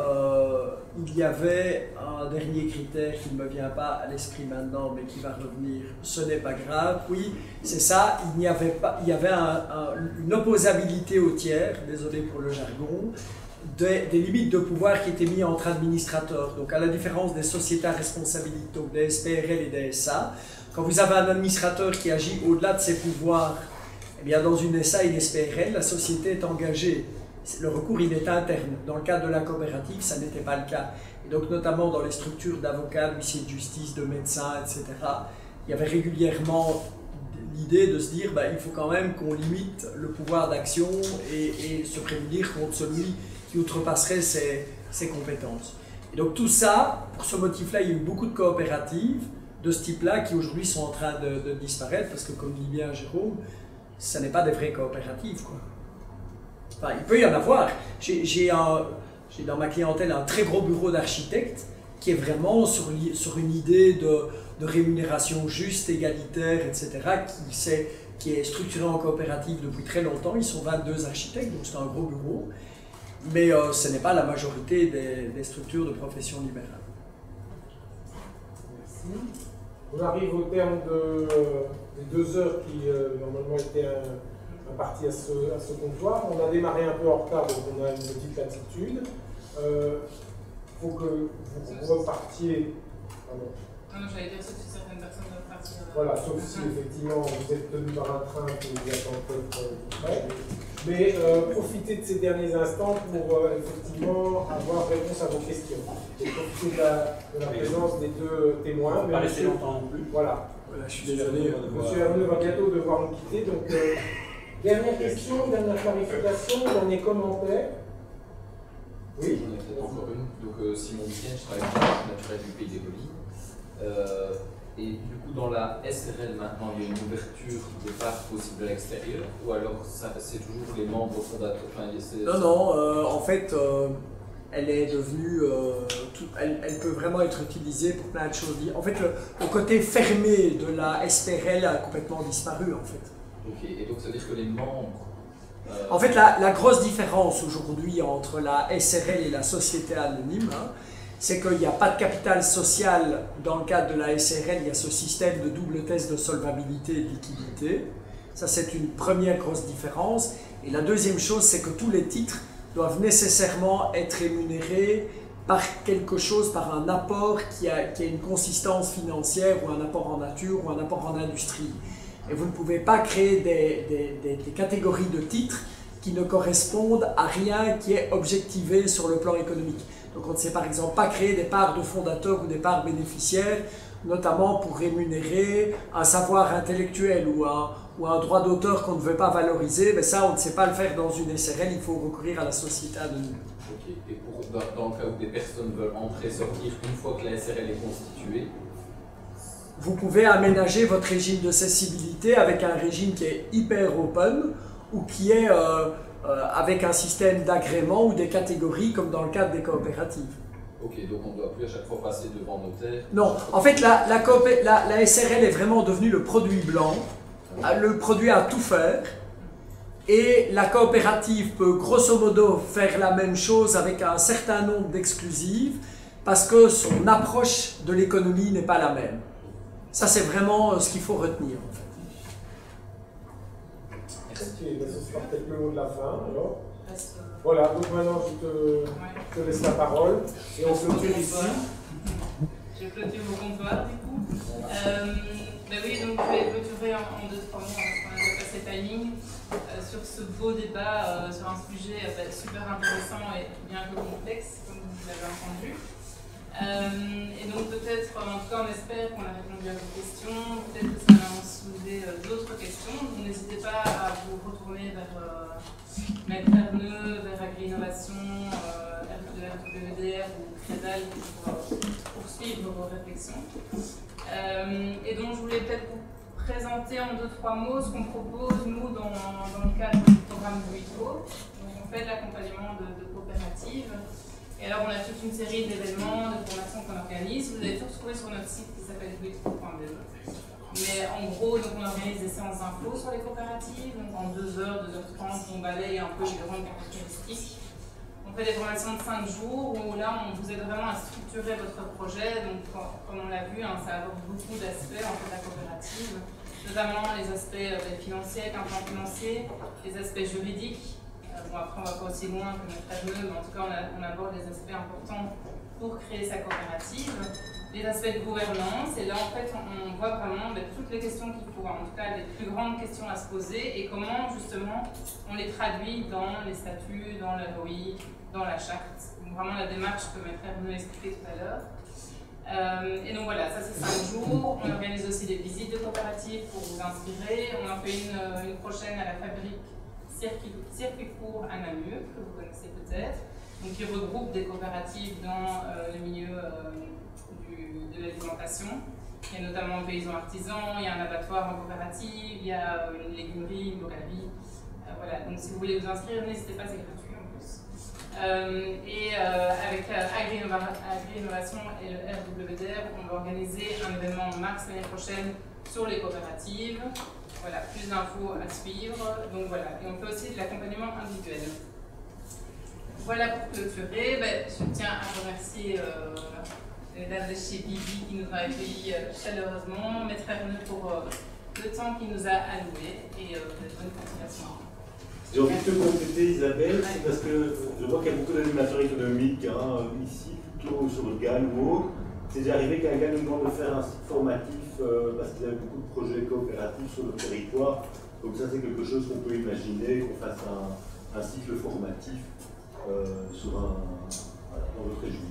il y avait un dernier critère qui ne me vient pas à l'esprit maintenant, mais qui va revenir. Ce n'est pas grave. Oui, c'est ça. Il y avait une opposabilité au tiers, désolé pour le jargon, des limites de pouvoir qui étaient mises entre administrateurs. Donc à la différence des sociétés à responsabilité, donc des SPRL et des SA, quand vous avez un administrateur qui agit au-delà de ses pouvoirs, eh bien dans une SA et une SPRL, la société est engagée. Le recours, il est interne. Dans le cadre de la coopérative, ça n'était pas le cas. Et donc, notamment dans les structures d'avocats, d'huissiers de justice, de médecins, etc., il y avait régulièrement l'idée de se dire il faut quand même qu'on limite le pouvoir d'action et se prémunir contre celui qui outrepasserait ses compétences. Et donc, tout ça, pour ce motif-là, il y a eu beaucoup de coopératives de ce type-là qui aujourd'hui sont en train de disparaître parce que, comme dit bien Jérôme, ce n'est pas des vraies coopératives, quoi. Enfin, il peut y en avoir. J'ai dans ma clientèle un très gros bureau d'architectes qui est vraiment sur une idée de rémunération juste, égalitaire, etc., qui est structuré en coopérative depuis très longtemps. Ils sont 22 architectes, donc c'est un gros bureau. Mais ce n'est pas la majorité des structures de profession libérale. Merci. On arrive au terme des 2 heures qui normalement étaient partie à ce comptoir. On a démarré un peu en retard, donc on a une petite latitude. Il faut que vous repartiez. Pardon. Non, j'allais dire sauf si certaines personnes doivent partir. Voilà, sauf si effectivement vous êtes tenu par un train qui vous attend peut-être près. Mais profitez de ces derniers instants pour effectivement avoir réponse à vos questions. Et profitez de la présence des 2 témoins. Pas laisser longtemps non plus. Voilà. Je suis désolé. Monsieur Hermeux va bientôt devoir nous quitter. Donc, dernière question, dernière clarification, dernier commentaire. Oui. J'en ai peut-être encore une. Donc Simon Duquesne, je travaille dans le naturel du Pays des Polies. Et du coup, dans la SRL maintenant, il y a une ouverture de part possible à l'extérieur, ou alors c'est toujours les membres fondateurs? Non, en fait, elle est devenue, elle peut vraiment être utilisée pour plein de choses. En fait, le côté fermé de la SPRL a complètement disparu, en fait. Ok, et donc ça veut dire que les membres... En fait, la grosse différence aujourd'hui entre la SRL et la société anonyme, c'est qu'il n'y a pas de capital social dans le cadre de la SRL, il y a ce système de double test de solvabilité et de liquidité. Ça, c'est une première grosse différence. Et la deuxième chose, c'est que tous les titres doivent nécessairement être rémunérés par quelque chose, par un apport qui a une consistance financière, ou un apport en nature, ou un apport en industrie. Et vous ne pouvez pas créer des catégories de titres qui ne correspondent à rien qui est objectivé sur le plan économique. Donc on ne sait par exemple pas créer des parts de fondateurs ou des parts bénéficiaires, notamment pour rémunérer un savoir intellectuel ou un droit d'auteur qu'on ne veut pas valoriser. Mais ça, on ne sait pas le faire dans une SRL, il faut recourir à la société anonyme. Ok, et dans le cas où des personnes veulent entrer et sortir une fois que la SRL est constituée, vous pouvez aménager votre régime de cessibilité avec un régime qui est hyper open ou qui est avec un système d'agrément ou des catégories comme dans le cadre des coopératives. Ok, donc on ne doit plus à chaque fois passer devant notaire. Non, en fait la SRL est vraiment devenue le produit blanc, le produit à tout faire, et la coopérative peut grosso modo faire la même chose avec un certain nombre d'exclusives parce que son approche de l'économie n'est pas la même. Ça, c'est vraiment ce qu'il faut retenir, en fait. Ok, ce sera peut-être le mot de la fin, alors. Voilà, donc maintenant, je te laisse la parole, et on clôture ici. Je clôture au comptoir, du coup. Ben oui, donc je vais clôturer en 2-3 mots, on a déjà passé timing, sur ce beau débat, sur un sujet super intéressant et bien que complexe, comme vous l'avez entendu. Et donc peut-être, en tout cas on espère qu'on a répondu à vos questions, peut-être que ça va en soulever d'autres questions, donc n'hésitez pas à vous retourner vers Maître Hermeux, vers Agri-Innovation, RWDR ou Crédal pour poursuivre vos réflexions. Et donc je voulais peut-être vous présenter en 2-3 mots ce qu'on propose nous dans le cadre du programme de WITCO. Donc on fait de l'accompagnement de coopératives. Et alors, on a toute une série d'événements, de formations qu'on organise. Vous allez tout retrouver sur notre site qui s'appelle witco.be. Mais en gros, donc, on organise des séances d'infos sur les coopératives. Donc, en 2h, 2h30, on balaye un peu les grandes caractéristiques On fait des formations de 5 jours où là, on vous aide vraiment à structurer votre projet. Donc, comme on l'a vu, ça aborde beaucoup d'aspects en fait, de la coopérative, notamment les aspects financiers, un plan financier, les aspects juridiques. Bon, après, on ne va pas aussi loin que notre fameux, mais en tout cas, on aborde les aspects importants pour créer sa coopérative. Les aspects de gouvernance, et là, en fait, on voit vraiment toutes les questions qu'il faut, en tout cas, les plus grandes questions à se poser, et comment, justement, on les traduit dans les statuts, dans le ROI, dans la charte. Donc, vraiment la démarche que Maître Hervé nous a expliqué tout à l'heure. Et donc voilà, ça c'est 5 jours. On organise aussi des visites de coopératives pour vous inspirer. On en fait une prochaine à la fabrique Circuit Court à Namur, que vous connaissez peut-être, donc qui regroupe des coopératives dans le milieu de l'alimentation. Il y a notamment paysans artisans, il y a un abattoir en coopérative, il y a une légumerie, une bocarie. Voilà, donc si vous voulez vous inscrire, n'hésitez pas, c'est gratuit en plus. Avec Agri-Innovation et le RWDR, on va organiser un événement en mars l'année prochaine sur les coopératives. Voilà, plus d'infos à suivre. Donc voilà, et on fait aussi de l'accompagnement individuel. Voilà pour clôturer. Je tiens à remercier les dames de chez Bibi qui nous ont accueillis chaleureusement, Maître Hervé pour le temps qu'il nous a alloué et de bonne continuation. J'ai envie de te compléter, Isabelle, c'est parce que je vois qu'il y a beaucoup d'animateurs économiques ici, plutôt sur le GAL ou autre. C'est déjà arrivé qu'un gars nous demande de faire un site formatif parce qu'il y a beaucoup de projets coopératifs sur le territoire. Donc ça, c'est quelque chose qu'on peut imaginer, qu'on fasse un cycle formatif dans votre région.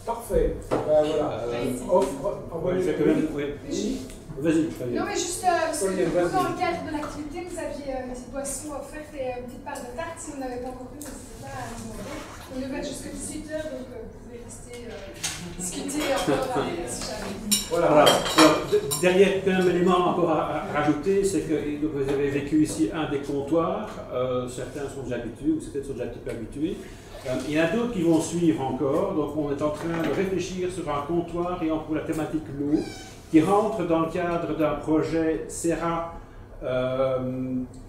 Parfait. Voilà. Offre, envoyez Vas-y. Non, mais juste parce que dans le cadre de l'activité, vous aviez une petite boisson offerte et une petite part de tarte. Si vous n'avez pas encore eu, n'hésitez pas à nous demander. On est ouvert jusqu'à 18h, donc vous pouvez rester discuter encore si jamais. Voilà. Alors, derrière, un élément encore à rajouter, c'est que vous avez vécu ici un des comptoirs. Certains sont déjà habitués, ou certains sont déjà un petit peu habitués. Il y en a d'autres qui vont suivre encore. Donc, on est en train de réfléchir sur un comptoir et pour la thématique l'eau, qui rentre dans le cadre d'un projet SERA.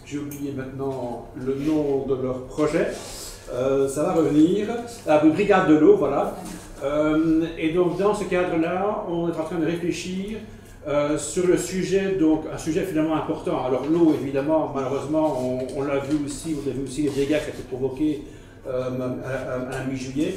J'ai oublié maintenant le nom de leur projet. Ça va revenir. La Brigade de l'eau, voilà. Et donc, dans ce cadre-là, on est en train de réfléchir sur le sujet, donc un sujet finalement important. Alors, l'eau, évidemment, malheureusement, on l'a vu aussi, vous avez vu aussi les dégâts qui ont été provoqués à la mi-juillet.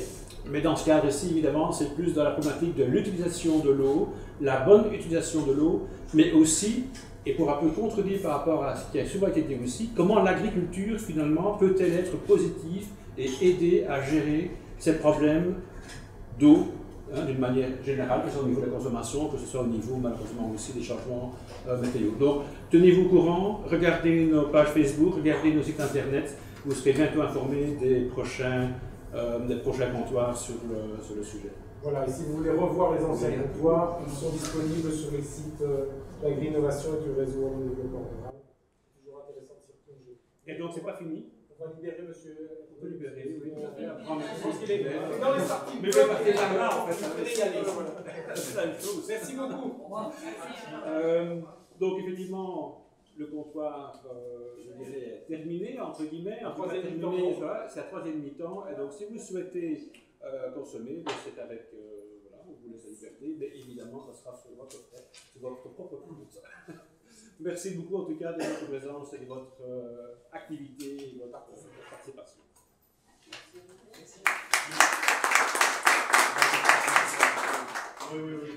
Mais dans ce cadre-ci, évidemment, c'est plus dans la problématique de l'utilisation de l'eau, la bonne utilisation de l'eau, mais aussi, et pour un peu contredire par rapport à ce qui a souvent été dit aussi, comment l'agriculture, finalement, peut-elle être positive et aider à gérer ces problèmes d'eau, d'une manière générale, que ce soit au niveau de la consommation, que ce soit au niveau, malheureusement, aussi des changements météo. Donc, tenez-vous au courant, regardez nos pages Facebook, regardez nos sites internet, vous serez bientôt informés des prochains comptoirs sur le sujet. Voilà, et si vous voulez revoir les anciens comptoirs, ils sont disponibles sur les sites d'Agri-Innovation et du réseau de développement rural. C'est toujours intéressant de s'y replonger. Et donc, c'est pas fini. On va libérer monsieur. On peut libérer, oui. Je pense qu'il est vert. Dans les sorties. Mais je vais partir par là, en fait. C'est la même chose. Merci beaucoup. Donc, effectivement, le comptoir, je dirais, terminé, entre guillemets. C'est la troisième mi-temps. Et donc, si vous souhaitez consommer, c'est avec, voilà, on vous laisse la liberté, mais évidemment, ça sera sur votre propre compte. Merci beaucoup, en tout cas, de votre présence et de votre activité et de votre participation. Oui.